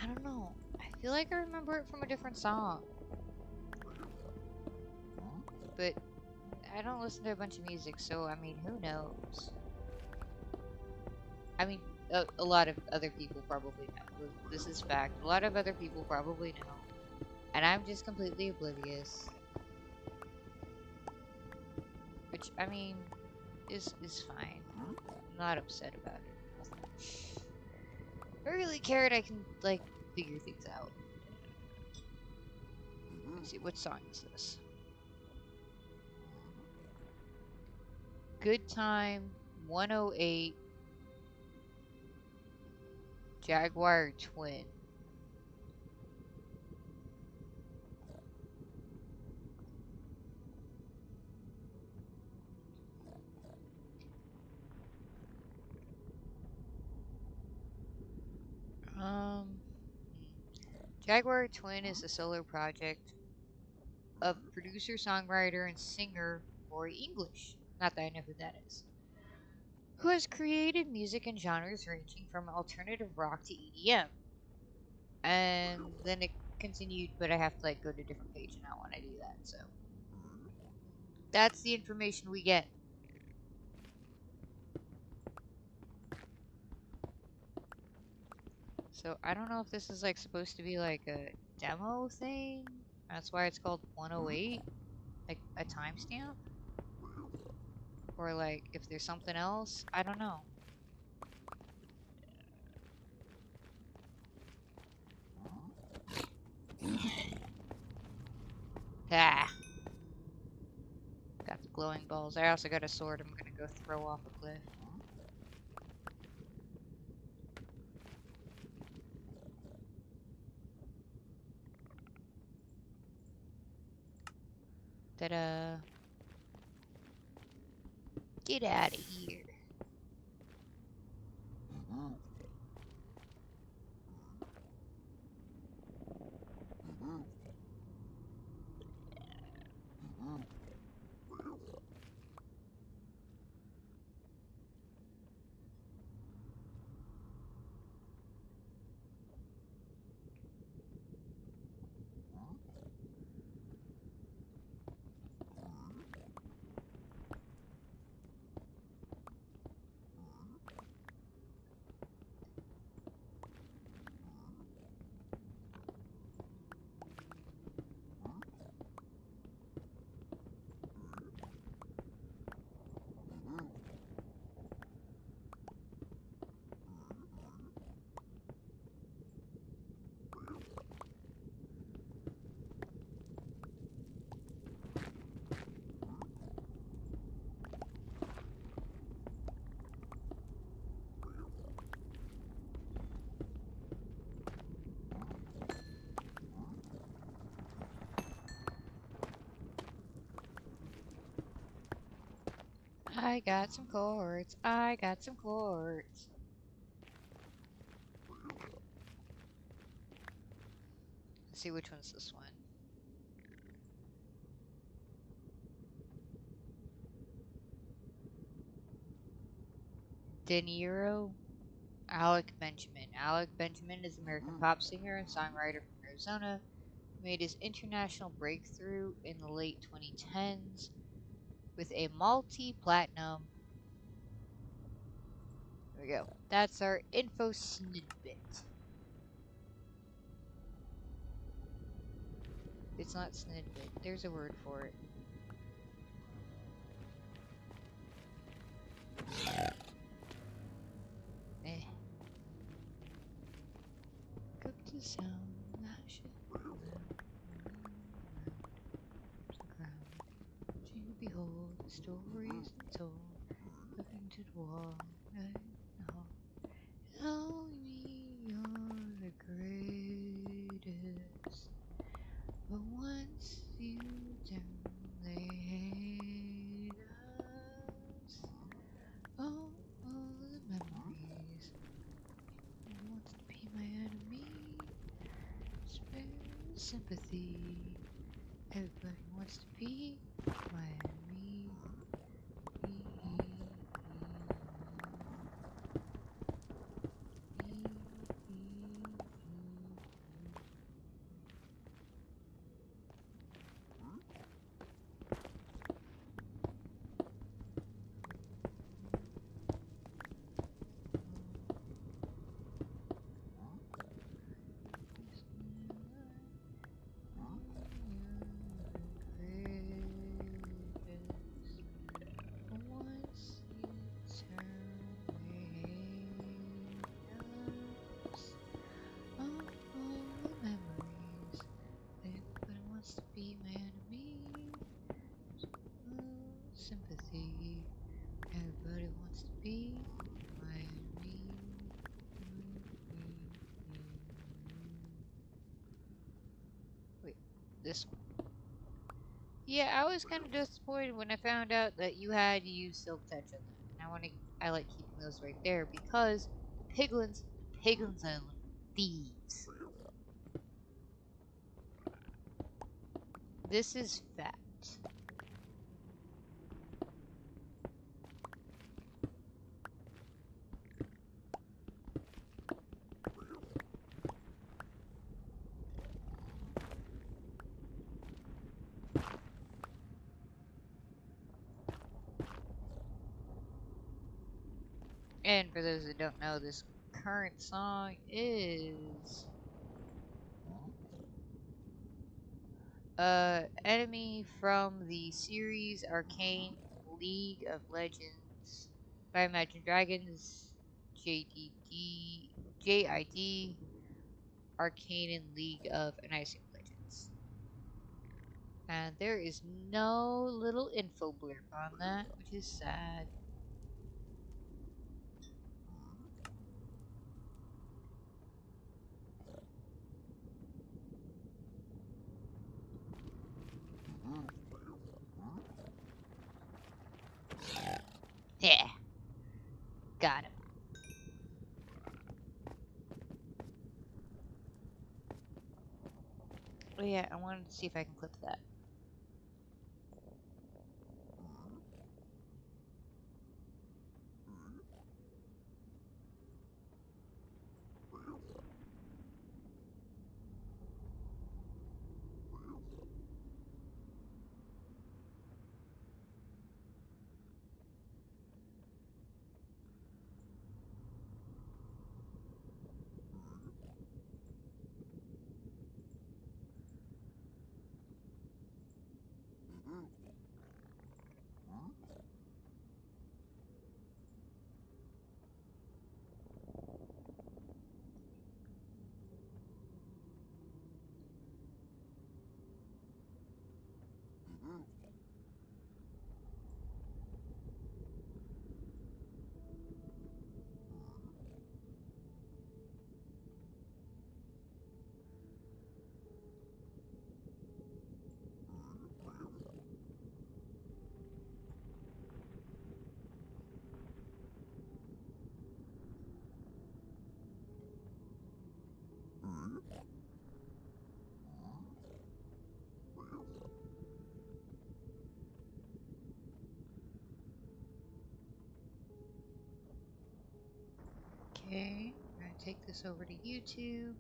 I don't know. I feel like I remember it from a different song. But... I don't listen to a bunch of music, so, I mean, who knows? I mean, a lot of other people probably know. This is fact. A lot of other people probably know. And I'm just completely oblivious. which I mean is fine. I'm not upset about it. Nothing. If I really cared, I can like figure things out. Let's see, what song is this? Good Time 108 Jaguar Twin. Hmm. Jaguar Twin is a solo project of producer, songwriter, and singer Roy English. Not that I know who that is. Who has created music in genres ranging from alternative rock to EDM. And then it continued, but I have to like go to a different page and I want to do that. So that's the information we get. So I don't know if this is like supposed to be like a demo thing. That's why it's called 108, like a timestamp. Or like if there's something else, I don't know. Ah, got the glowing balls. I also got a sword I'm gonna go throw off a cliff. Ta-da. Get out of here. I got some quartz. I got some quartz. Let's see which one's this one. De Niro. Alec Benjamin. Alec Benjamin is an American pop singer and songwriter from Arizona. He made his international breakthrough in the late 2010s with a multi-platinum. There we go. That's our info snippet. It's not snippet. There's a word for it. Eh. Cook to sound, mash it around, to behold the stories untold, looking to the wall, tell me you're the greatest, but once you turn, they hate us. Oh, all the memories. Who wants to be my enemy? Spare sympathy. Everybody wants to be my enemy. Yeah, I was kind of disappointed when I found out that you had to use Silk Touch on that. And I like keeping those right there because the piglins are thieves. This is fact. And for those that don't know, this current song is enemy from the series Arcane League of Legends by Imagine Dragons, JDD, JID, Arcane and League of and I assume Legends. And there is no little info blurb on that, which is sad. Yeah, got him. Oh yeah, I wanted to see if I can clip that. Okay, I'm gonna take this over to YouTube.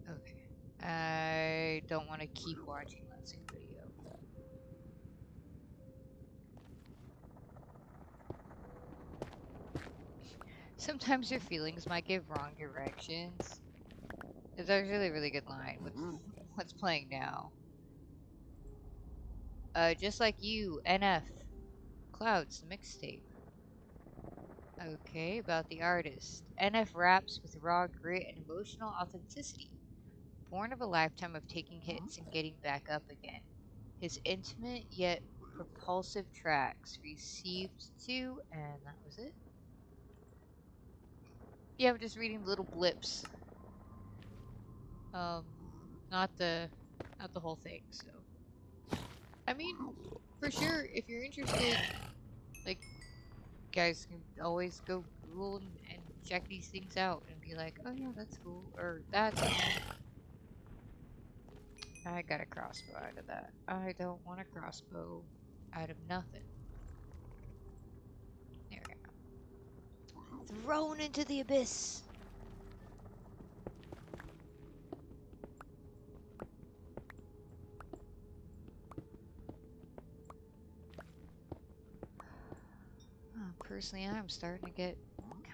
Okay. I don't want to keep watching that same video. Sometimes your feelings might give wrong directions. It's actually a really good line. What's playing now? Just like you, NF. Clouds, the mixtape. Okay, about the artist. NF raps with raw grit and emotional authenticity. Born of a lifetime of taking hits and getting back up again. His intimate yet propulsive tracks received two, and that was it. Yeah, I'm just reading little blips. Um, not the, not the whole thing. So, I mean, for sure, if you're interested, like, guys can always go Google and check these things out and be like, oh yeah, that's cool, or that's cool. I got a crossbow out of that. I don't want a crossbow out of nothing. There we go. Thrown into the abyss. Personally, I'm starting to get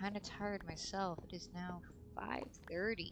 kind of tired myself. It is now 5:30.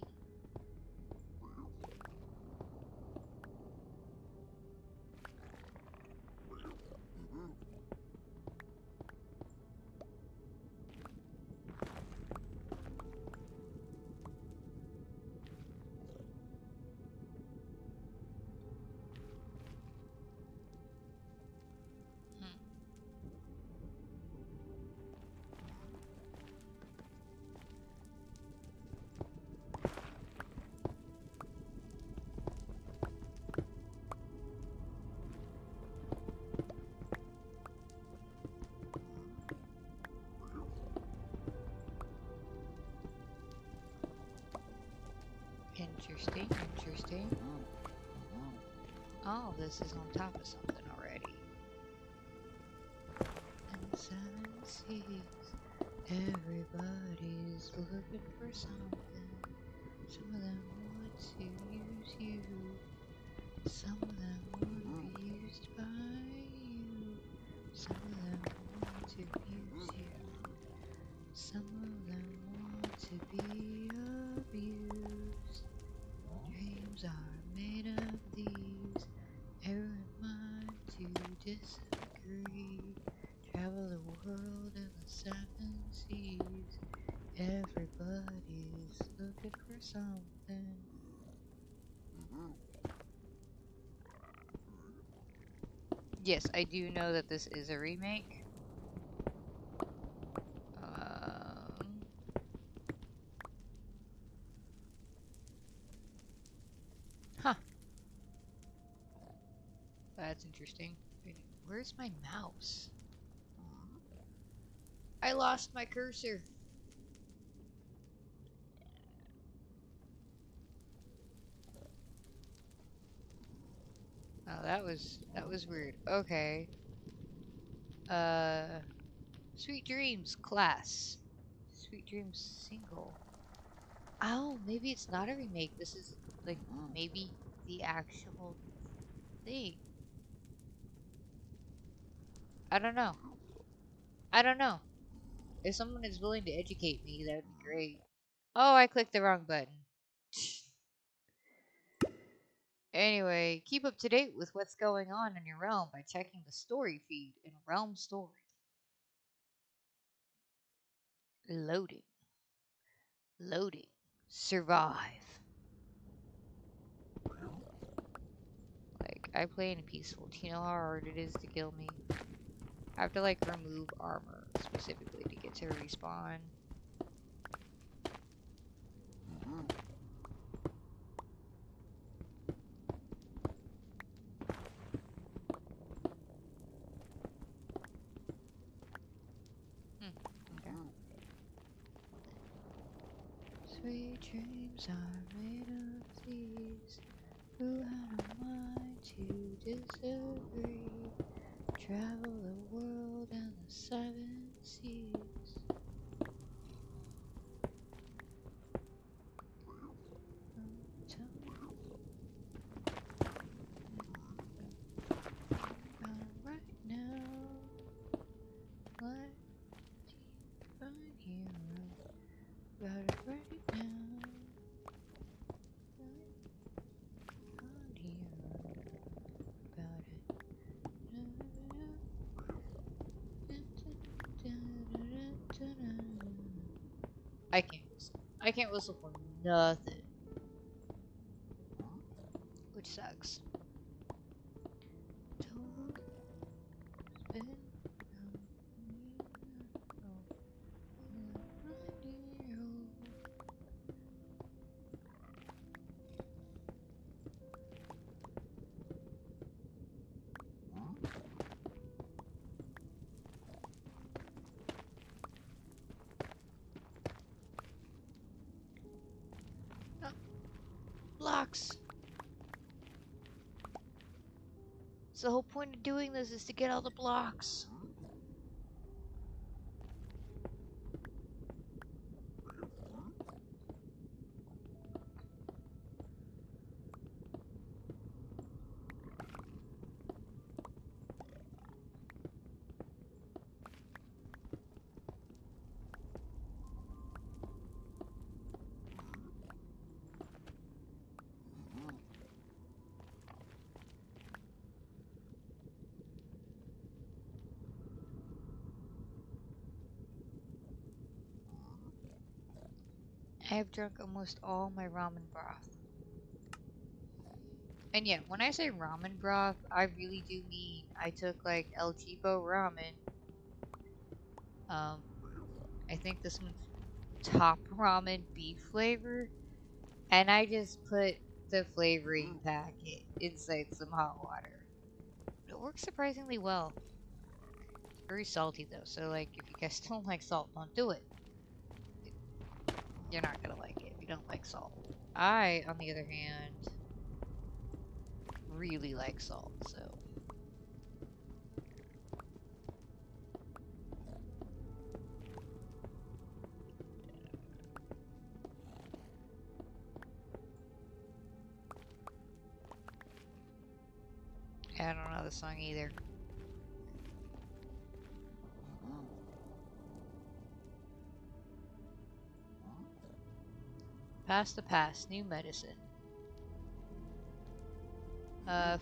Interesting, interesting. Oh, this is on top of something already. And the seven seas, everybody's looking for something. Some of them want to use you. Some of them want to be used by you. Some of them want to use you. Some of them want to be abused. Dreams are made of these. Every mind to disagree. Travel the world in the seven seas. Everybody's looking for something. Yes, I do know that this is a remake. Huh. That's interesting. Wait, where's my mouse? I lost my cursor. Oh, that was weird. Okay. Uh, Sweet Dreams class. Sweet Dreams single. Oh, maybe it's not a remake. This is like maybe the actual thing. I don't know. I don't know. If someone is willing to educate me, that would be great. Oh, I clicked the wrong button. Anyway, keep up to date with what's going on in your realm by checking the story feed in Realm Story. Loading. Loading. Survive. Like, I play in peaceful. Do you know how hard it is to kill me? I have to, like, remove armor specifically to get to respawn. Okay. Sweet dreams are made of these. Who had a mind to disagree? Travel the world and the seven seas. Right now, what do you find here? About it right now. Find here about it. I can't whistle. I can't whistle for nothing. Which sucks. Blocks. So the whole point of doing this is to get all the blocks. I have drunk almost all my ramen broth. And yeah, when I say ramen broth, I really do mean I took like El Cheapo ramen. I think this one's top ramen beef flavor, and I just put the flavoring packet inside some hot water. It works surprisingly well. It's very salty though, so like if you guys don't like salt, don't do it. You're not gonna like it if you don't like salt. I, on the other hand, really like salt, so. I don't know the song either. Past the Past, New Medicine.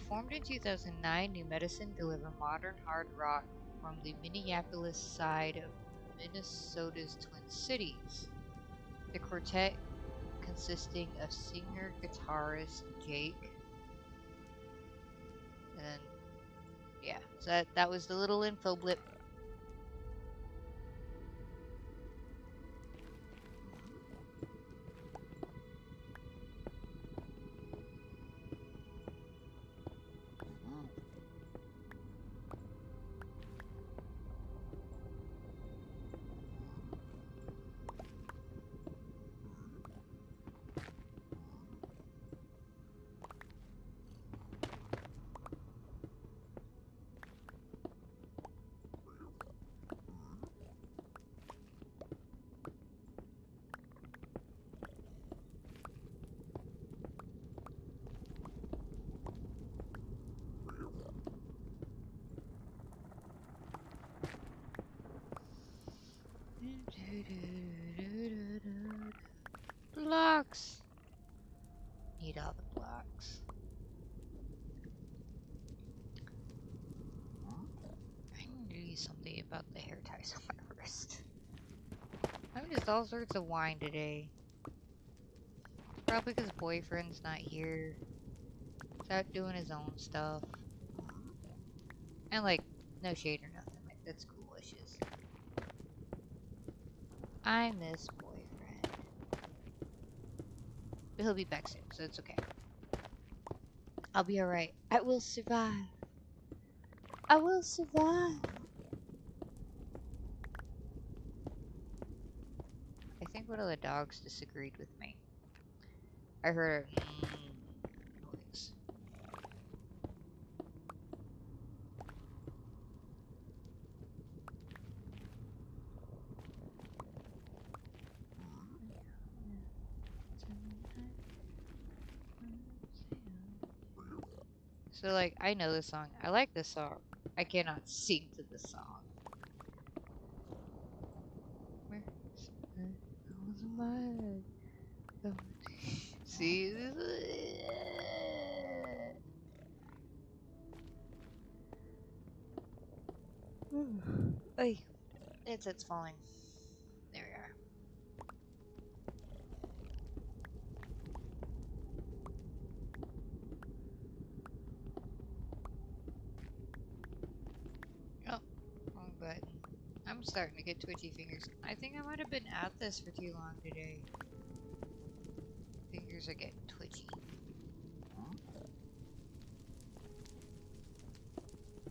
Formed in 2009, New Medicine deliver modern hard rock from the Minneapolis side of Minnesota's Twin Cities. The quartet consisting of singer-guitarist Jake, and then, yeah, so that was the little info blip. Blocks! Need all the blocks. I need to do something about the hair ties on my wrist. I'm just all sorts of wine today. Probably because boyfriend's not here. He's out doing his own stuff. And like, no shade or nothing. Like, that's cool-ishes. I miss boyfriend. But he'll be back soon, so it's okay. I'll be alright. I will survive. I will survive. I think one of the dogs disagreed with me. I heard a noise. So, like, I know this song. I like this song. I cannot sing to this song. Where's my... See? Oy. It's falling. There we are. Oh, wrong button. I'm starting to get twitchy fingers. I think I might have been at this for too long today. Fingers are getting twitchy.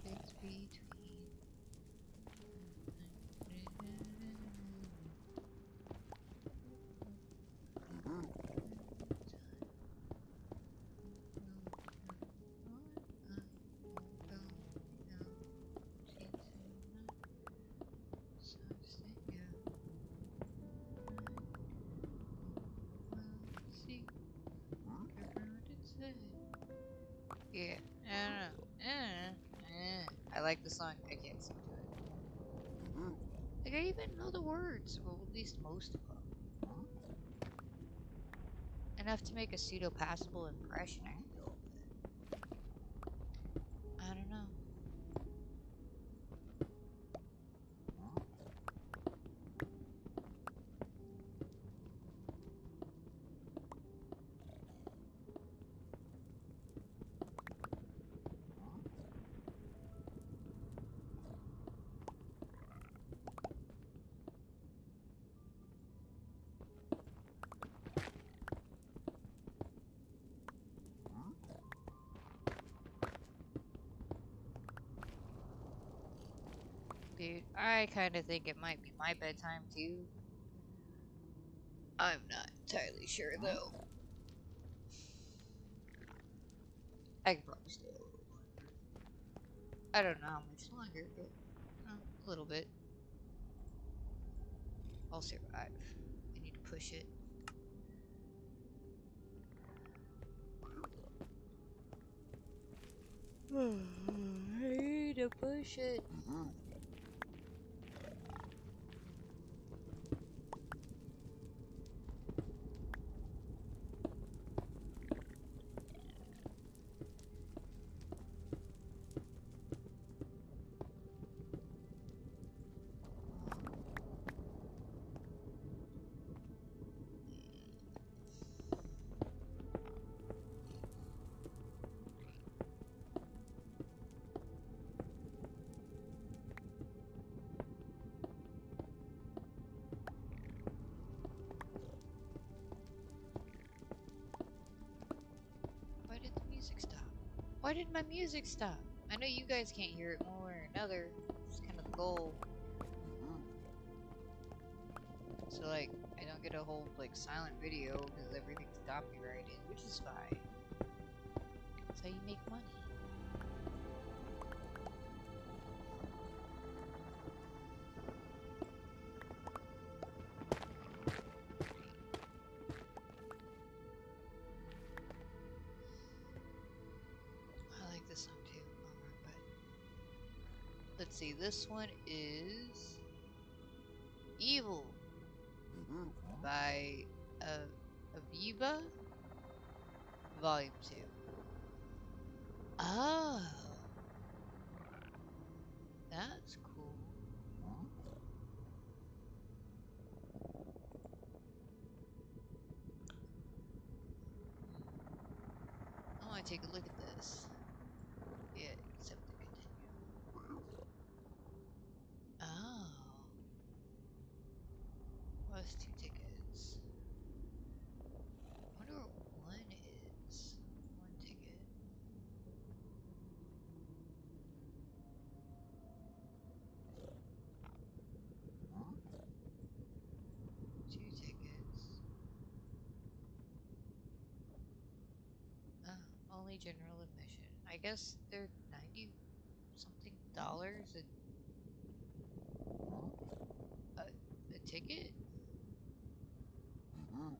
It's between. Yeah, I don't know. I like the song. I can't sing to it. Like, I even know the words, well, at least most of them. Enough to make a pseudo-passable impression, I feel. I don't know. Dude, I kind of think it might be my bedtime too. I'm not entirely sure though. I could probably stay a little longer. I don't know how much longer, but a little bit. I'll survive. I need to push it. I need to push it. Why did the music stop? Why did my music stop? I know you guys can't hear it one way or another. It's kind of the goal. So like, I don't get a whole like silent video because everything's copyrighted, which is fine. That's how you make money. I like this song too. But let's see, this one is Evil by Aviva, Volume 2. Oh, that's cool. I want to take a look at this. Yeah, accept to continue. Oh. Well, that's 2 tickets. I wonder what 1 is. 1 ticket. 2 tickets. Only general admission. I guess they're 90 something dollars a ticket? Hmm.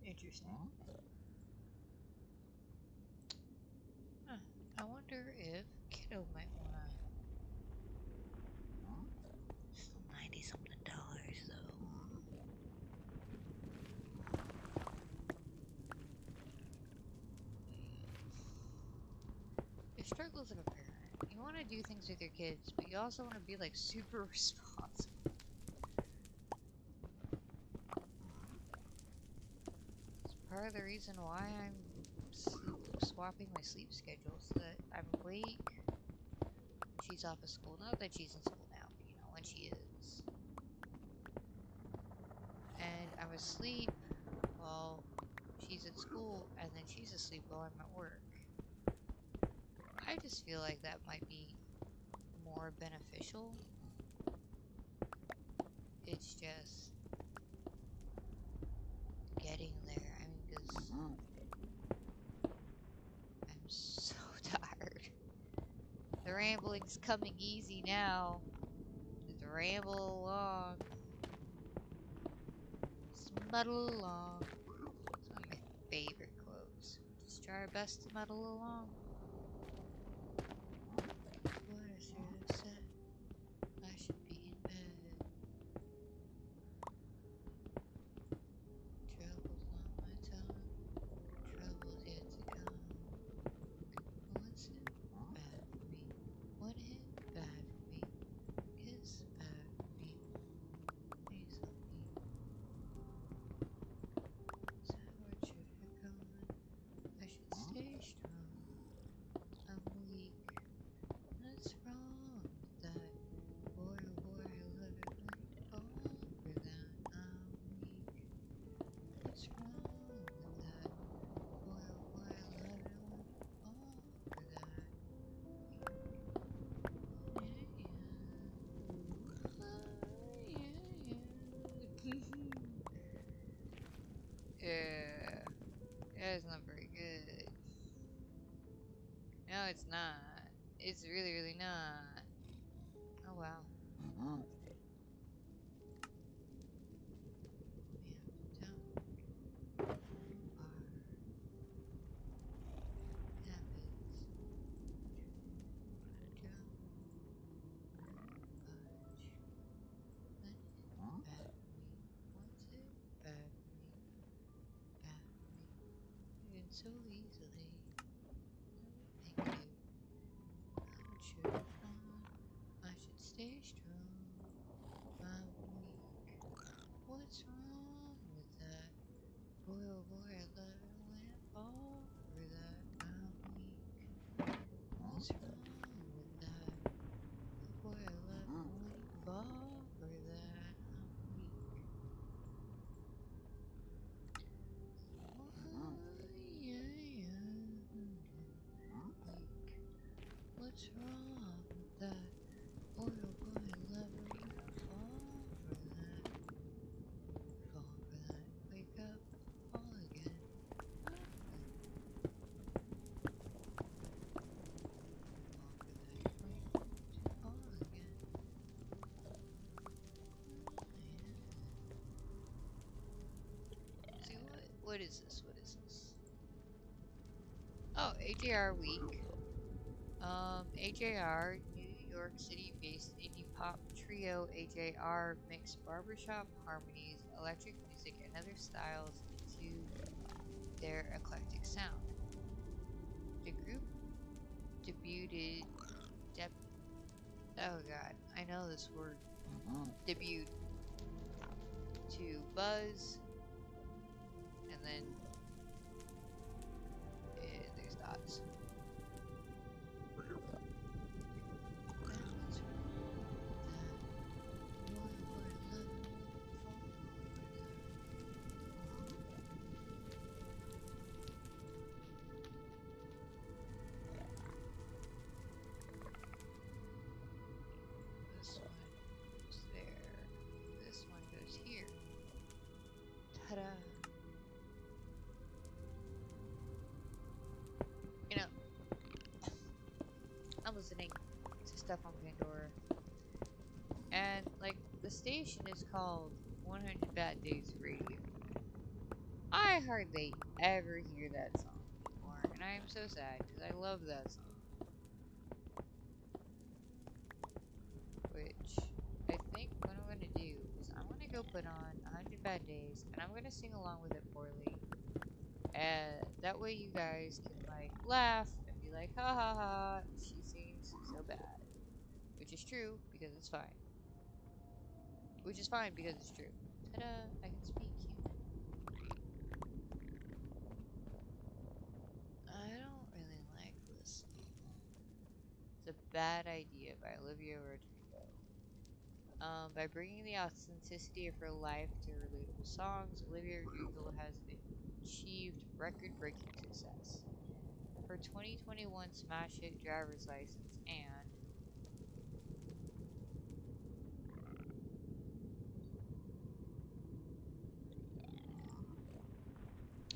Interesting. Huh. I wonder if Kiddo might wanna. Still 90 something dollars though. It struggles as a parent. You want to do things with your kids, but you also want to be like super responsible. It's part of the reason why I'm swapping my sleep schedule so that I'm awake when she's off of school. Not that she's in school now, but you know, when she is. And I'm asleep while she's at school, and then she's asleep while I'm at work. I just feel like that might be more beneficial. It's just getting there. I mean, because I'm so tired. The rambling's coming easy now. Just ramble along. Just muddle along. It's one of my favorite quotes. Just try our best to muddle along. What I should have said. I should be in bed. Trouble's on my tongue. Trouble's yet to come. One sip, bad for me. One hit, bad for me. Kiss, bad for me. Please help me. Sour should have gone. I should stay strong. Yeah, that's not very good. No, it's not. It's really, really not. Oh wow. We have to dump our habits to drum much. Let it battery. Wants it battery. Battery. And so easily. No, thank you. I'm sure I should stay strong. I'm weak. What's wrong with that? Boy, oh boy, I love it when I fall for that. I'm weak. What's wrong with that? Oh boy, I love it when you fall for that. I'm weak. Oh, yeah, yeah. Weak. What's wrong with that? Boy, oh boy, I love it when I fall for that. Fall for that. Wake up, fall again. Fall for that. Fall for that. Wake up to fall again. See what is this? What is this? Oh, AJR week. AJR, New York City-based indie pop trio AJR mix barbershop harmonies, electric music, and other styles into their eclectic sound. The group debuted, deb, oh god, I know this word, debuted to Buzz, and then there's dots. This one goes there. This one goes here. Ta-da! You know, I'm listening to stuff on Pandora, and like the station is called 100 Bad Days Radio. I hardly ever hear that song anymore, and I am so sad because I love that song. Which I think what I'm gonna do is I'm gonna go put on 100 Bad Days, and I'm gonna sing along with it poorly, and that way you guys can like laugh and be like, ha ha ha, she sings so bad, which is true because it's fine. Which is fine because it's true. Ta-da! I can speak human. I don't really like this song. It's a bad idea by Olivia Rodrigo. By bringing the authenticity of her life to relatable songs, Olivia Rodrigo has achieved record-breaking success. Her 2021 smash hit Driver's License and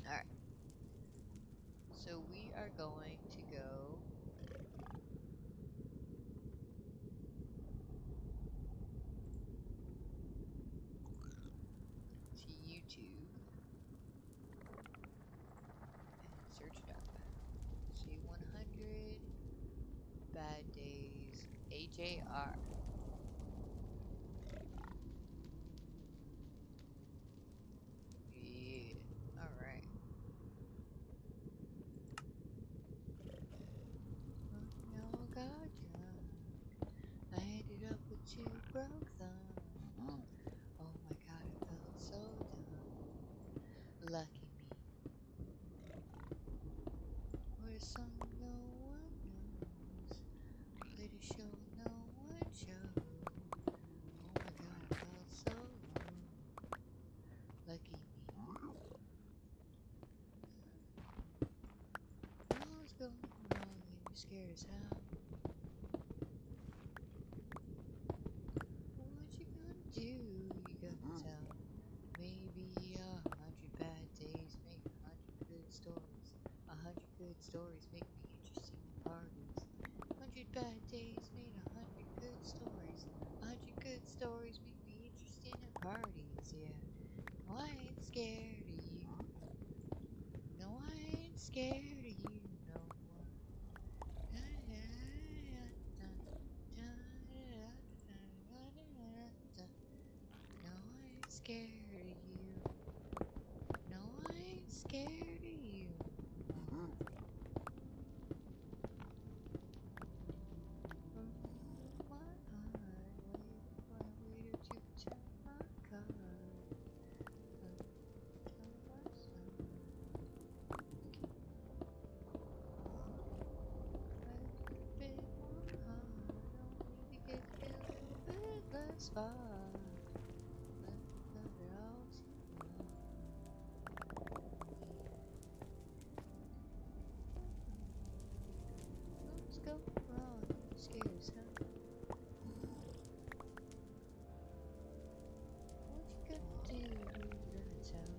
alright. So we are going to go to YouTube and search it up. See 100 Bad Days AJR. Yeah. Alright. We all got drunk. I ended up with two broke thumbs. Oh my god, I felt so dumb. Lucky me. Wrote a song no one knows. Played a show no one showed. Oh my god, I felt so low. Lucky me. All's going wrong and you're scared as hell. What you gonna do? You gotta tell. stories make me interested in parties, yeah. No, I ain't scared of you. No, I ain't scared of you no more. No, I ain't scared of you. No, I ain't scared of you no more. My heart waited for a waiter to return my card. Tell myself I do a bit more hard, only to get a little bit less far. But it all too long. Let's go wrong, scares, huh? What you gonna do? Who you gonna tell?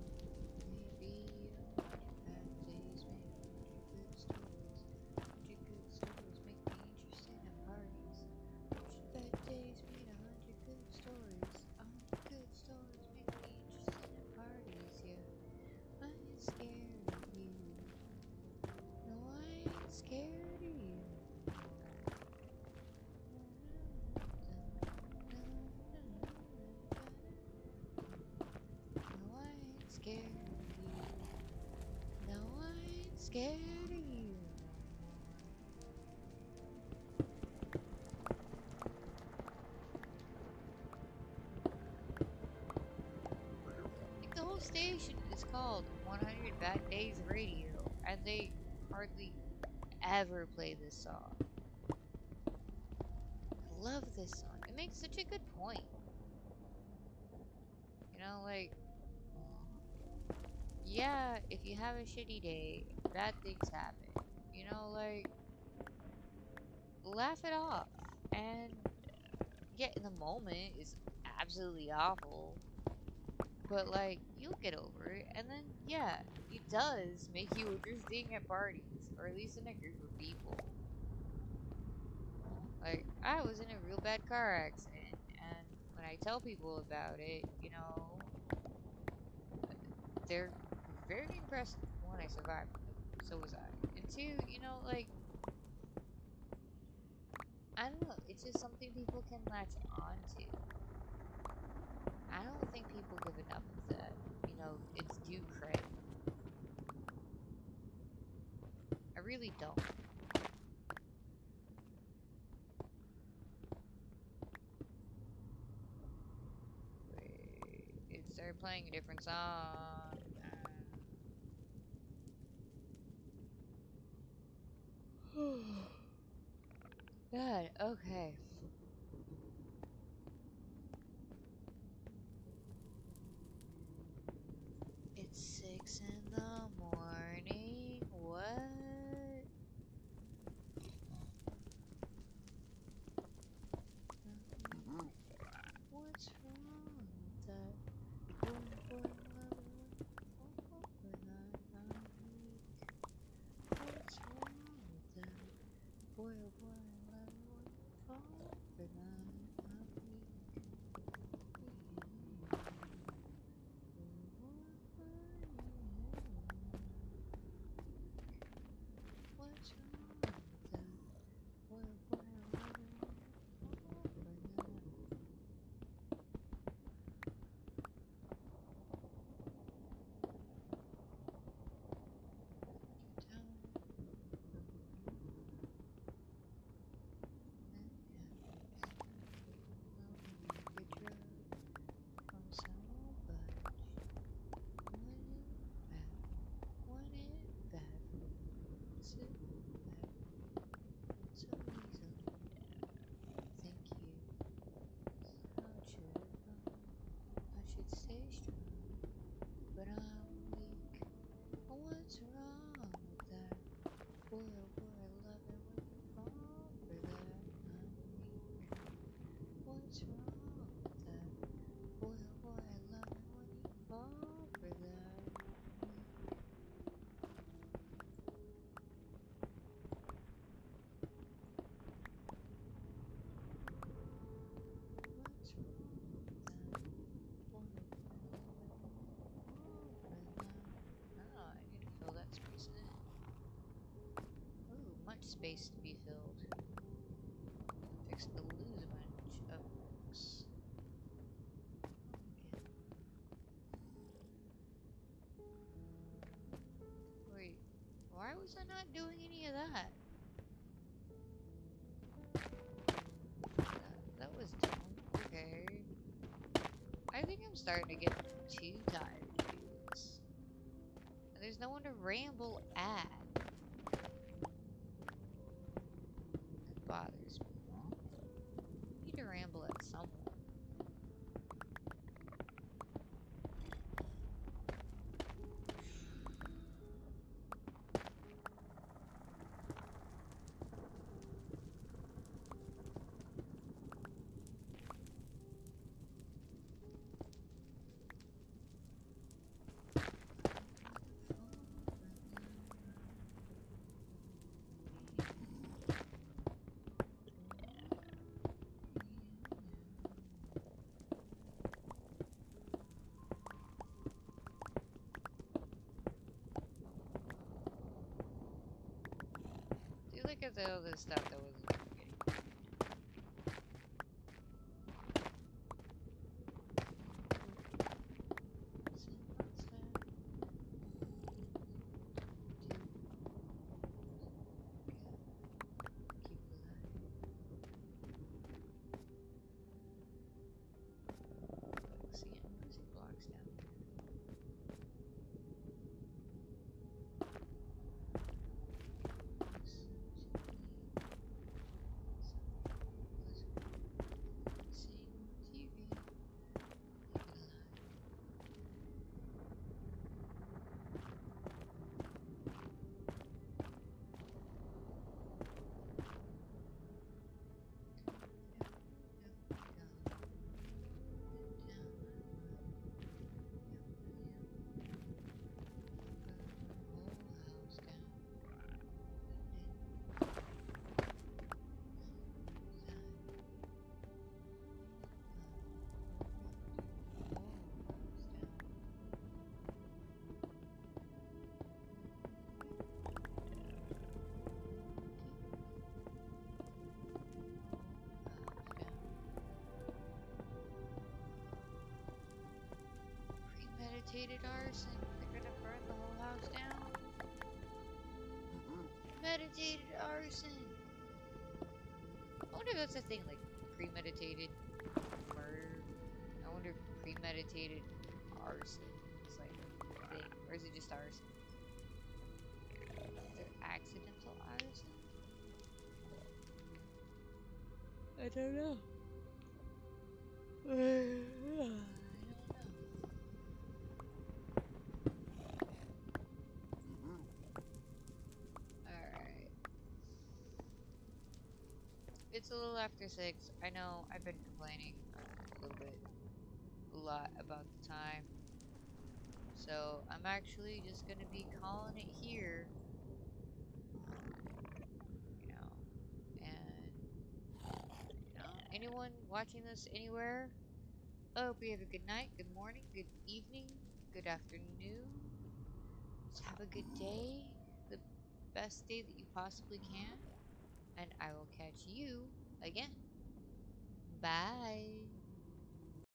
Maybe a hundred bad days made a hundred good stories. Hundred good stories make me interested in parties. Hundred bad days made a hundred good stories. A hundred good stories make me interested in parties, yeah. I ain't scared of you. No, I ain't scared of you. No, I ain't scared of you. No, I ain't scared of you no more. Like the whole station is called 100 Bad Days Radio, and they hardly ever play this song. I love this song. It makes such a good point. You know, like, yeah, if you have a shitty day, bad things happen. You know, like, laugh it off. And, yeah, in the moment, it's absolutely awful. But, like, you'll get over it. And then, yeah, it does make you interesting at parties, or at least in a group of people. Like, I was in a real bad car accident, and when I tell people about it, you know, they're very impressed. One, I survived, but so was I. And two, you know, like, I don't know, it's just something people can latch on to. I don't think people give enough of that, you know, its due credit. I really don't. Wait, it started playing a different song. God, okay. It's 6 in the morning. What? What's wrong with that? Boy, boy, why would fall overnight? I'm weak. What's wrong with that? Boy, oh boy, why would fall overnight? I'm weak. What's wrong with that? Boy, oh boy, why would fall overnight? space to be filled. I'm fixing to lose a bunch of books. Okay. Wait, why was I not doing any of that? That was dumb. Okay. I think I'm starting to get too tired to do this. And there's no one to ramble at. That bothers me. I need to ramble at someone. Do look at all this stuff that wasn't getting. See, I'm losing blocks down here. Premeditated arson. They're gonna burn the whole house down. Meditated arson. I wonder if that's a thing, like premeditated murder. I wonder if premeditated arson is like a thing, or is it just arson? Is there accidental arson? I don't know. I don't know. Alright. It's a little after 6. I know I've been complaining a lot about the time. So I'm actually just gonna be calling it here. You know, and anyone watching this anywhere, I hope you have a good night, good morning, good evening, good afternoon. Just have a good day, the best day that you possibly can, and I will catch you again. Bye.